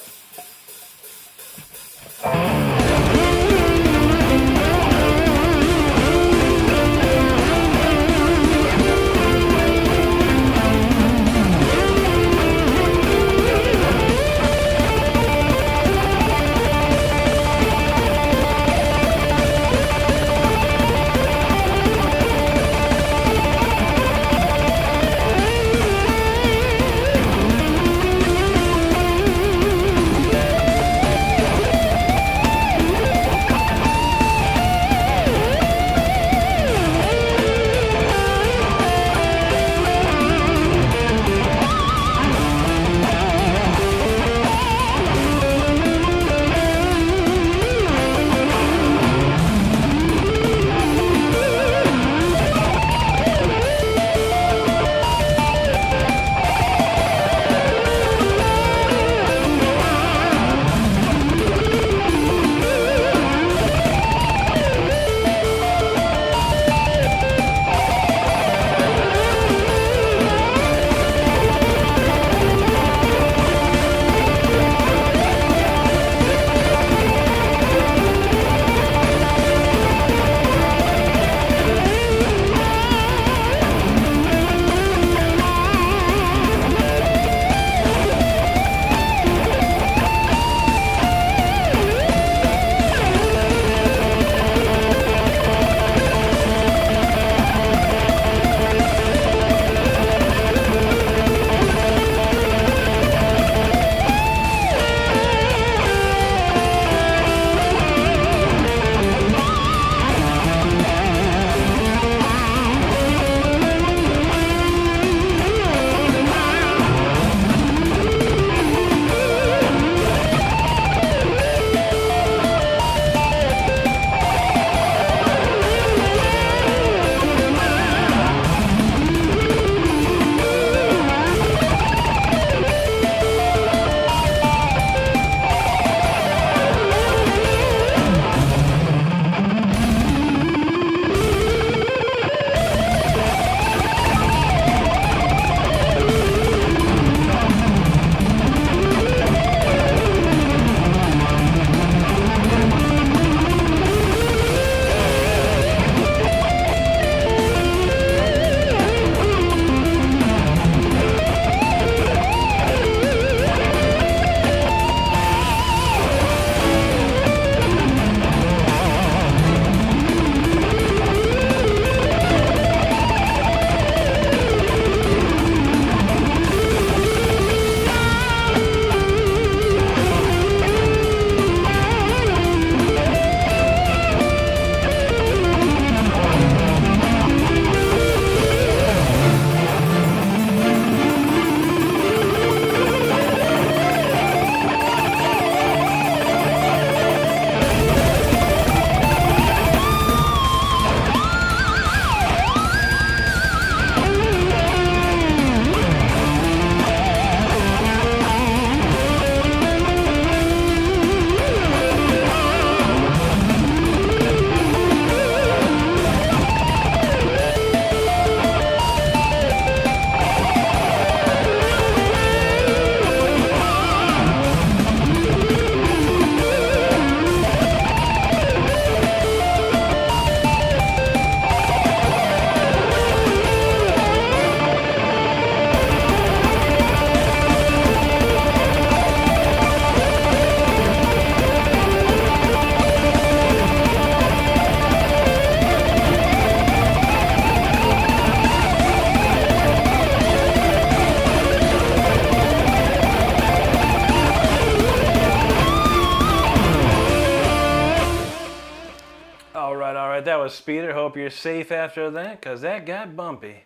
was Speeder. Hope you're safe after that, because that got bumpy.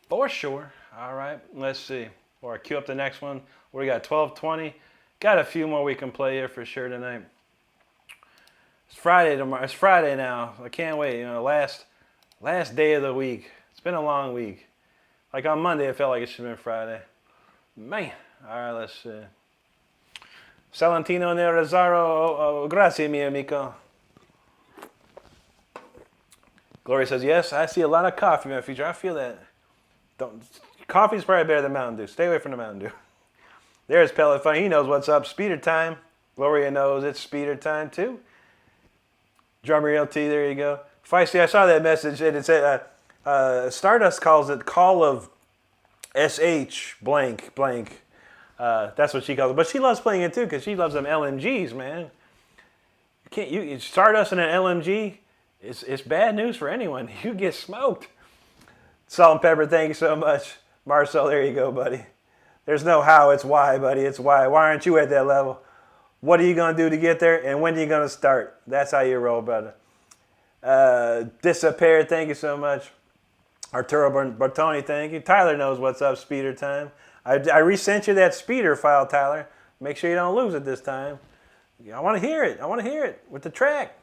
For sure. All right, let's see. Or cue up the next one. We got 12:20. Got a few more we can play here for sure tonight. It's Friday tomorrow. It's Friday now. I can't wait. You know, last day of the week. It's been a long week. Like on Monday, it felt like it should have been Friday. Man. All right, let's see. Salentino nel Rosario. Grazie, mi amico. Gloria says, yes, I see a lot of coffee in my future. I feel that. Coffee's probably better than Mountain Dew. Stay away from the Mountain Dew. There's Pellet Fun. He knows what's up. Speeder time. Gloria knows it's speeder time too. Drummer LT, there you go. Feisty, I saw that message and it said, Stardust calls it Call of SH blank blank. That's what she calls it. But she loves playing it too because she loves them LMGs, man. You Stardust and an LMG, it's bad news for anyone. You get smoked. Salt and Pepper, thank you so much. Marcel, there you go, buddy. There's no how, it's why, buddy. It's why. Why aren't you at that level? What are you going to do to get there? And when are you going to start? That's how you roll, brother. Disappeared, thank you so much. Arturo Bertoni, thank you. Tyler knows what's up, Speeder time. I resent you that Speeder file, Tyler. Make sure you don't lose it this time. I want to hear it. I want to hear it with the track.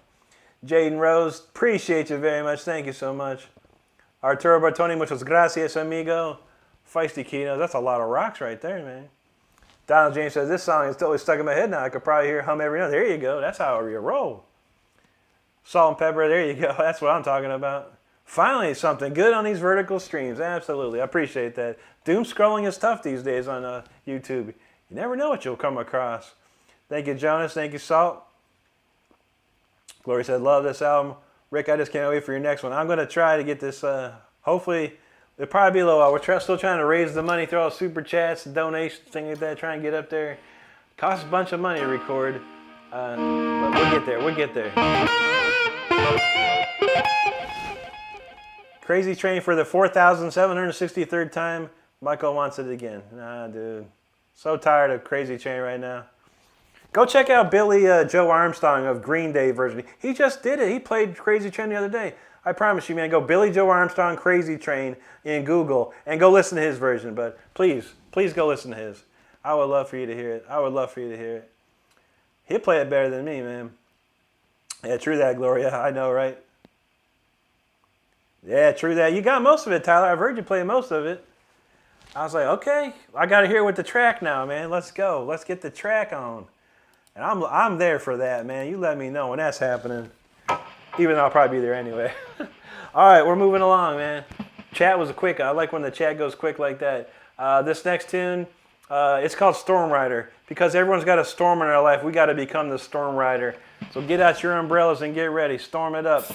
Jaden Rose, appreciate you very much. Thank you so much. Arturo Bertoni, muchas gracias, amigo. Feisty Keynotes, that's a lot of rocks right there, man. Donald James says, this song is totally stuck in my head now. I could probably hear hum every note. There you go. That's how you roll. Salt and Pepper, there you go. That's what I'm talking about. Finally, something good on these vertical streams. Absolutely. I appreciate that. Doom scrolling is tough these days on YouTube. You never know what you'll come across. Thank you, Jonas. Thank you, Salt. Glory said, love this album. Rick, I just can't wait for your next one. I'm going to try to get this, hopefully, it'll probably be low. We're still trying to raise the money through all super chats and donations, things like that, try and get up there. Costs a bunch of money to record, but we'll get there. We'll get there. Crazy Train for the 4,763rd time. Michael wants it again. Nah, dude. So tired of Crazy Train right now. Go check out Billy Joe Armstrong of Green Day version. He just did it. He played Crazy Train the other day. I promise you, man, go Billy Joe Armstrong Crazy Train in Google and go listen to his version. But please, please go listen to his. I would love for you to hear it. I would love for you to hear it. He'll play it better than me, man. Yeah, true that, Gloria. I know, right? Yeah, true that. You got most of it, Tyler. I've heard you play most of it. I was like, okay, I got to hear it with the track now, man. Let's go. Let's get the track on. And I'm there for that, man. You let me know when that's happening. Even though I'll probably be there anyway. All right, we're moving along, man. Chat was quick. I like when the chat goes quick like that. This next tune, it's called Storm Rider. Because everyone's got a storm in their life, we got to become the Storm Rider. So get out your umbrellas and get ready. Storm it up.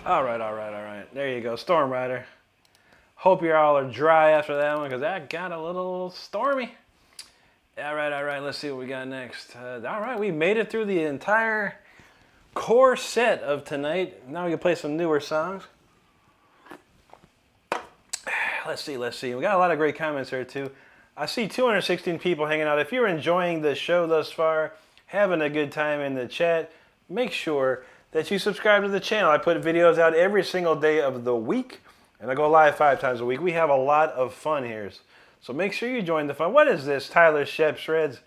All right, all right, all right. There you go, Storm Rider. Hope you all are dry after that one because that got a little stormy. All right. Let's see what we got next. All right, we made it through the entire core set of tonight. Now we can play some newer songs. Let's see. We got a lot of great comments here too. I see 216 people hanging out. If you're enjoying the show thus far, having a good time in the chat, make sure that you subscribe to the channel. I put videos out every single day of the week, and I go live 5 times a week. We have a lot of fun here. So make sure you join the fun. What is this? Tyler Shep Shreds.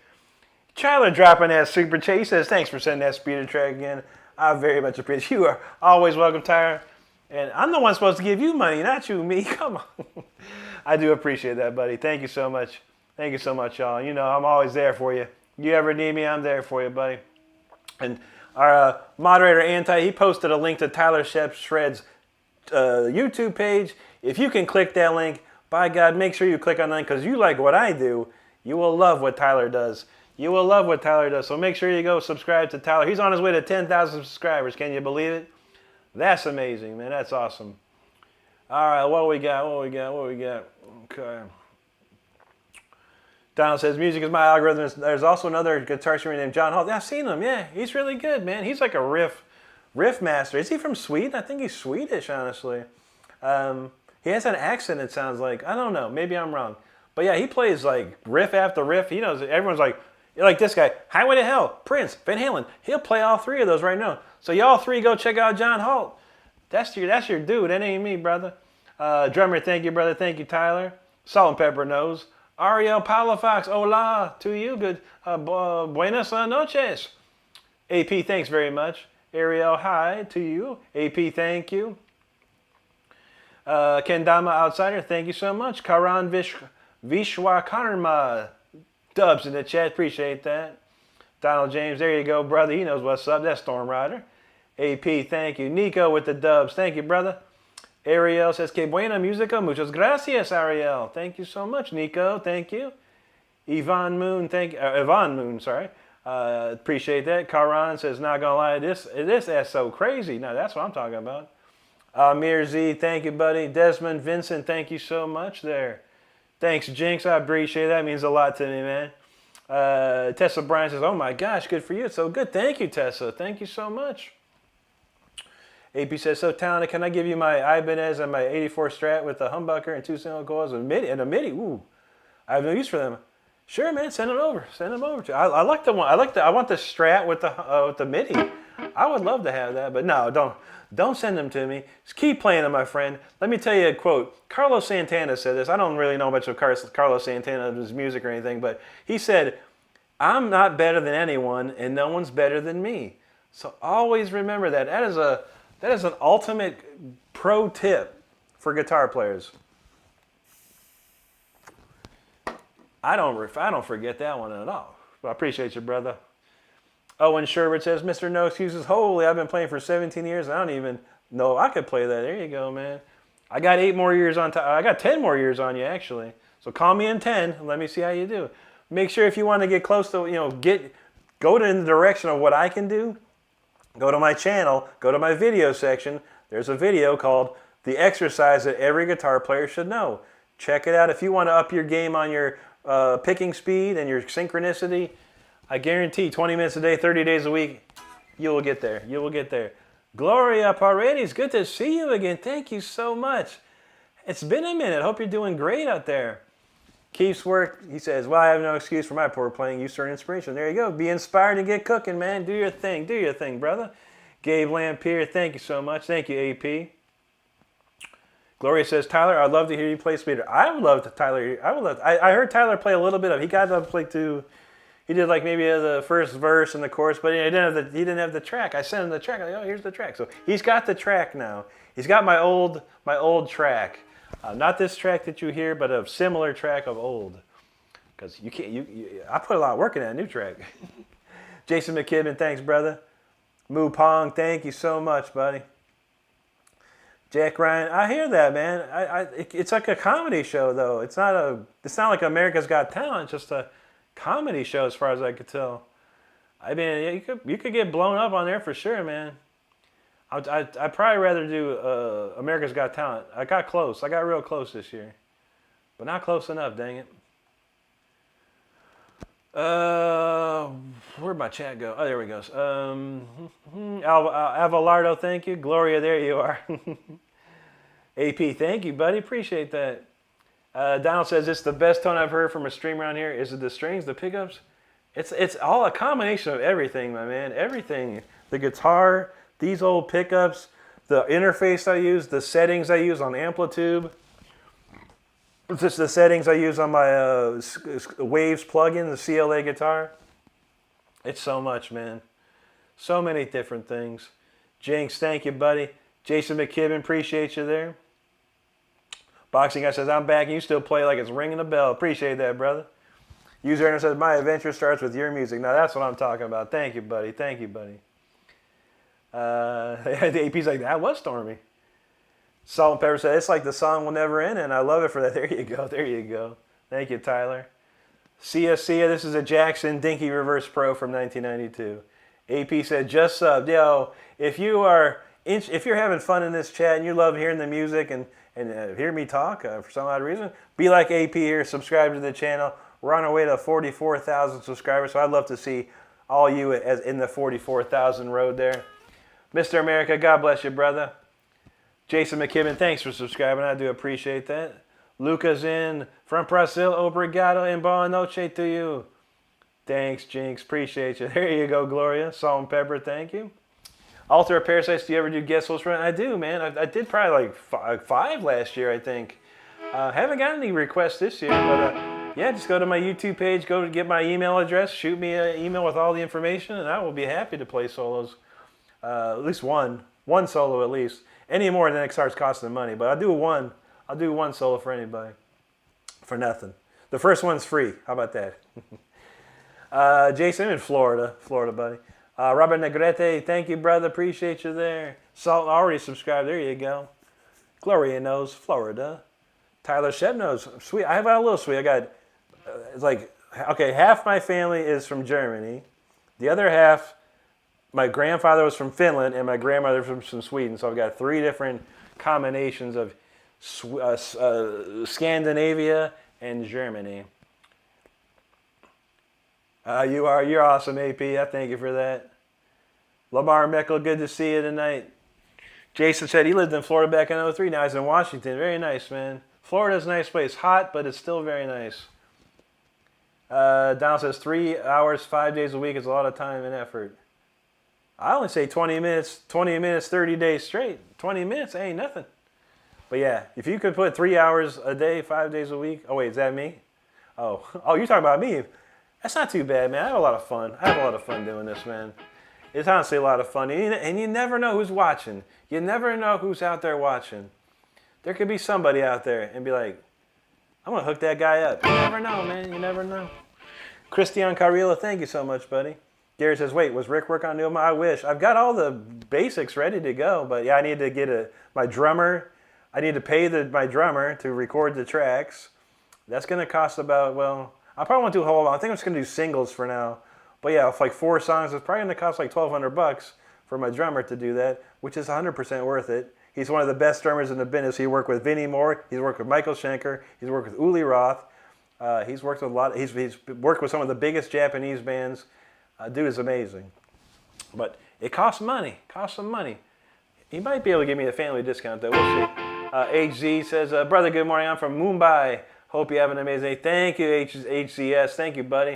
Tyler dropping that super chat. He says, thanks for sending that speeder track again. I very much appreciate it. You are always welcome, Tyler. And I'm the one supposed to give you money, not you, me. Come on. I do appreciate that, buddy. Thank you so much. Thank you so much, y'all. You know, I'm always there for you. You ever need me, I'm there for you, buddy. And our moderator, Anti, he posted a link to Tyler Shep Shreds' YouTube page. If you can click that link, by God, make sure you click on that because you like what I do. You will love what Tyler does. You will love what Tyler does. So make sure you go subscribe to Tyler. He's on his way to 10,000 subscribers. Can you believe it? That's amazing, man. That's awesome. All right, what we got? Okay. Donald says, music is my algorithm. There's also another guitar streamer named John Holt. I've seen him, yeah. He's really good, man. He's like a riff master. Is he from Sweden? I think he's Swedish, honestly. He has an accent, it sounds like. I don't know. Maybe I'm wrong. But yeah, he plays like riff after riff. He knows, everyone's like this guy, Highway to Hell, Prince, Van Halen. He'll play all 3 of those right now. So y'all 3 go check out John Holt. That's your dude. That ain't me, brother. Drummer, thank you, brother. Thank you, Tyler. Salt and Pepper Nose. Ariel Paula Fox, hola to you. Good. Buenas noches. AP, thanks very much. Ariel, hi to you. AP, thank you. Kendama Outsider, thank you so much. Karan Vishwakarma, dubs in the chat, appreciate that. Donald James, there you go, brother. He knows what's up. That's Storm Rider. AP, thank you. Nico with the dubs, thank you, brother. Ariel says, que buena música, muchas gracias, Ariel. Thank you so much, Nico, thank you. Yvonne Moon, sorry. Appreciate that. Karan says, not gonna lie, this is so crazy. Now that's what I'm talking about. Amir Z, thank you, buddy. Desmond Vincent, thank you so much there. Thanks, Jinx. I appreciate that. It means a lot to me, man. Tessa Bryan says, oh my gosh, good for you. It's so good. Thank you, Tessa. Thank you so much. AP says, so talented. Can I give you my Ibanez and my 84 Strat with the humbucker and 2 single coils and a MIDI? Ooh, I have no use for them. Sure, man. Send it over. Send them over to. I like the one. I want the Strat with the MIDI. I would love to have that, but no, don't send them to me. Just keep playing them, my friend. Let me tell you a quote. Carlos Santana said this. I don't really know much of Carlos Santana's music or anything, but he said, I'm not better than anyone, and no one's better than me. So always remember that. That is an ultimate pro tip for guitar players. I don't forget that one at all. But I appreciate you, brother. Owen Sherbert says, Mr. No Excuses, holy, I've been playing for 17 years. I don't even know I could play that. There you go, man. I got 8 more years on top. I got 10 more years on you, actually. So call me in 10 and let me see how you do. Make sure if you want to get close to, go in the direction of what I can do, go to my channel, go to my video section. There's a video called The Exercise That Every Guitar Player Should Know. Check it out. If you want to up your game on your picking speed and your synchronicity, I guarantee 20 minutes a day, 30 days a week, you will get there. You will get there. Gloria Paredes, good to see you again. Thank you so much. It's been a minute. Hope you're doing great out there. Keith's work, he says, well, I have no excuse for my poor playing. You stir inspiration. There you go. Be inspired and get cooking, man. Do your thing. Do your thing, brother. Gabe Lampier, thank you so much. Thank you, AP. Gloria says, Tyler, I'd love to hear you play speeder. I would love to, Tyler. I heard Tyler play a little bit of. He got to play too. He did like maybe the first verse and the chorus, but he didn't have the track. I sent him the track. I'm like, oh, here's the track. So he's got the track now. He's got my old track. Not this track that you hear, but a similar track of old. Because I put a lot of work in that new track. Jason McKibben, thanks, brother. Moo Pong, thank you so much, buddy. Jack Ryan, I hear that, man. It's like a comedy show, though. It's not like America's Got Talent. It's just a comedy show, as far as I could tell. I mean, you could get blown up on there for sure, man. I'd probably rather do America's Got Talent. I got close. I got real close this year. But not close enough, dang it. Where'd my chat go? Oh, there we go. Avalardo, thank you. Gloria, there you are. AP, thank you, buddy. Appreciate that. Donald says, it's the best tone I've heard from a streamer around here. Is it the strings, the pickups? It's all a combination of everything, my man. Everything. The guitar, these old pickups, the interface I use, the settings I use on Amplitude. Just the settings I use on my Waves plugin, the CLA guitar. It's so much, man. So many different things. Jinx, thank you, buddy. Jason McKibben, appreciate you there. Boxing guy says, I'm back and you still play like it's ringing a bell. Appreciate that, brother. User Aaron says, my adventure starts with your music. Now that's what I'm talking about. Thank you, buddy. Thank you, buddy. The AP's like, that was stormy. Salt and Pepper said, it's like the song will never end, and I love it for that. There you go. There you go. Thank you, Tyler. Sia, this is a Jackson Dinky Reverse Pro from 1992. AP said, just subbed. Yo, if you're having fun in this chat and you love hearing the music and hear me talk for some odd reason, be like AP here, subscribe to the channel. We're on our way to 44,000 subscribers, so I'd love to see all you as in the 44,000 road there. Mr. America, God bless you, brother. Jason McKibben, thanks for subscribing. I do appreciate that. Luca's in from Brazil. Obrigado and boa noche to you. Thanks, Jinx. Appreciate you. There you go, Gloria. Salt and Pepper, thank you. Altar of Parasites, do you ever do guest host run? I do, man. I did probably like five last year, I think. Haven't gotten any requests this year, but yeah, just go to my YouTube page, go to get my email address, shoot me an email with all the information, and I will be happy to play solos. At least one solo at least. Any more than it starts costing money, but I'll do one solo for anybody, for nothing. The first one's free. How about that? Jason in Florida, buddy. Robert Negrete, thank you, brother. Appreciate you there. Salt already subscribed. There you go. Gloria knows Florida. Tyler Shep knows. Sweet. I have a little sweet. I got it's like okay. Half my family is from Germany. The other half. My grandfather was from Finland and my grandmother was from Sweden. So I've got three different combinations of Scandinavia and Germany. You're awesome, AP. I thank you for that. Lamar Meckel, good to see you tonight. Jason said he lived in Florida back in 2003. Now he's in Washington. Very nice, man. Florida's a nice place. Hot, but it's still very nice. Donald says 3 hours, 5 days a week is a lot of time and effort. I only say 20 minutes, 30 days straight. 20 minutes ain't nothing. But yeah, if you could put 3 hours a day, 5 days a week. Oh, wait, is that me? Oh, you're talking about me. That's not too bad, man. I have a lot of fun. I have a lot of fun doing this, man. It's honestly a lot of fun. And you never know who's watching. You never know who's out there watching. There could be somebody out there and be like, I'm going to hook that guy up. You never know, man. You never know. Christian Carrilla, thank you so much, buddy. Gary says, wait, was Rick working on new? I wish. I've got all the basics ready to go, but yeah, I need to get my drummer. I need to pay my drummer to record the tracks. That's going to cost about, well, I probably won't do a whole lot. I think I'm just going to do singles for now. But yeah, if like 4 songs, it's probably going to cost like $1,200 for my drummer to do that, which is 100% worth it. He's one of the best drummers in the business. He worked with Vinnie Moore. He's worked with Michael Schenker. He's worked with Uli Roth. He's worked with a lot. He's worked with some of the biggest Japanese bands. Dude is amazing. But it costs money. Costs some money. He might be able to give me a family discount, though. We'll see. HZ says, brother, good morning. I'm from Mumbai. Hope you have an amazing day. Thank you, HCS. Thank you, buddy.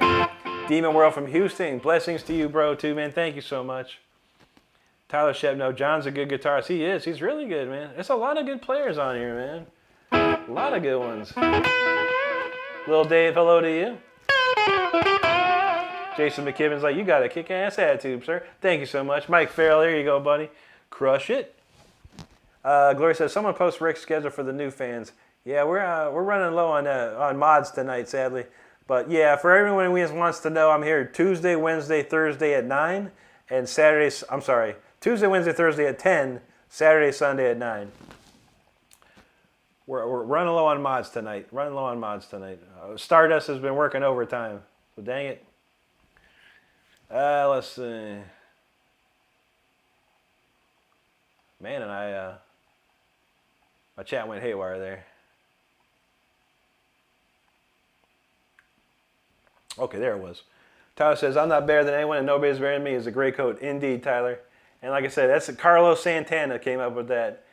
Demon World from Houston. Blessings to you, bro, too, man. Thank you so much. Tyler Shepno. John's a good guitarist. He is. He's really good, man. There's a lot of good players on here, man. A lot of good ones. Lil Dave, hello to you. Jason McKibben's like, you got a kick-ass attitude, sir. Thank you so much. Mike Farrell, there you go, buddy. Crush it. Gloria says, someone post Rick's schedule for the new fans. Yeah, we're running low on mods tonight, sadly. But yeah, for everyone who wants to know, I'm here Tuesday, Wednesday, Thursday at 9, and Tuesday, Wednesday, Thursday at 10, Saturday, Sunday at 9. We're running low on mods tonight. Stardust has been working overtime, so dang it. Let's see. Man, and my chat went haywire there. Okay, there it was. Tyler says, I'm not better than anyone and nobody's better than me is a great quote. Indeed, Tyler. And like I said, that's Carlos Santana came up with that.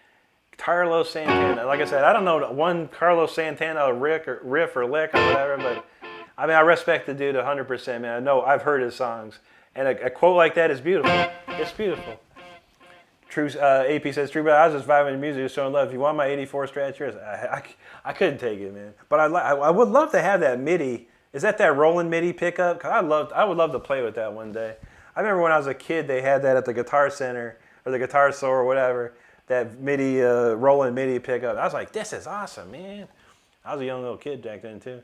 Carlos Santana. Like I said, I don't know one Carlos Santana riff or lick or whatever, but I mean, I respect the dude 100%, man. I know I've heard his songs. And a quote like that is beautiful. It's beautiful. True, AP says, true, but I was just vibing to music, just showing love. If you want my 84 Strat, I couldn't take it, man. But I would love to have that MIDI. Is that Roland MIDI pickup? Cause I would love to play with that one day. I remember when I was a kid, they had that at the Guitar Center or the Guitar Store or whatever. That MIDI Roland MIDI pickup. I was like, this is awesome, man. I was a young little kid back then too.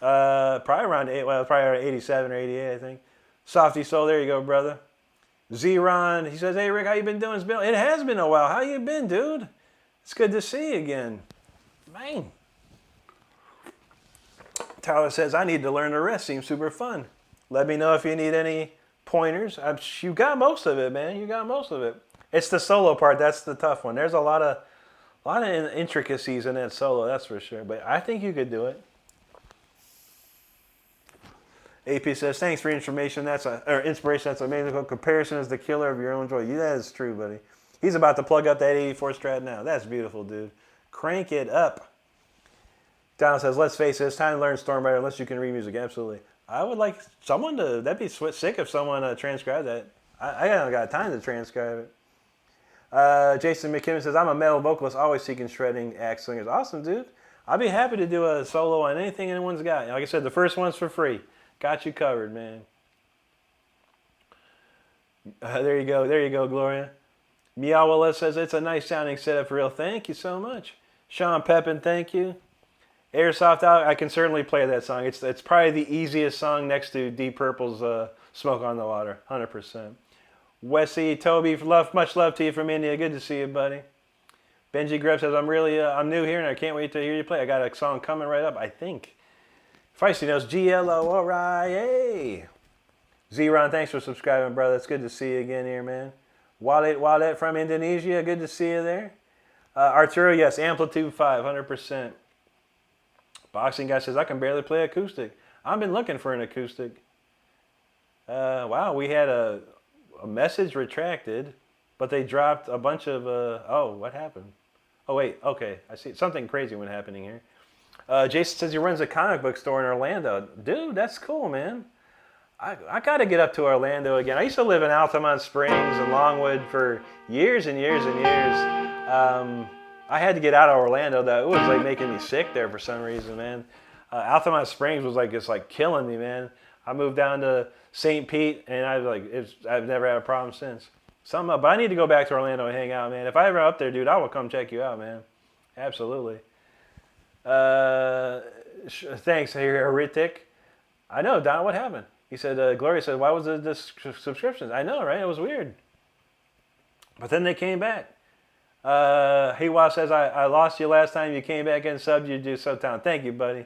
Probably around 87 or 88, I think. Softy Soul, there you go, brother. Z-Ron, he says, hey Rick, how you been doing? It has been a while. How you been, dude? It's good to see you again. Man. Tyler says, I need to learn the rest. Seems super fun. Let me know if you need any pointers. You got most of it, man. You got most of it. It's the solo part. That's the tough one. There's a lot of intricacies in that solo, that's for sure. But I think you could do it. AP says, thanks for information. Inspiration. That's amazing. Comparison is the killer of your own joy. Yeah, that is true, buddy. He's about to plug up that 84 Strat now. That's beautiful, dude. Crank it up. Donald says, let's face it, it's time to learn Stormbrighter unless you can read music. Absolutely. I would like someone to, that'd be sick if someone transcribed that. I haven't got time to transcribe it. Jason McKibben says, I'm a metal vocalist, always seeking shredding axe singers. Awesome, dude. I'd be happy to do a solo on anything anyone's got. Like I said, the first one's for free. Got you covered, man. There you go, Gloria. Meowwilla says, it's a nice sounding setup for real. Thank you so much. Sean Pepin, thank you. Airsoft Out, I can certainly play that song. It's probably the easiest song next to Deep Purple's Smoke on the Water, 100%. Wesley, Toby, much love to you from India. Good to see you, buddy. Benji Greb says, I'm new here and I can't wait to hear you play. I got a song coming right up, I think. Feisty knows GLO, all right, hey. Z-Ron, thanks for subscribing, brother. It's good to see you again here, man. Wallet from Indonesia, good to see you there. Arturo, yes, Amplitude 5, 100%. Boxing Guy says, I can barely play acoustic. I've been looking for an acoustic. Wow, we had a message retracted, but they dropped a bunch of, oh, what happened? Oh, wait, okay, I see. Something crazy went happening here. Jason says he runs a comic book store in Orlando. Dude, that's cool, man. I got to get up to Orlando again. I used to live in Altamont Springs and Longwood for years and years and years. I had to get out of Orlando. It was like making me sick there for some reason, man. Altamont Springs was like, it's like killing me, man. I moved down to St. Pete, and I've never had a problem since. But I need to go back to Orlando and hang out, man. If I ever up there, dude, I will come check you out, man. Absolutely. Thanks, Ritik. I know, Don, what happened? He said, Gloria said, why was the subscriptions? I know, right? It was weird. But then they came back. Hewa says, I lost you last time you came back and subbed. You do Subtown. Thank you, buddy.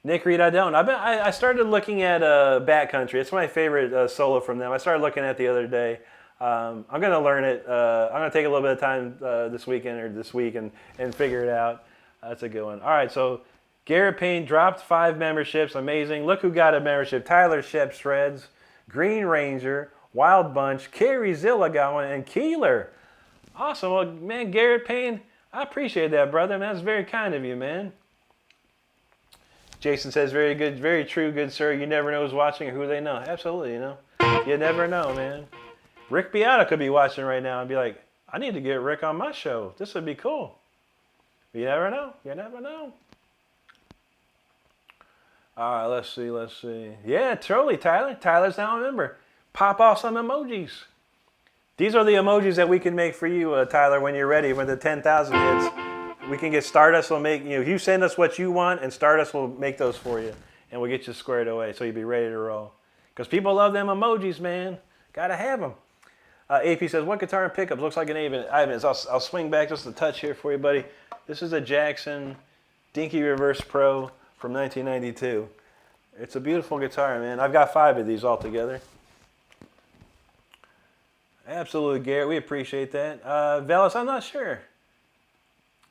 Nick Reed, I don't. I started looking at Backcountry. It's my favorite solo from them. I started looking at it the other day. I'm going to learn it. I'm going to take a little bit of time this weekend or this week and figure it out. That's a good one. All right, so Garrett Payne dropped 5 memberships. Amazing. Look who got a membership. Tyler Shep Shreds, Green Ranger, Wild Bunch, Carrie Zilla got one, and Keeler. Awesome. Well, man, Garrett Payne, I appreciate that, brother. Man, that's very kind of you, man. Jason says, very good, very true, good sir. You never know who's watching or who they know. Absolutely, you know. You never know, man. Rick Beata could be watching right now and be like, I need to get Rick on my show. This would be cool. You never know. You never know. All right, let's see. Yeah, totally, Tyler. Tyler's now a member. Pop off some emojis. These are the emojis that we can make for you, Tyler, when you're ready. When the 10,000 hits, we can get Stardust. Will make you send us what you want, and Stardust will make those for you, and we'll get you squared away, so you'll be ready to roll. Because people love them emojis, man. Gotta have them. AP says, what guitar and pickups? Looks like an Ibanez. I'll swing back just a touch here for you, buddy. This is a Jackson Dinky Reverse Pro from 1992. It's a beautiful guitar, man. I've got 5 of these altogether. Absolutely, Garrett. We appreciate that. Velas, I'm not sure.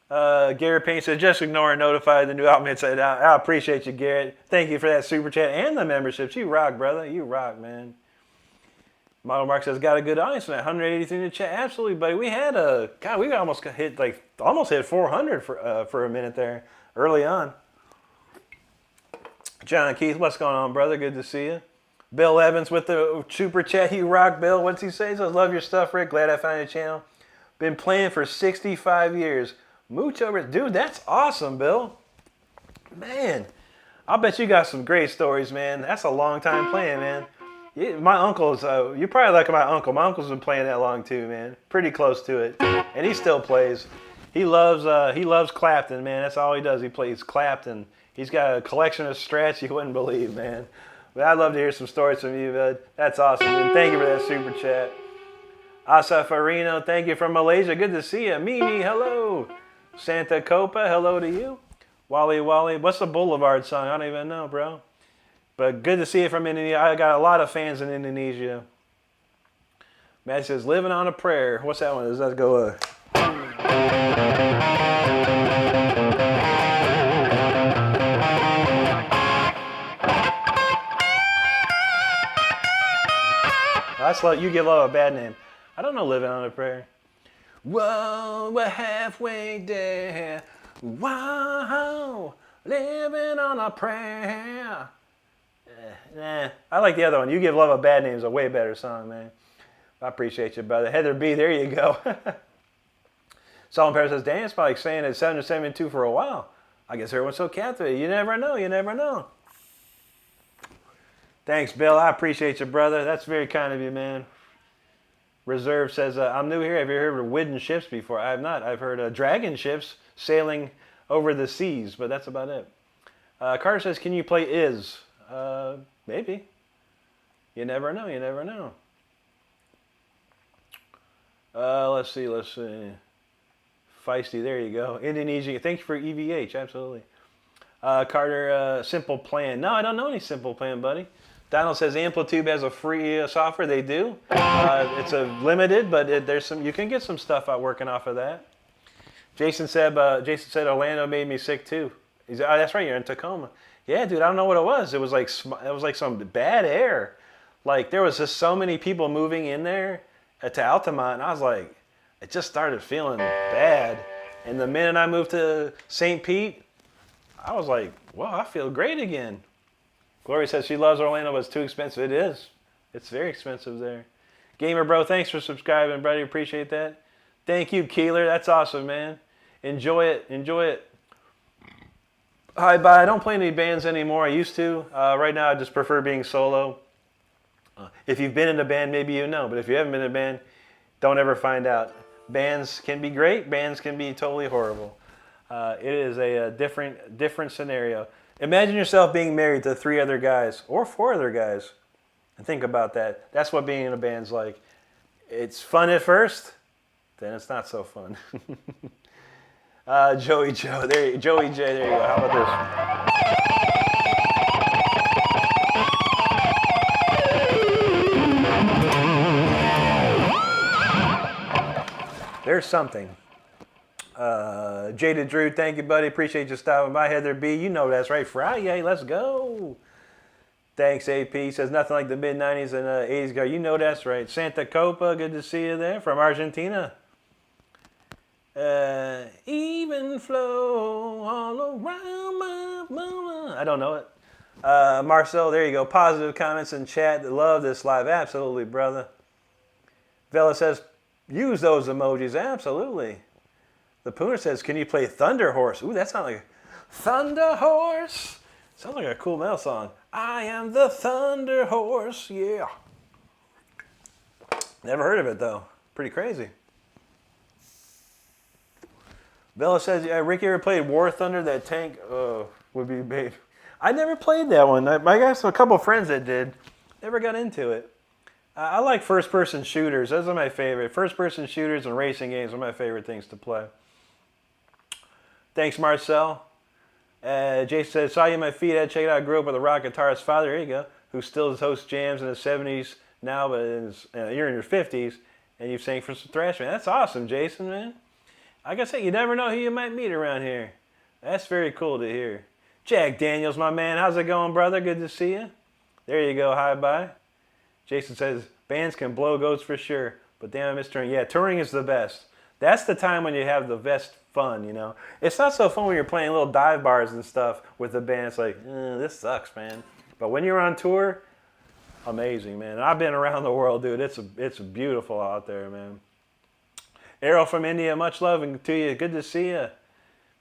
Garrett Payne says, just ignore and notify the new album hits. I appreciate you, Garrett. Thank you for that super chat and the memberships. You rock, brother. You rock, man. Model Mark says, got a good audience tonight. 183 in the chat. Absolutely, buddy. We had we almost hit 400 for a minute there early on. John Keith, what's going on, brother? Good to see you. Bill Evans with the super chat. You rock, Bill. What's he say? He says, love your stuff, Rick. Glad I found your channel. Been playing for 65 years. Mucho, dude, that's awesome, Bill. Man, I bet you got some great stories, man. That's a long time playing, man. Yeah, my uncle's, you're probably like my uncle. My uncle's been playing that long too, man. Pretty close to it, and he still plays. He loves Clapton, man. That's all he does. He plays Clapton. He's got a collection of strats you wouldn't believe, man. But I'd love to hear some stories from you, bud. That's awesome, and thank you for that super chat. Asa Farino, thank you from Malaysia. Good to see you. Mimi, hello. Santa Copa, hello to you. Wally, what's the Boulevard song? I don't even know, bro. But good to see you from Indonesia. I got a lot of fans in Indonesia. Matt says, living on a prayer. What's that one? Does that go? That's like You Give Love a Bad Name. I don't know Living on a Prayer. Whoa, we're halfway there. Wow, living on a prayer. I like the other one. You Give Love a Bad Name is a way better song, man. I appreciate you, brother. Heather B, there you go. Solomon Perez says, Dan, it's probably saying it's 772 for a while. I guess everyone's so captivated. You never know. You never know. Thanks, Bill. I appreciate you, brother. That's very kind of you, man. Reserve says, I'm new here. Have you heard of wooden ships before? I have not. I've heard of dragon ships sailing over the seas, but that's about it. Carter says, can you play Is? Maybe. You never know. You never know. Let's see. Feisty, there you go. Indonesia. Thank you for EVH. Absolutely. Carter, Simple Plan. No, I don't know any Simple Plan, buddy. Donald says Amplitude has a free software. They do. It's a limited, but there's some. You can get some stuff out working off of that. Jason said Orlando made me sick too. He's, oh, that's right. You're in Tacoma. Yeah, dude. I don't know what it was. It was like some bad air. Like there was just so many people moving in there to Altamont, and I was like, it just started feeling bad. And the minute I moved to St. Pete, I was like, wow, I feel great again. Gloria says she loves Orlando, but it's too expensive. It is. It's very expensive there. Gamer Bro, thanks for subscribing, buddy. Appreciate that. Thank you, Keeler. That's awesome, man. Enjoy it. Enjoy it. Hi, bye. I don't play any bands anymore. I used to. Right now, I just prefer being solo. If you've been in a band, maybe you know. But if you haven't been in a band, don't ever find out. Bands can be great. Bands can be totally horrible. It is a different scenario. Imagine yourself being married to 3 other guys or 4 other guys. And think about that. That's what being in a band's like. It's fun at first, then it's not so fun. Joey Joe, Joey J, there you go. How about this? There's something. Jaded Drew, thank you, buddy. Appreciate you stopping by. Heather B, you know that's right. Friday, let's go. Thanks, AP. Says nothing like the mid-90s and 80s ago. You know that's right. Santa Copa, good to see you there from Argentina. Even flow all around my mama. I don't know it. Marcel, there you go. Positive comments in chat. Love this live. Absolutely, brother. Vela says, use those emojis. Absolutely. The Pooner says, can you play Thunder Horse? Ooh, that sounds like a Thunder Horse. Sounds like a cool metal song. I am the Thunder Horse, yeah. Never heard of it, though. Pretty crazy. Bella says, yeah, Ricky ever played War Thunder? That tank would be big. I never played that one. I got a couple friends that did. Never got into it. I like first-person shooters. Those are my favorite. First-person shooters and racing games are my favorite things to play. Thanks, Marcel. Jason says, saw you in my feed. Check it out. I grew up with a rock guitarist father. There you go. Who still hosts jams in the 70s now, but you're in your 50s. And you sang for some thrash, man. That's awesome, Jason, man. Like I said, you never know who you might meet around here. That's very cool to hear. Jack Daniels, my man. How's it going, brother? Good to see you. There you go. Hi, bye. Jason says, bands can blow goats for sure. But damn, I miss touring. Yeah, touring is the best. That's the time when you have the best fun, you know. It's not so fun when you're playing little dive bars and stuff with the band. It's like, this sucks, man. But when you're on tour, amazing, man. And I've been around the world, dude. It's beautiful out there, man. Errol from India, much love to you. Good to see you.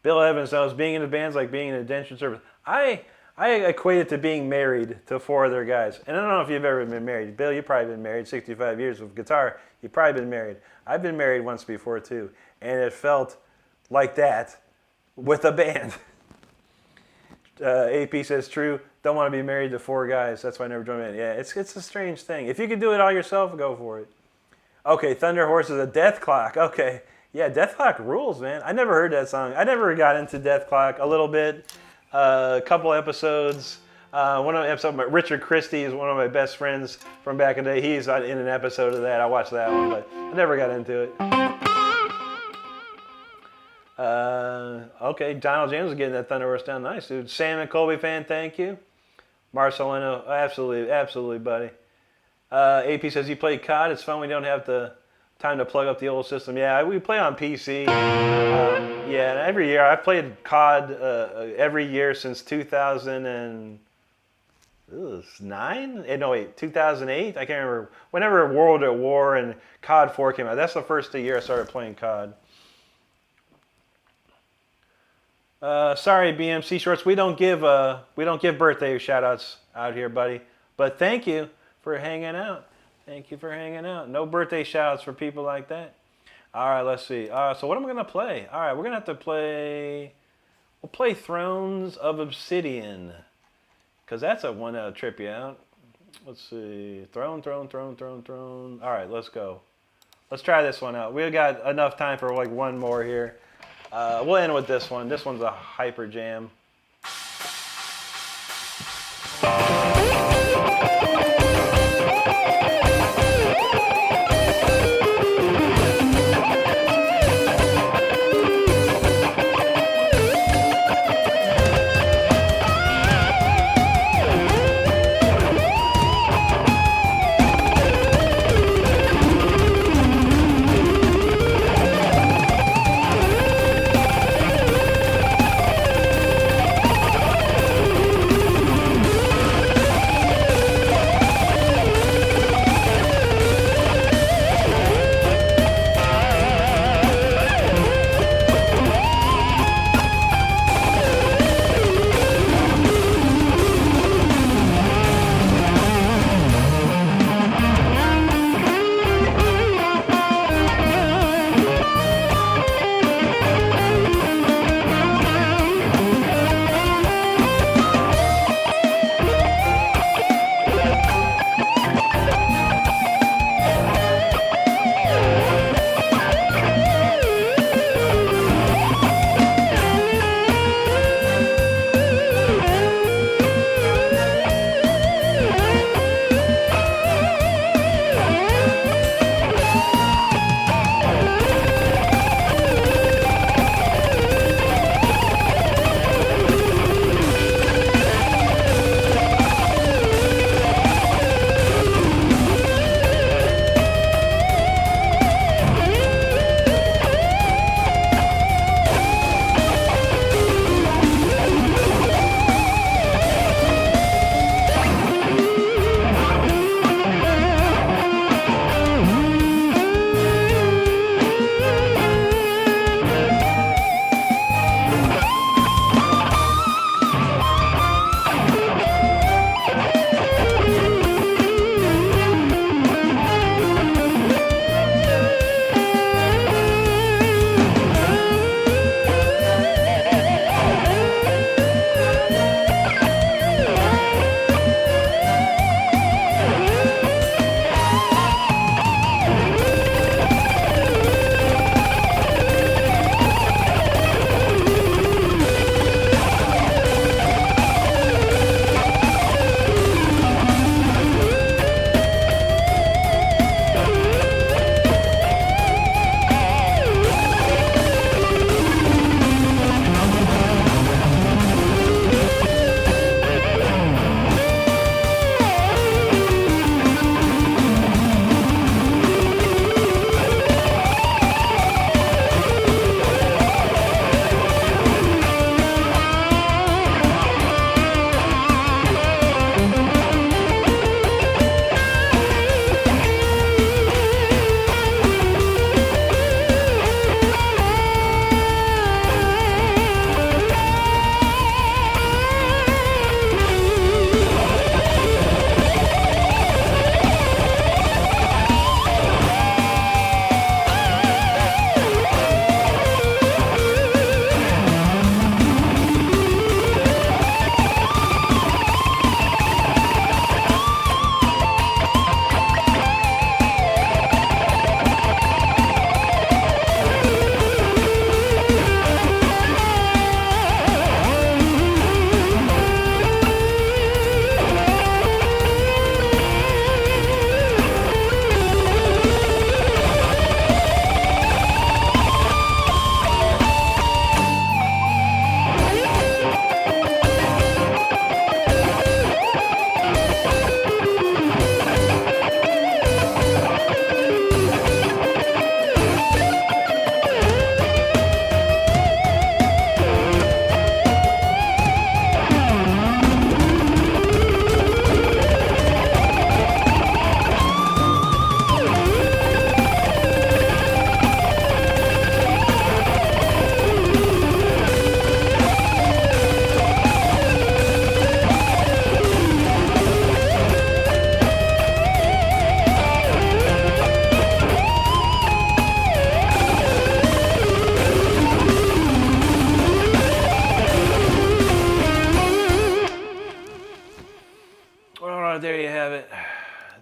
Bill Evans knows being in the band's like being in a indentured service. I equate it to being married to 4 other guys. And I don't know if you've ever been married. Bill, you've probably been married 65 years with guitar. You've probably been married. I've been married once before, too. And it felt like that with a band. AP says, true. Don't want to be married to 4 guys. That's why I never joined a band. Yeah, it's a strange thing. If you could do it all yourself, go for it. Okay, Thunder Horse is a Death Clock. Okay. Yeah, Death Clock rules, man. I never heard that song. I never got into Death Clock. A little bit. A couple episodes. One of the episodes, Richard Christie is one of my best friends from back in the day. He's in an episode of that. I watched that one, but I never got into it. Okay, Donald James is getting that Thunder Horse down. Nice, dude. Sam and Colby fan, thank you. Marcelino, absolutely, buddy. AP says, you play COD. It's fun. We don't have the time to plug up the old system. Yeah, we play on PC. Yeah, and every year. I've played COD every year since 2009? No, wait, 2008? I can't remember. Whenever World at War and COD 4 came out. That's the first year I started playing COD. Sorry, BMC Shorts. We don't give birthday shout-outs out here, buddy. But thank you for hanging out. Thank you for hanging out. No birthday shout-outs for people like that. All right, let's see. So what am I going to play? All right, we're going to have to play... We'll play Thrones of Obsidian. Because that's a one that'll trip you out. Let's see. Throne. All right, let's go. Let's try this one out. We've got enough time for like one more here. We'll end with this one. This one's a hyper jam.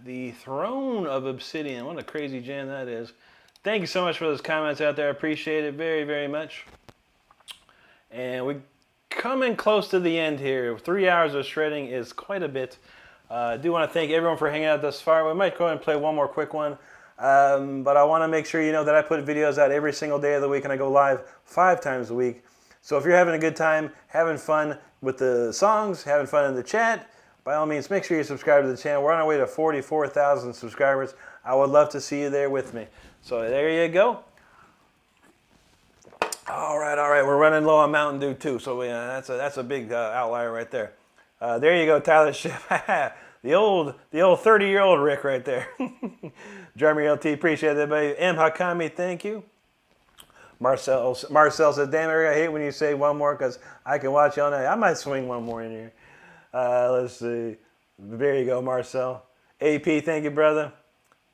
The Throne of Obsidian. What a crazy jam that is. Thank you so much for those comments out there. I appreciate it very, very much. And we're coming close to the end here. 3 hours of shredding is quite a bit. I do want to thank everyone for hanging out thus far. We might go ahead and play one more quick one. But I want to make sure you know that I put videos out every single day of the week, and I go live 5 times a week. So if you're having a good time, having fun with the songs, having fun in the chat, by all means, make sure you subscribe to the channel. We're on our way to 44,000 subscribers. I would love to see you there with me. So there you go. All right. We're running low on Mountain Dew too, so that's a big outlier right there. There you go, Tyler Ship. the old 30-year-old Rick right there. Drummer LT, appreciate that, buddy. M Hakami, thank you. Marcel says, damn, Eric, I hate when you say one more because I can watch you all night. I might swing one more in here. Let's see. There you go, Marcel. AP, thank you, brother.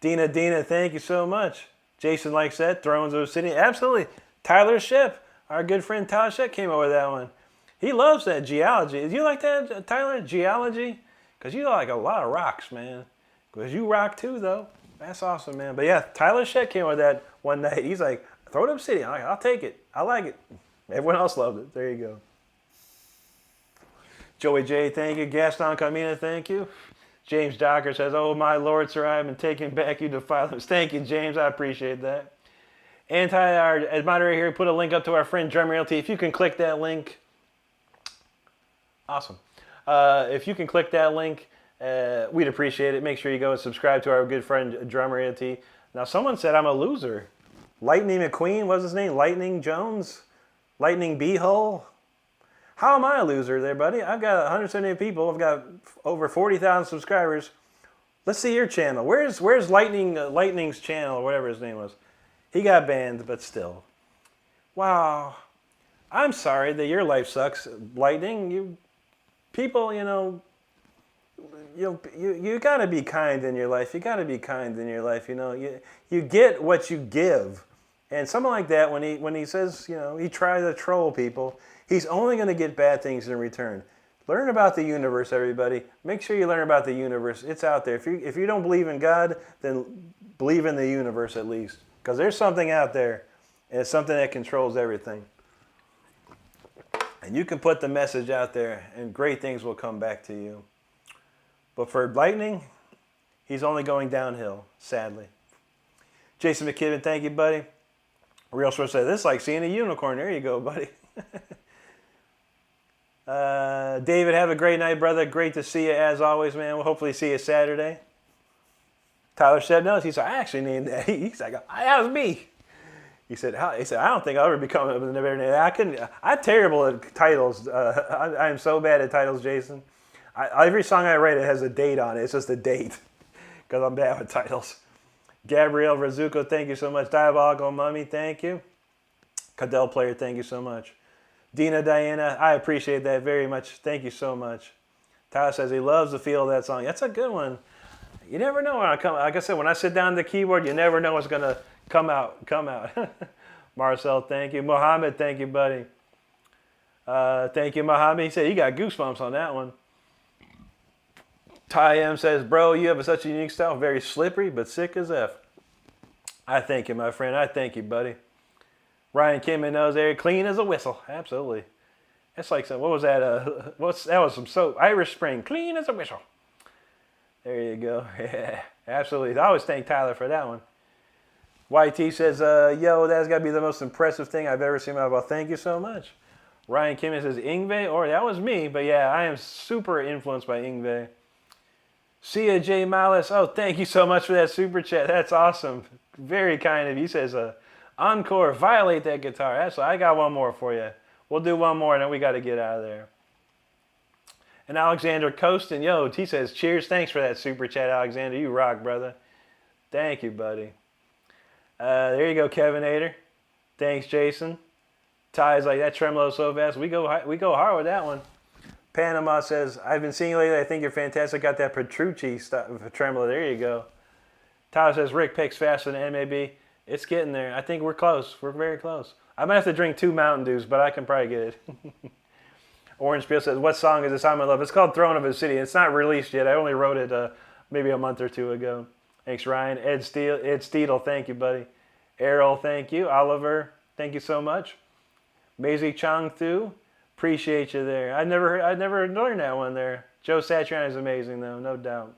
Dina, thank you so much. Jason likes that. Thrones of Obsidian. Absolutely. Tyler Ship, our good friend Tyler Ship came up with that one. He loves that geology. Do you like that, Tyler? Geology? Because you like a lot of rocks, man. Because you rock too, though. That's awesome, man. But yeah, Tyler Ship came up with that one night. He's like, throw it Obsidian. I'll take it. I like it. Everyone else loved it. There you go. Joey J, thank you. Gaston Camina, thank you. James Docker says, oh my Lord, sir, I have been taking back you defilements. Thank you, James. I appreciate that. Our moderator here put a link up to our friend Drum Realty. If you can click that link. Awesome. If you can click that link, we'd appreciate it. Make sure you go and subscribe to our good friend Drum Realty. Now, someone said I'm a loser. Lightning McQueen, what's his name? Lightning Jones? Lightning Beehole? How am I a loser there, buddy? I've got 170 people. I've got over 40,000 subscribers. Let's see your channel. Where's Lightning's channel, or whatever his name was? He got banned, but still. Wow. I'm sorry that your life sucks, Lightning. You got to be kind in your life. You got to be kind in your life. You get what you give. And someone like that, when he says, he tries to troll people, he's only going to get bad things in return. Learn about the universe, everybody. Make sure you learn about the universe. It's out there. If you don't believe in God, then believe in the universe at least. Because there's something out there, and it's something that controls everything. And you can put the message out there, and great things will come back to you. But for Lightning, he's only going downhill, sadly. Jason McKibben, thank you, buddy. Real Short said, this is like seeing a unicorn. There you go, buddy. David, have a great night, brother. Great to see you as always, man. We'll hopefully see you Saturday. Tyler said no. He said, I actually named that. He's like, that was me. He said, I don't think I'll ever become a better name. I'm terrible at titles. I am so bad at titles, Jason. Every song I write, it has a date on it. It's just a date because I'm bad with titles. Gabrielle Razuko, thank you so much. Diabolical Mummy, thank you. Cadell Player, thank you so much. Dina Diana, I appreciate that very much. Thank you so much. Tyler says he loves the feel of that song. That's a good one. You never know when I come. Like I said, when I sit down at the keyboard, you never know what's gonna come out. Marcel, thank you. Mohammed, thank you, buddy. Thank you, Mohammed. He said he got goosebumps on that one. Ty M says, bro, you have such a unique style, very slippery, but sick as F. I thank you, my friend. I thank you, buddy. Ryan Kim knows there, clean as a whistle. Absolutely. That's like some, what was that? That was some soap. Irish Spring, clean as a whistle. There you go. Yeah, absolutely. I always thank Tyler for that one. YT says, yo, that's got to be the most impressive thing I've ever seen. Well, thank you so much. Ryan Kim says, Ingve, or that was me, but yeah, I am super influenced by Ingve. Sia J. Malice, oh, thank you so much for that super chat. That's awesome. Very kind of you. He says, encore, violate that guitar. I got one more for you. We'll do one more, and then we got to get out of there. And Alexander Coaston, yo, he says, cheers. Thanks for that super chat, Alexander. You rock, brother. Thank you, buddy. There you go, Kevin Ader. Thanks, Jason. Ty's like, that tremolo so fast. We go hard with that one. Panama says, I've been seeing you lately. I think you're fantastic. Got that Petrucci stuff, tremolo. There you go. Tyler says, Rick picks faster than MAB. It's getting there. I think we're close. We're very close. I might have to drink 2 Mountain Dews, but I can probably get it. Orange Peel says, what song is this? I'm in love. It's called Throne of Obsidian. It's not released yet. I only wrote it maybe a month or two ago. Thanks, Ryan. Ed Steedle, thank you, buddy. Errol, thank you. Oliver, thank you so much. Maisie Chang Thu, appreciate you there. I never learned that one there. Joe Satriani is amazing though, no doubt.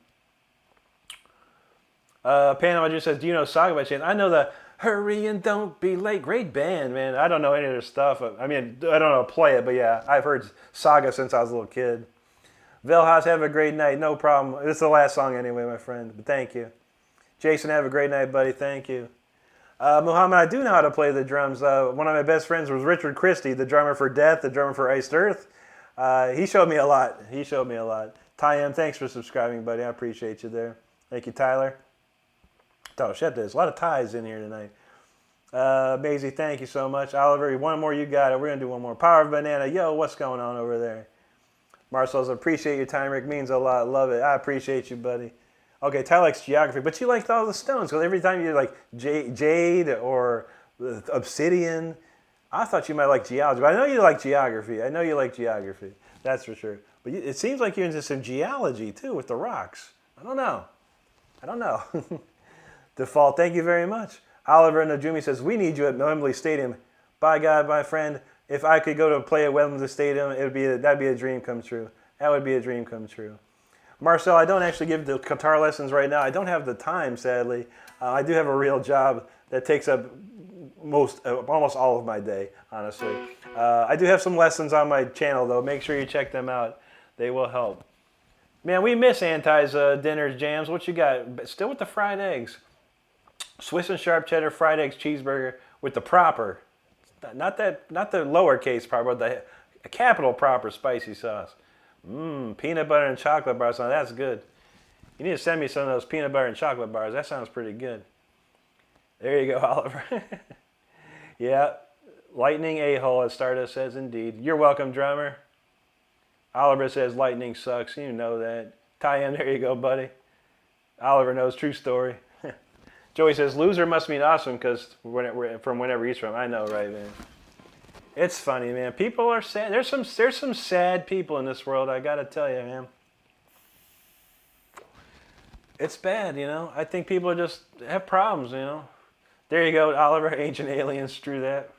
Panama just says, do you know Saga by chance? I know the Hurry and Don't Be Late. Great band, man. I don't know any of their stuff. I mean, I don't know how to play it, but yeah, I've heard Saga since I was a little kid. Velhaus, have a great night. No problem. This is the last song anyway, my friend, but thank you. Jason, have a great night, buddy. Thank you. Muhammad, I do know how to play the drums. One of my best friends was Richard Christie, the drummer for Death, the drummer for Iced Earth. He showed me a lot. Ty M, thanks for subscribing, buddy. I appreciate you there. Thank you, Tyler. Oh, shit, there's a lot of ties in here tonight. Maisie, thank you so much. Oliver, one more, you got it. We're going to do one more. Power of Banana. Yo, what's going on over there? Marcel's, appreciate your time, Rick. Means a lot. Love it. I appreciate you, buddy. Okay, Ty likes geography, but you liked all the stones. Because every time you're like jade or obsidian, I thought you might like geology. But I know you like geography. That's for sure. But it seems like you're into some geology, too, with the rocks. I don't know. Default, thank you very much. Oliver Najumi says, we need you at Wembley Stadium. By God, my friend, if I could go to play at Wembley Stadium, that'd be a dream come true. That would be a dream come true. Marcel, I don't actually give the guitar lessons right now. I don't have the time, sadly. I do have a real job that takes up almost all of my day, honestly. I do have some lessons on my channel, though. Make sure you check them out. They will help. Man, we miss Anti's dinners, jams. What you got? Still with the fried eggs. Swiss and sharp cheddar fried eggs cheeseburger with the proper, not the lowercase proper, but the capital proper spicy sauce. Peanut butter and chocolate bars. Now that's good. You need to send me some of those peanut butter and chocolate bars. That sounds pretty good. There you go, Oliver. Yeah, lightning a-hole, as Stardust says, indeed. You're welcome, drummer. Oliver says lightning sucks. You know that. Ty M, there you go, buddy. Oliver knows, true story. Joey says, loser must mean awesome because from whenever he's from. I know, right, man? It's funny, man. People are sad. There's some sad people in this world, I got to tell you, man. It's bad, you know. I think people just have problems, you know. There you go, Oliver. Ancient aliens, true that.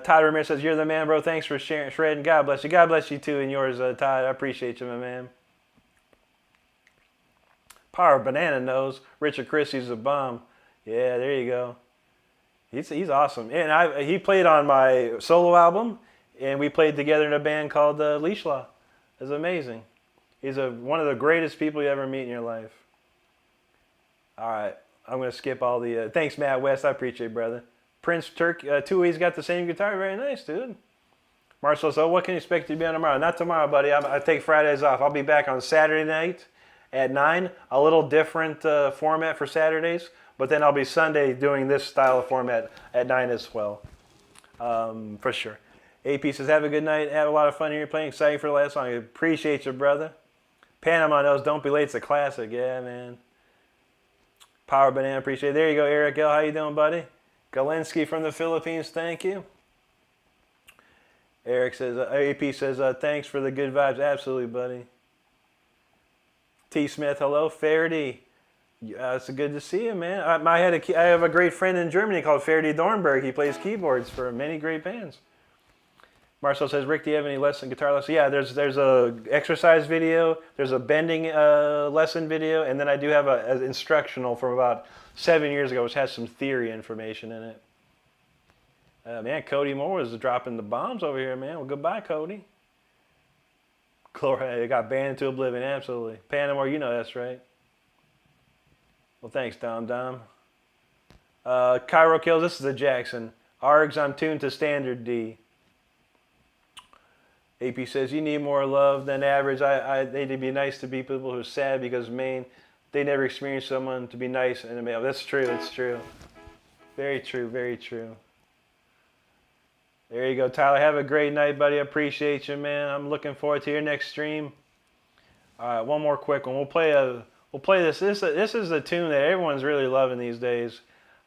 Todd Ramirez says, you're the man, bro. Thanks for shredding. God bless you. God bless you, too, and yours, Todd. I appreciate you, my man. Power of Banana knows. Richard Christie's a bomb. Yeah, there you go. He's awesome. And he played on my solo album, and we played together in a band called Leash Law. It's amazing. He's one of the greatest people you ever meet in your life. All right. I'm going to skip all the... thanks, Matt West. I appreciate it, brother. Prince Turk, Tui's got the same guitar. Very nice, dude. Marshall, so what can you expect to be on tomorrow? Not tomorrow, buddy. I take Fridays off. I'll be back on Saturday night at 9. A little different format for Saturdays. But then I'll be Sunday doing this style of format at 9 as well. For sure. AP says, have a good night. Have a lot of fun here playing. Excited for the last song. I appreciate you, brother. Panama knows Don't Be Late. It's a classic. Yeah, man. Power Banana, appreciate it. There you go, Eric L. How you doing, buddy? Galinsky from the Philippines, thank you. Eric says, AP says, thanks for the good vibes. Absolutely, buddy. T. Smith, hello. Faraday. It's good to see you, man. I have a great friend in Germany called Faraday Dornberg. He plays keyboards for many great bands. Marcel says, Rick, do you have any guitar lessons? Yeah, there's a exercise video, there's a bending lesson video, and then I do have an instructional from about 7 years ago, which has some theory information in it. Man, Cody Moore was dropping the bombs over here, man. Well, goodbye, Cody. It got banned into oblivion, absolutely. Panama, you know that's right. Well, thanks, Dom. Cairo Kills, this is a Jackson. Args, I'm tuned to standard D. AP says, you need more love than average. They'd be nice to be people who are sad because, man, they never experienced someone to be nice in a male. That's true, it's true. Very true, very true. There you go, Tyler. Have a great night, buddy. I appreciate you, man. I'm looking forward to your next stream. All right, one more quick one. We'll play this. This is a tune that everyone's really loving these days.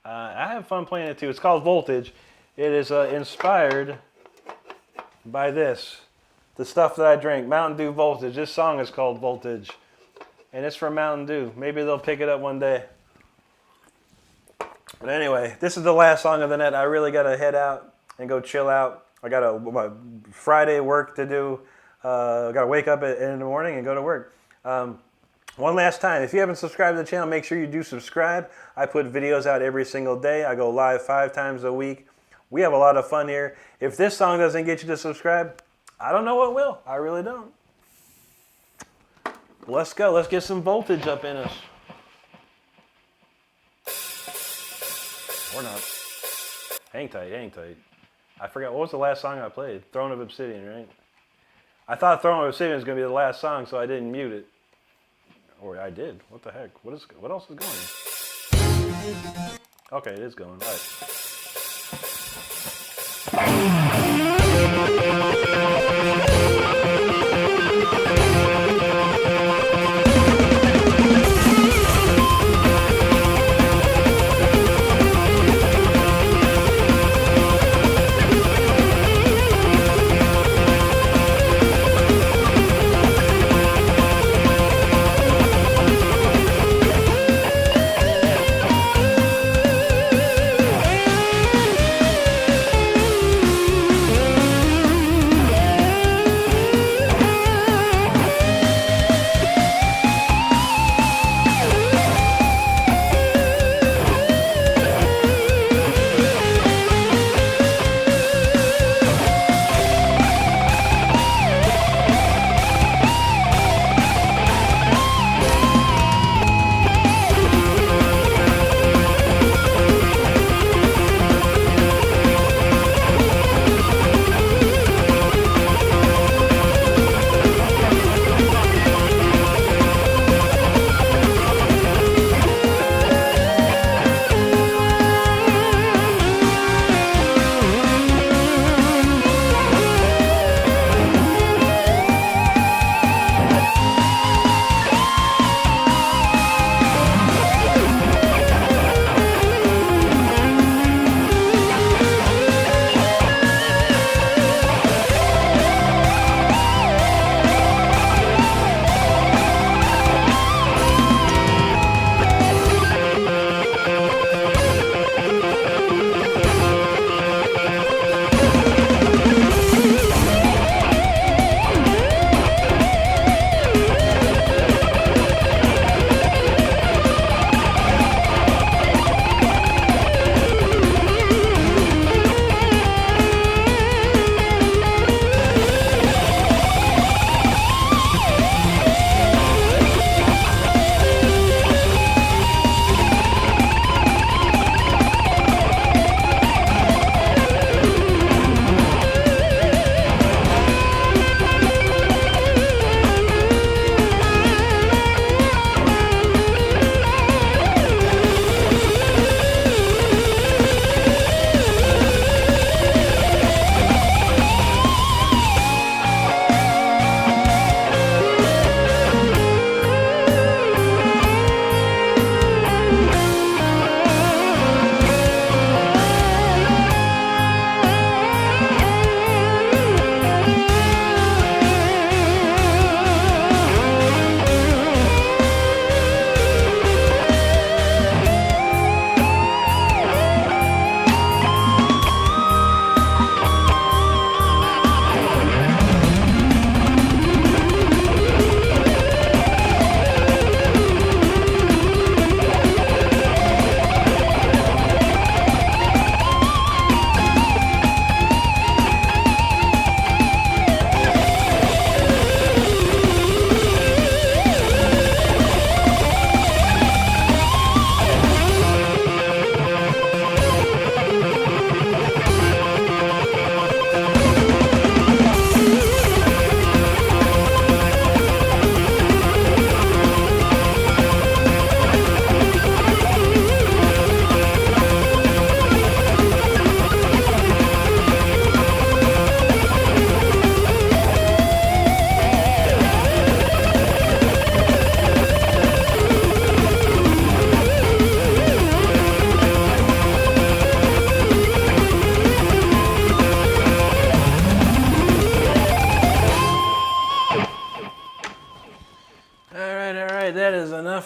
I have fun playing it too. It's called Voltage. It is inspired by this. The stuff that I drink, Mountain Dew Voltage. This song is called Voltage. and it's from Mountain Dew. Maybe they'll pick it up one day. But anyway, this is the last song of the night. I really got to head out and go chill out. I got my Friday work to do. I got to wake up in the morning and go to work. One last time, if you haven't subscribed to the channel, make sure you do subscribe. I put videos out every single day. I go live 5 times a week. We have a lot of fun here. If this song doesn't get you to subscribe, I don't know what will. I really don't. Let's go. Let's get some voltage up in us. Or not. Hang tight, hang tight. I forgot, what was the last song I played? Throne of Obsidian, right? I thought Throne of Obsidian was going to be the last song, so I didn't mute it. Or I did. What the heck? What else is going? Okay, it is going. All right.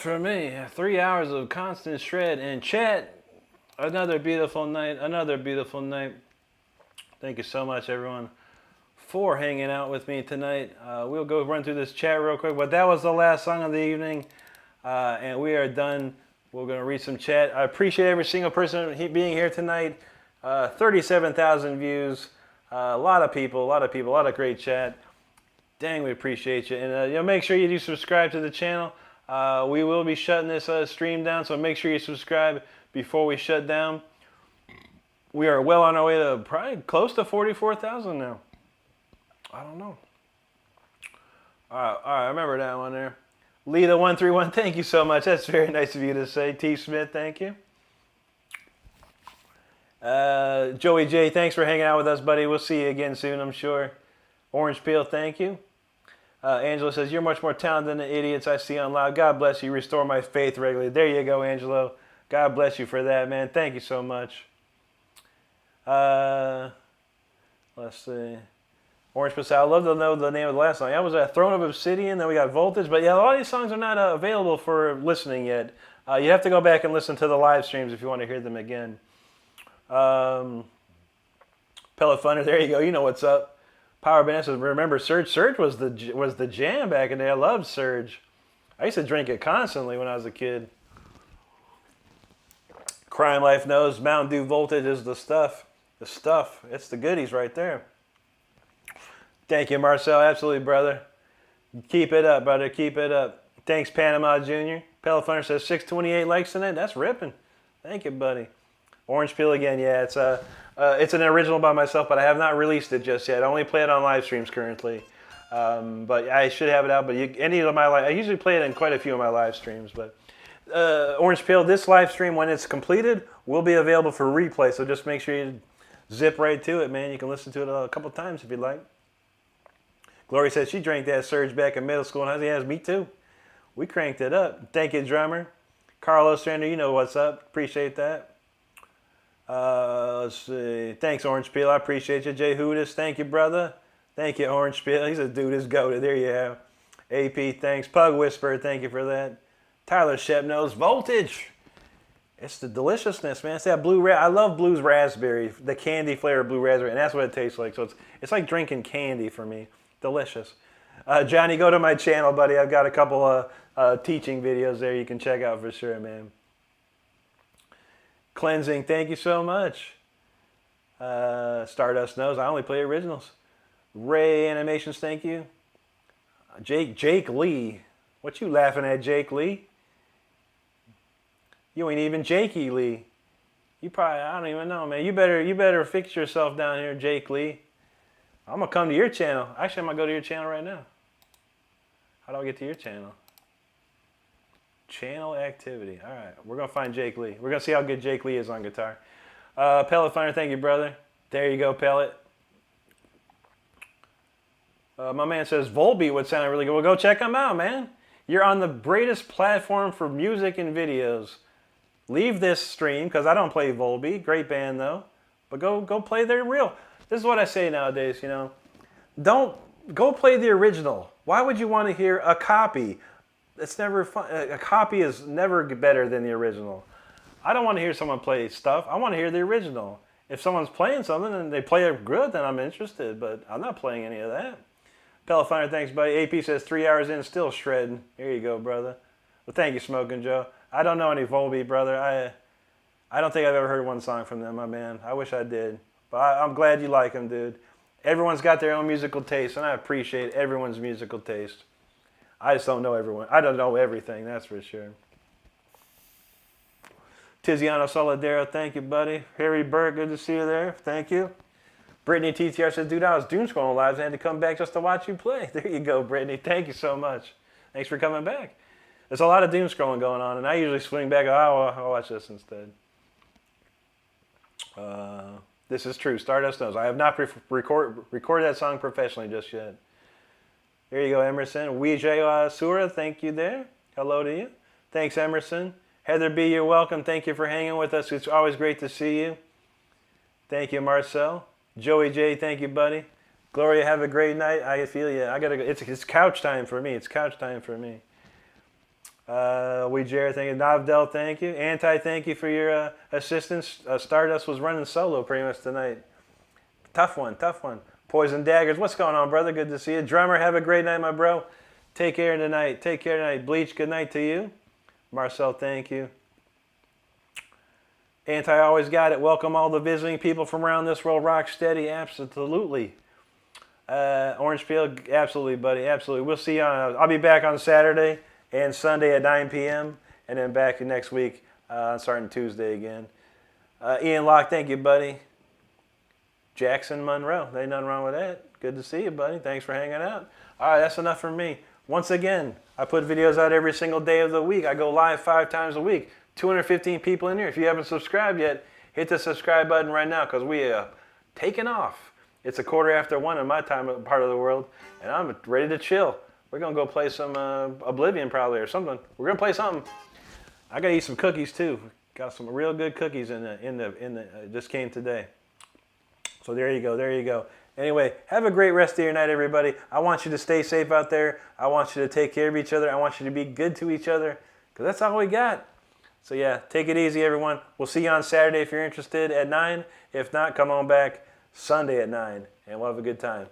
for me. 3 hours of constant shred and chat. Another beautiful night. Another beautiful night. Thank you so much, everyone, for hanging out with me tonight. We'll go run through this chat real quick, but that was the last song of the evening, and we are done. We're going to read some chat. I appreciate every single person being here tonight. 37,000 views. A lot of people, a lot of great chat. Dang, we appreciate you. And make sure you do subscribe to the channel. We will be shutting this stream down, so make sure you subscribe before we shut down. We are well on our way to probably close to 44,000 now. I don't know. All right, I remember that one there. Lita131, thank you so much. That's very nice of you to say. T. Smith, thank you. Joey J, thanks for hanging out with us, buddy. We'll see you again soon, I'm sure. Orange Peel, thank you. Angelo says, you're much more talented than the idiots I see on live. God bless you. Restore my faith regularly. There you go, Angelo. God bless you for that, man. Thank you so much. Let's see. Orange Peel, I love to know the name of the last song. That was Throne of Obsidian. Then we got Voltage. But yeah, a lot of these songs are not available for listening yet. You have to go back and listen to the live streams if you want to hear them again. Pellet Thunder, there you go. You know what's up. Power Band says, remember Surge? Surge was the jam back in the day. I loved Surge. I used to drink it constantly when I was a kid. Crime Life knows Mountain Dew Voltage is the stuff. The stuff. It's the goodies right there. Thank you, Marcel. Absolutely, brother. Keep it up, brother. Keep it up. Thanks, Panama Jr. Pellet Thunder says 628 likes tonight. That's ripping. Thank you, buddy. Orange Peel again. Yeah, it's an original by myself, but I have not released it just yet. I only play it on live streams currently. But I should have it out. But I usually play it in quite a few of my live streams. But Orange Peel, this live stream, when it's completed, will be available for replay. So just make sure you zip right to it, man. You can listen to it a couple times if you'd like. Glory says she drank that Surge back in middle school. And I said, me too. We cranked it up. Thank you, drummer. Carlos Strander, you know what's up. Appreciate that. Let's see. Thanks, Orange Peel. I appreciate you. Jay Hootis, thank you, brother. Thank you, Orange Peel. He's a dude, his goated. There you have. AP, thanks. Pug Whisperer, thank you for that. Tyler Shep knows Voltage. It's the deliciousness, man. It's that blue. I love blues raspberry, the candy flavor blue raspberry, and that's what it tastes like. So it's like drinking candy for me. Delicious. Johnny, go to my channel, buddy. I've got a couple of teaching videos there you can check out for sure, man. Cleansing, thank you so much. Stardust knows I only play originals. Ray Animations, thank you. Jake Lee. What you laughing at, Jake Lee? You ain't even Jakey Lee. You probably, I don't even know, man. You better fix yourself down here, Jake Lee. I'm gonna come to your channel. Actually, I'm gonna go to your channel right now. How do I get to your channel? Channel activity. All right, we're gonna find Jake Lee. We're gonna see how good Jake Lee is on guitar. Pellet Finder, thank you, brother. There you go, Pellet. My man says Volbeat would sound really good. Well, go check him out, man. You're on the greatest platform for music and videos. Leave this stream because I don't play Volbeat. Great band though, but go play their real. This is what I say nowadays. Don't go play the original. Why would you want to hear a copy? It's never fun. A copy is never better than the original. I don't want to hear someone play stuff. I want to hear the original. If someone's playing something and they play it good, then I'm interested, but I'm not playing any of that. Pellet Finder, thanks, buddy. AP says 3 hours in, still shredding. Here you go, brother. Well, thank you, Smoking Joe. I don't know any Volbeat, brother. I don't think I've ever heard one song from them, my man. I wish I did. But I'm glad you like them, dude. Everyone's got their own musical taste, and I appreciate everyone's musical taste. I just don't know everyone. I don't know everything, that's for sure. Tiziano Solidero, thank you, buddy. Harry Burke, good to see you there. Thank you. Brittany TTR says, dude, I was doom scrolling lives and had to come back just to watch you play. There you go, Brittany. Thank you so much. Thanks for coming back. There's a lot of doom scrolling going on, and I usually swing back. I'll watch this instead. This is true. Stardust knows. I have not recorded that song professionally just yet. There you go, Emerson. Wijay Sura, thank you there. Hello to you. Thanks, Emerson. Heather B., you're welcome. Thank you for hanging with us. It's always great to see you. Thank you, Marcel. Joey J., thank you, buddy. Gloria, have a great night. I feel you. I gotta go. It's couch time for me. It's couch time for me. Jared, thank you. Navdel, thank you. Anti, thank you for your assistance. Stardust was running solo pretty much tonight. Tough one, tough one. Poison Daggers, what's going on, brother? Good to see you. Drummer, have a great night, my bro. Take care tonight. Take care tonight. Bleach, good night to you. Marcel, thank you. Anti, always got it. Welcome all the visiting people from around this world. Rock steady, absolutely. Orange Peel, absolutely, buddy, absolutely. We'll see you on, I'll be back on Saturday and Sunday at 9 p.m. and then back next week, starting Tuesday again. Ian Locke, thank you, buddy. Jackson Monroe, there ain't nothing wrong with that. Good to see you, buddy. Thanks for hanging out. All right, that's enough from me. Once again, I put videos out every single day of the week. I go live 5 times a week. 215 people in here. If you haven't subscribed yet, hit the subscribe button right now because we are taking off. It's 1:15 in my part of the world, and I'm ready to chill. We're gonna go play some Oblivion probably or something. We're gonna play something. I gotta eat some cookies too. Got some real good cookies just came today. So there you go, there you go. Anyway, have a great rest of your night, everybody. I want you to stay safe out there. I want you to take care of each other. I want you to be good to each other because that's all we got. So yeah, take it easy, everyone. We'll see you on Saturday if you're interested at 9. If not, come on back Sunday at 9, and we'll have a good time.